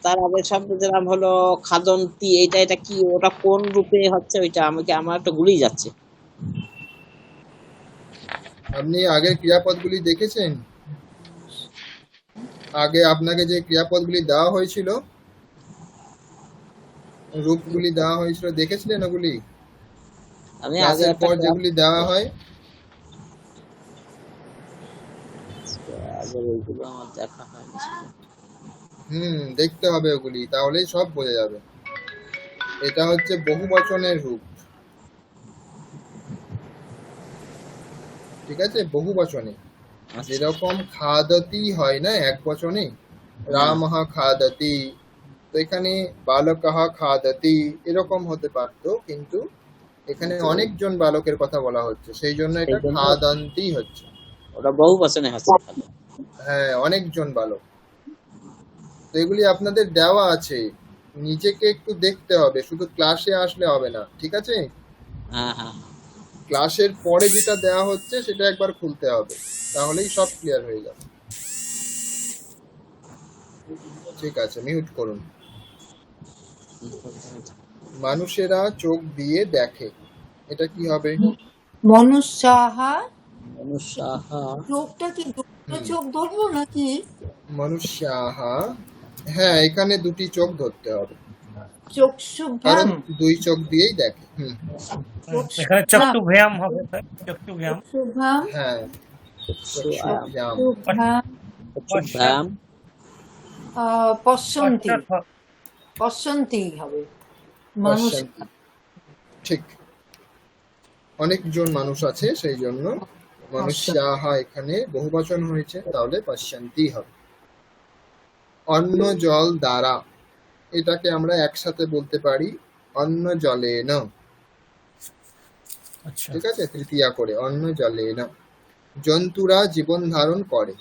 তার আগে শব্দের নাম হলো খাদন্তি, এটা কি, ওটা কোন রূপে হচ্ছে ওইটা? আমাকে আমার একটা গুলিয়ে যাচ্ছে। আপনি আগের ক্রিয়াপদগুলি দেখেছেন? আগে আপনাকে যে ক্রিয়াপদগুলি দেওয়া হয়েছিল, রূপগুলি দেওয়া হয়েছিল, দেখেছিলেন ওগুলি? আমি আগে ক্লাসের একটা পর যেগুলি দেওয়া হয়, আগের ওইগুলো আমার দেখা হয়নি। দেখতে হবে ওগুলি, তাহলেই সব বোঝা যাবে। এটা হচ্ছে বহু বচনের রূপ, ঠিক আছে? বহু বচনে যেরকম খাদতি হয় না এক বচনে, রামঃ খাদতি, তো এখানে বালকঃ খাদতি এরকম হতে পারতো, কিন্তু এখানে অনেকজন বালকের কথা বলা হচ্ছে, সেই জন্য এটা সেই জন্য খাদন্তি হচ্ছে। ওটা বহু বচনে হচ্ছে। হ্যাঁ, অনেকজন বালক। তো এগুলি আপনাদের দেওয়া আছে, নিজেকে একটু দেখতে হবে, শুধু ক্লাসে আসলে হবে না, ঠিক আছে? হ্যাঁ হ্যাঁ। ক্লাসের পরে যেটা দেওয়া হচ্ছে সেটা একবার খুলতে হবে, তাহলেই সব ক্লিয়ার হয়ে যাবে। ঠিক আছে, মিউট করুন। মানুষেরা চোখ দিয়ে দেখে, এটা কি হবে? মনুষ্যাহা মনুষ্যাহা। চোখটা কি দুটো চোখ ধরবো নাকি? মনুষ্যাহা, হ্যাঁ, এখানে দুটি চোখ ধরতে হবে, চক্ষুভ্যাম কারণ দুই চোখ দিয়েই দেখে। এখানে চক্ষুভ্যাম হবে, চক্ষুভ্যাম। চক্ষুভ্যাম হ্যাঁ, চক্ষুভ্যাম। ভ্যাম পশ্যন্তি পশ্যন্তি হবে মানুষ। পশ্যন্তি, ঠিক, অনেকজন মানুষ আছে, সেই জন্য মনুষ্যাহা এখানে বহুবচন হয়েছে, তাহলে পশ্যন্তি হবে। অন্ন জল দ্বারা, এটাকে আমরা একসাথে বলতে পারি অন্ন জলেন। আচ্ছা ঠিক আছে, তৃতীয়া করে অন্ন জলেন। জন্তুরা জীবন ধারণ করে,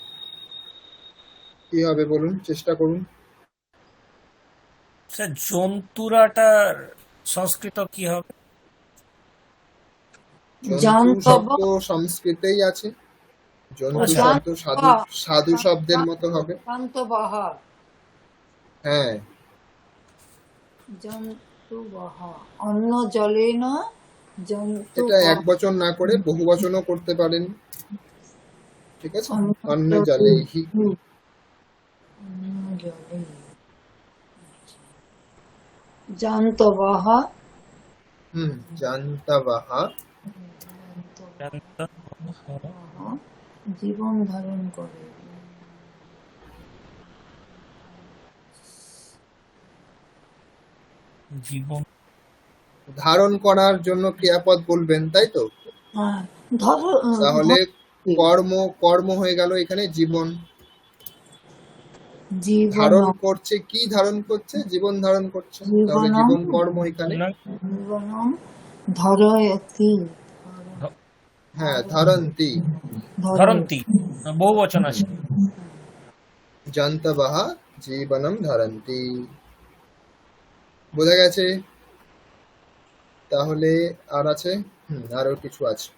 কি হবে বলুন, চেষ্টা করুন। স্যার জন্তুরাটার সংস্কৃত কি হবে? জন্তু জান্তব শব্দ সংস্কৃতেই আছে, জন্তু আচ্ছা শব্দ সাধু সাধু শব্দের মতো হবে। জান্তবহ হ্যাঁ, জন্তুবহ অন্ন জলেন জন্তু এটা এক বচন না করে বহু বচনও করতে পারেন। ঠিক আছে, অন্ন জলেহি। জান্তবহ জান্তবহ জীবন ধারণ করে। জীবন ধারণ করার জন্য ক্রিয়াপদ বলবেন, তাই তো? হ্যাঁ, ধরো তাহলে কর্ম কর্ম হয়ে গেল এখানে জীবন। জীবন ধারণ করছে, কি ধারণ করছে? জীবন ধারণ করছে, তাহলে জীবনম জীবন কর্ম এখানে। জীবনম ধরয়তি হ্যাঁ, ধরন্তি। ধরন্তি বহু বচন আছে। জন্তবহ জীবনম ধরন্তি। বোঝা গেছে? তাহলে আর আছে, আরো কিছু আছে।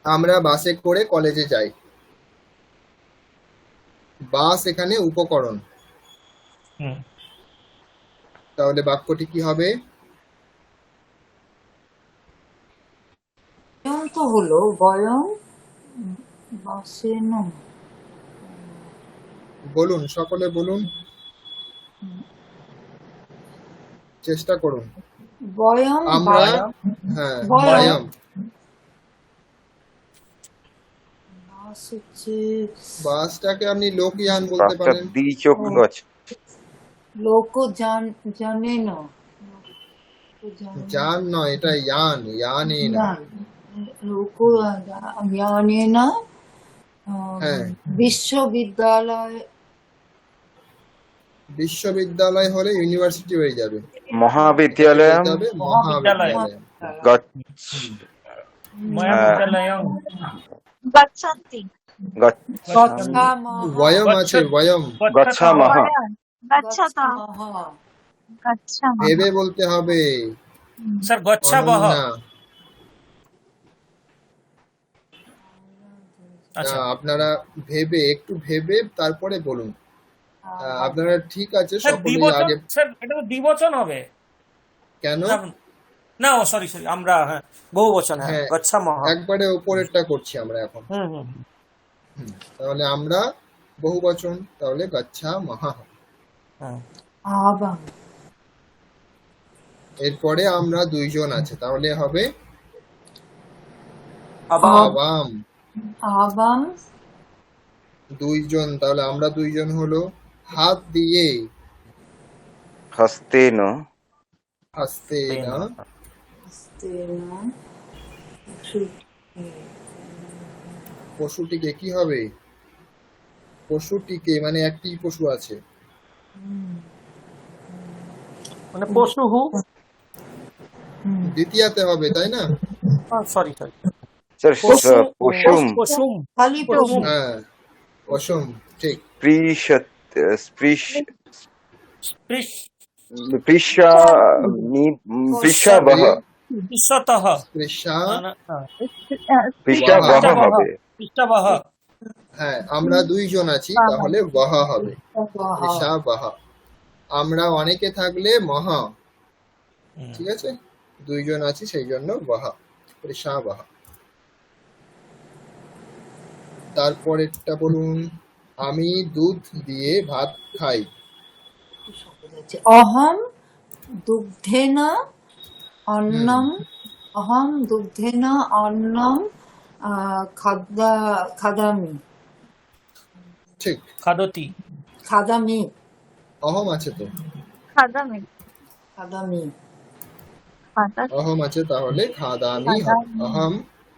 আমরা বাসে করে কলেজে যাই। বাস এখানে উপকরণ, হুম তাহলে বাক্যটি কি হবে? বয়ম তো হলো বয়ম বাসেন বলুন, সকলে বলুন, চেষ্টা করুন। বয়ম আমরা, হ্যাঁ, বয়ম বয়ম। বাস হচ্ছে বাসটাকে আপনি লোকয়ান বলতে বাসটা পারেন। দ্বিচক আছে। লোক জানে না যান নয়, এটা ইয়ান, ইয়ানে না। লোক জানে না হ্যাঁ, বিশ্ববিদ্যালয় বিশ্ববিদ্যালয় হলে ইউনিভার্সিটি হয়ে যাবে, মহাবিদ্যালয়ম বলতে হবে মহাবিদ্যালয়। মহাবিদ্যালয়ং গচ্ছন্তি বয়ম আছে, বয়ম। গচ্ছামহ গচ্ছাতঃ গচ্ছামः ভেবে বলতে হবে, স্যার গচ্ছাবহ। অনন্যা। আচ্ছা আপনারা ভেবে, একটু ভেবে তারপরে বলুন। আপনারা ঠিক আছে, স্যার সকলেই দ্বিবচন, আগে। স্যার এটা তো দ্বিবচন হবে। কেন? না ও সরি আমরা হ্যাঁ বহু বচন, হ্যাঁ হ্যাঁ, গচ্ছামহ। একবারে উপরেরটা করছি আমরা এখন। হুম তাহলে আমরা বহু বচন, তাহলে গচ্ছা মহা। হ্যাঁ আবাম এরপরে আমরা দুইজন আছে, তাহলে হবে আবার আবাম। আবাম দুইজন, তাহলে আমরা দুইজন হলো হাত দিয়ে, হস্তেন হাসতে না। পশুটিকে কি হবে? পশুটিকে মানে একটি পশু আছে, মানে পশু হু, দ্বিতীয়াতে হবে, তাই না? সরি স্যার পশু পশুম পশুম খালি পশুম হ্যাঁ, পশুম, ঠিক। পৃষাবহ বিশ্বতঃ পৃষা পৃষাবহ হবে। পৃষ্ঠাবহ। হ্যাঁ, আমরা দুইজন আছি, তাহলে বহ হবে, পৃষা বহ। আমরা অনেকে থাকলে মহ। ঠিক আছে, দুইজন আছি সেই জন্য বহ, পৃষা বহ। তারপরেরটা বলুন, আমি দুধ দিয়ে ভাত খাই। অহম দুগ্ধেন অন্নম অহম দুগ্ধেন অন্নম খাদামি ঠিক, খাদতি খাদামি অহম আছে তো, খাদামি খাদামি অহম আছে, তাহলে খাদামি হবে। অহম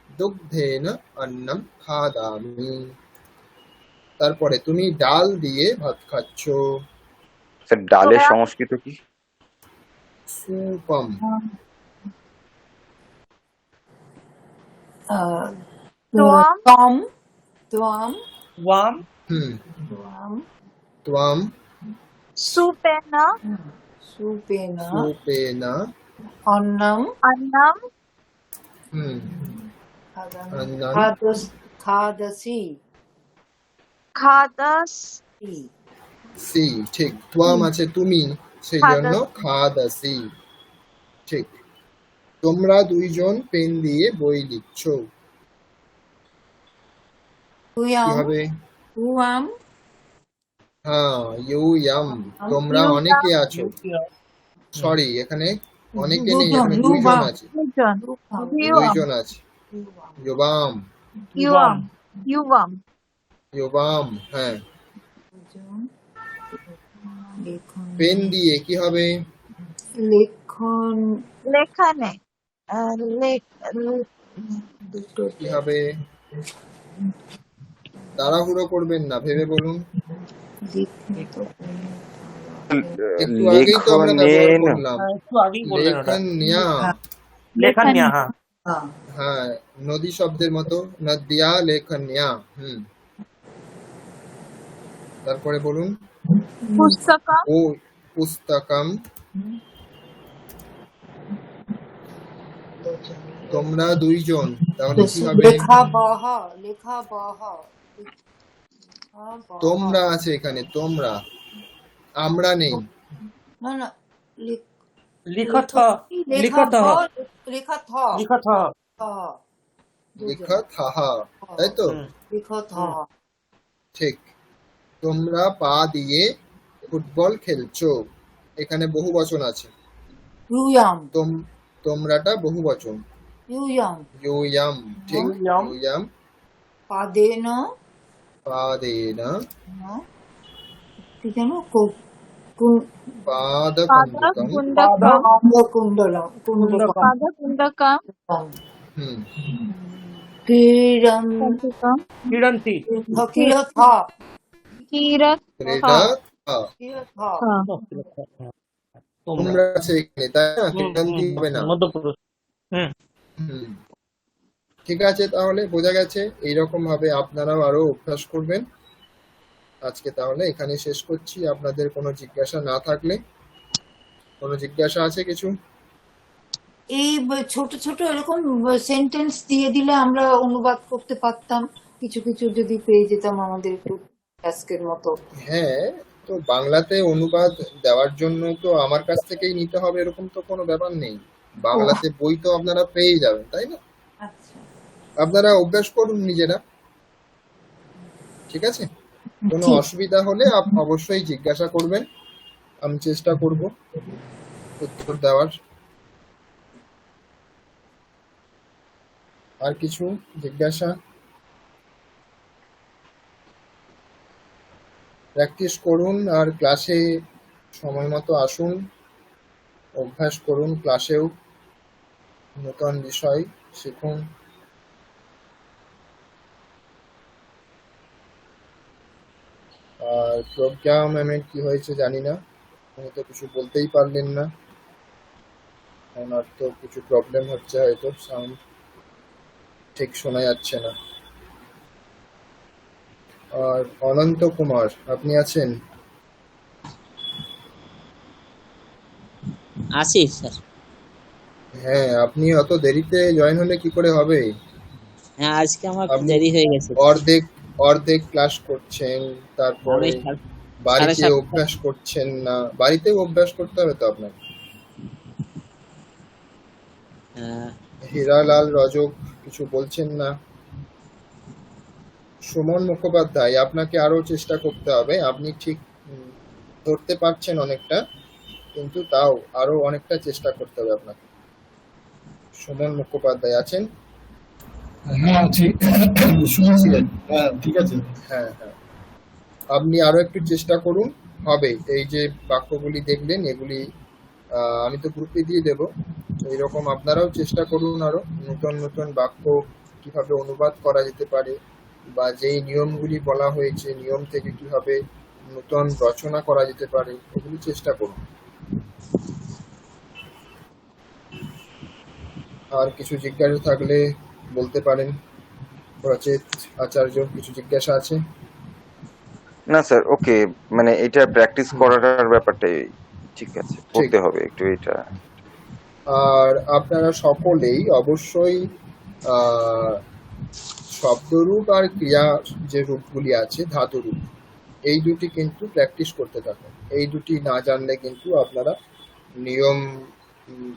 দুগ্ধেন অন্নম খাদামি। তারপরে তুমি ডাল দিয়ে ভাত খাচ্ছ। স্যার ডালের সোয়া সংস্কৃত কি? সুপম। আহ, তোয়াম তম তোয়াম ওয়াম তোয়াম ত্বম সুপেনা সুপেন সুপেন অন্নম अन्नम অন্নম খাদসি खादसि সি। ঠিক, ত্বম আছে তুমি, সেই জন্য खादसि খাদাসি। ঠিক। তোমরা দুইজন পেন দিয়ে বই লিখছো, কি তুয়াম হবে? তুয়াম হ্যাঁ, ইউয়াম। তোমরা অনেকে আছো, সরি এখানে অনেকে নেই, দুজন এখানে দুইজন আছে, युजन युवम দুইজন আছে। ইউবাম युवम युवम ইউবাম। হ্যাঁ, লেখন পেন দিয়ে কি হবে? লেখন लेखने দুটো কি হবে? তাড়াহুড়ো করবেন না, ভেবে বলুন। একটু আগেই তো আমরা ব্যবহার লেখনে করলাম, একটু আগেই বললেন ওটা। লেখন্যা। লেখান্যা, হ্যাঁ। হ্যাঁ, নদী শব্দের মতো, নদ্যা লেখন্যা। তারপরে বলুন। पुस्तकम ও পুস্তকম। তোমরা দুইজন, তাহলে কি হবে? লেখাবহ লেখাবহ তোমরা আছে এখানে, তোমরা, আমরা নেই। না না লিখত লেখাব লেখাথ লিখত লিখা থাহা, তাই তো? লেখাথ ঠিক। তোমরা পা দিয়ে ফুটবল খেলছো, এখানে বহু বচন আছে। ইউয়াম তোমরাটা বহু বচন। Yuan yuan. ঠিক, ইউয়াম। ইউয়াম। পাদেন পাদেন কি জানো পাদকুণ্ডকম। কুণ্ডলম কুণ্ডলম पादकुंडकम হুম। কিরণ কিরন্তি কিরথ कीरत ক্রীড়া থা। কিরথ তোমরা আছে এখানে, তাই না? ক্রীড়ন্তি হবে না। মধ্যপুরুষ। হুম। ঠিক আছে, তাহলে বোঝা গেছে। এইরকম ভাবে আপনারাও আরো অভ্যাস করবেন। আজকে তাহলে এখানে শেষ করছি। আপনাদের কোনো জিজ্ঞাসা না থাকলে। কোনো জিজ্ঞাসা আছে কিছু? এই ছোট ছোট এরকম সেন্টেন্স দিয়ে দিলে আমরা অনুবাদ করতে পারতাম, কিছু কিছু যদি পেয়ে যেতাম আমাদের একটু টাস্কের মতো। হ্যাঁ, তো বাংলাতে অনুবাদ দেওয়ার জন্য তো আমার কাছ থেকেই নিতে হবে এরকম তো কোনো ব্যাপার নেই। বাংলাতে বই তো আপনারা পেয়ে যাবেন, তাই না? আচ্ছা, আপনারা অভ্যাস করুন নিজেরা, ঠিক আছে? কোনো ঠিক। অসুবিধা হলে অবশ্যই জিজ্ঞাসা করবেন, আমি চেষ্টা করব উত্তর দেওয়ার। আর কিছু জিজ্ঞাসা? প্র্যাকটিস করুন আর ক্লাসে সময় মতো আসুন, অভ্যাস করুন, ক্লাসেও নতুন বিষয় শিখুন। আর প্রজ্ঞা ম্যামের কি হয়েছে জানি না, উনি তো কিছু বলতেই পারলেন না, ওনার তো কিছু প্রবলেম হচ্ছে, হয়তো সাউন্ড ঠিক শোনা যাচ্ছে না। আর অনন্ত কুমার, আপনি আছেন? আসি স্যার। হ্যাঁ, আপনি অত দেরিতে জয়েন হলে কি করে হবে? হ্যাঁ, আজকে আমার একটু আপনি দেরি হয়ে গেছে। অর্ধেক ক্লাস করছেন, তারপরে আমি বাড়িতে 7:30 অভ্যাস করছেন না। বাড়িতেও অভ্যাস করতে হবে তো আপনার। হীরালাল রজক কিছু বলছেন না। সুমন মুখোপাধ্যায়, আপনাকে আরো চেষ্টা করতে হবে। আপনি ঠিক ধরতে পারছেন অনেকটা, কিন্তু তাও আরো অনেকটা চেষ্টা করতে হবে আপনাকে। সুমন মুখোপাধ্যায় আছেন? হ্যাঁ আছি, শুনেছিলেন? হ্যাঁ ঠিক আছে। হ্যাঁ হ্যাঁ, আপনি আরো একটু চেষ্টা করুন, হবে। এই যে বাক্যগুলি দেখলেন, এগুলি আমি তো গ্রুপে দিয়ে দেব, এইরকম আপনারাও চেষ্টা করুন আরো নতুন নতুন বাক্য কিভাবে অনুবাদ করা যেতে পারে বা যেই নিয়মগুলি বলা হয়েছে, নিয়ম থেকে কিভাবে নূতন রচনা করা যেতে পারে, এগুলি চেষ্টা করুন। আর কিছু জিজ্ঞাসা থাকলে বলতে পারেন। রচিত আচার্য, কিছু জিজ্ঞাসা আছে? না স্যার, ওকে, মানে এটা প্র্যাকটিস করার ব্যাপারটাই ঠিক আছে, করতে হবে একটু এটা। আর আপনারা সকলেই অবশ্যই শব্দরূপ আর ক্রিয়া যে রূপগুলি আছে, ধাতু রূপ, এই দুটি কিন্তু প্র্যাকটিস করতে থাকুন। এই দুটি না জানলে কিন্তু আপনারা নিয়ম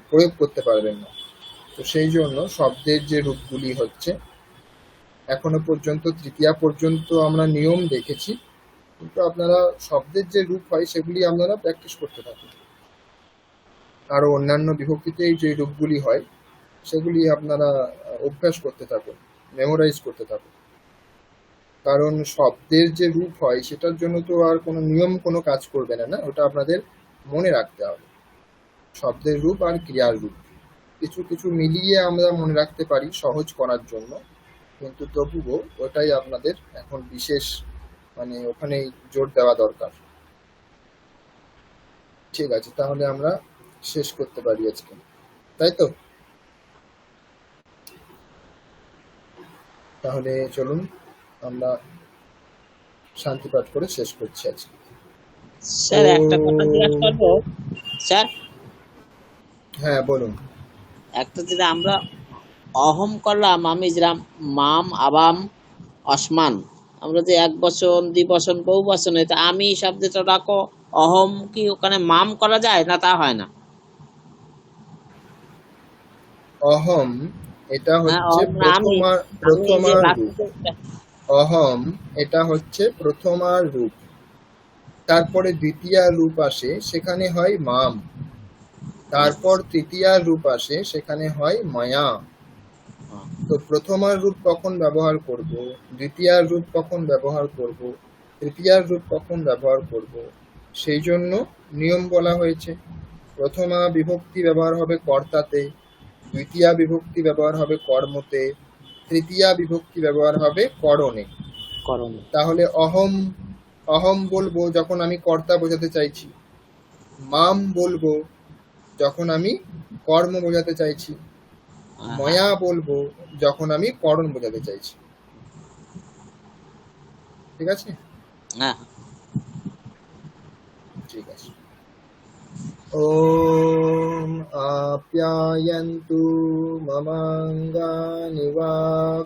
প্রয়োগ করতে পারবেন না। তো সেই জন্য শব্দের যে রূপগুলি হচ্ছে, এখনো পর্যন্ত তৃতীয়া পর্যন্ত আমরা নিয়ম দেখেছি, কিন্তু আপনারা শব্দের যে রূপ হয় সেগুলি আপনারা প্র্যাকটিস করতে থাকুন। আরো অন্যান্য বিভক্তিতে যে রূপগুলি হয় সেগুলি আপনারা অভ্যাস করতে থাকুন, মেমোরাইজ করতে থাকুন। কারণ শব্দের যে রূপ হয় সেটার জন্য তো আর কোনো নিয়ম কোনো কাজ করবে না, ওটা আপনাদের মনে রাখতে হবে। শব্দের রূপ আর ক্রিয়ার রূপ কিছু কিছু মিলিয়ে আমরা মনে রাখতে পারি সহজ করার জন্য, কিন্তু তবুও ওটাই আপনাদের এখন বিশেষ, মানে ওখানেই জোর দেওয়া দরকার। ঠিক আছে, তাহলে আমরা শেষ করতে পারি আজকে, তাই তো? তাহলে চলুন আমরা শান্তি পাঠ করে শেষ করছি আজকে। স্যার একটা কথা জিজ্ঞাসা করবো স্যার? হ্যাঁ বলুন। একটা যেটা আমরা অহম করলাম, আমি যেরাম মাম আবাম অসমান, আমরা যে এক বচন দ্বিবচন বহু বচন, এটা আমি শব্দটা রাখো, অহম কি ওখানে মাম করা যায় না তা হয় না? অহম এটা হ্যাঁ, হচ্ছে অহম না আমি, প্রথমার যে রূপ। অহম এটা হচ্ছে প্রথমার রূপ, তারপরে দ্বিতীয় রূপ আসে, সেখানে হয় মাম। তারপর তৃতীয় রূপ আসে, সেখানে হয় মায়া। তো প্রথমার রূপ কখন ব্যবহার করব, দ্বিতীয় রূপ কখন ব্যবহার করব, তৃতীয় রূপ কখন ব্যবহার করব, সেই জন্য নিয়ম বলা হয়েছে। প্রথমা বিভক্তি ব্যবহার হবে কর্তাতে, দ্বিতীয় বিভক্তি ব্যবহার হবে কর্মতে, তৃতীয় বিভক্তি ব্যবহার হবে করণে। তাহলে অহম, অহম বলবো যখন আমি কর্তা বোঝাতে চাইছি, মাম বলবো যখন আমি কর্ম বোঝাতে চাইছি, ময়া বলবো যখন আমি করণ বোঝাতে চাইছি। ঠিক আছে? ঠিক আছে। ওম আপ্যায়ন্তু মমাঙ্গানি বাক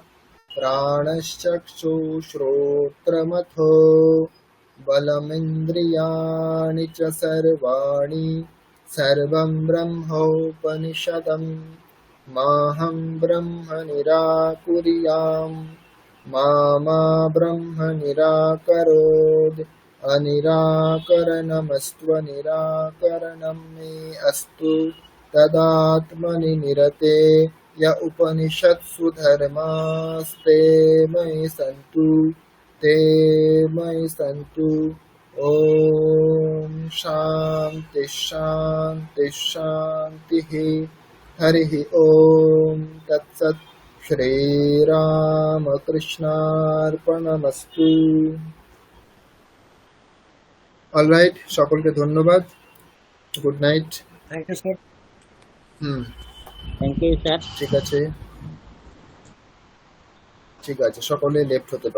প্রাণশ্চক্ষুশ্রোত্রমথো বলমিন্দ্রিয়াণি চ সর্বাণি সর্বং ব্রহ্মোপনিষদম মাহং ব্রহ্ম নিরাকুর্যাম মা ব্রহ্ম নিরাকরোদ अनिराकरणमस्त्वनिराकरणं मे अस्तु तदात्मनि निरते य उपनिषत्सु धर्मास्ते मयि सन्तु ॐ शान्ति शान्ति शान्तिः। हरिः ॐ तत्सत्। শ্রীরামকৃষ্ণার্পণমস্তু। অলরাইট, সকলকে ধন্যবাদ। Good night. Thank you sir. Thank you sir. ঠিক আছে, ঠিক আছে, সকলে লেফট হতে পারে।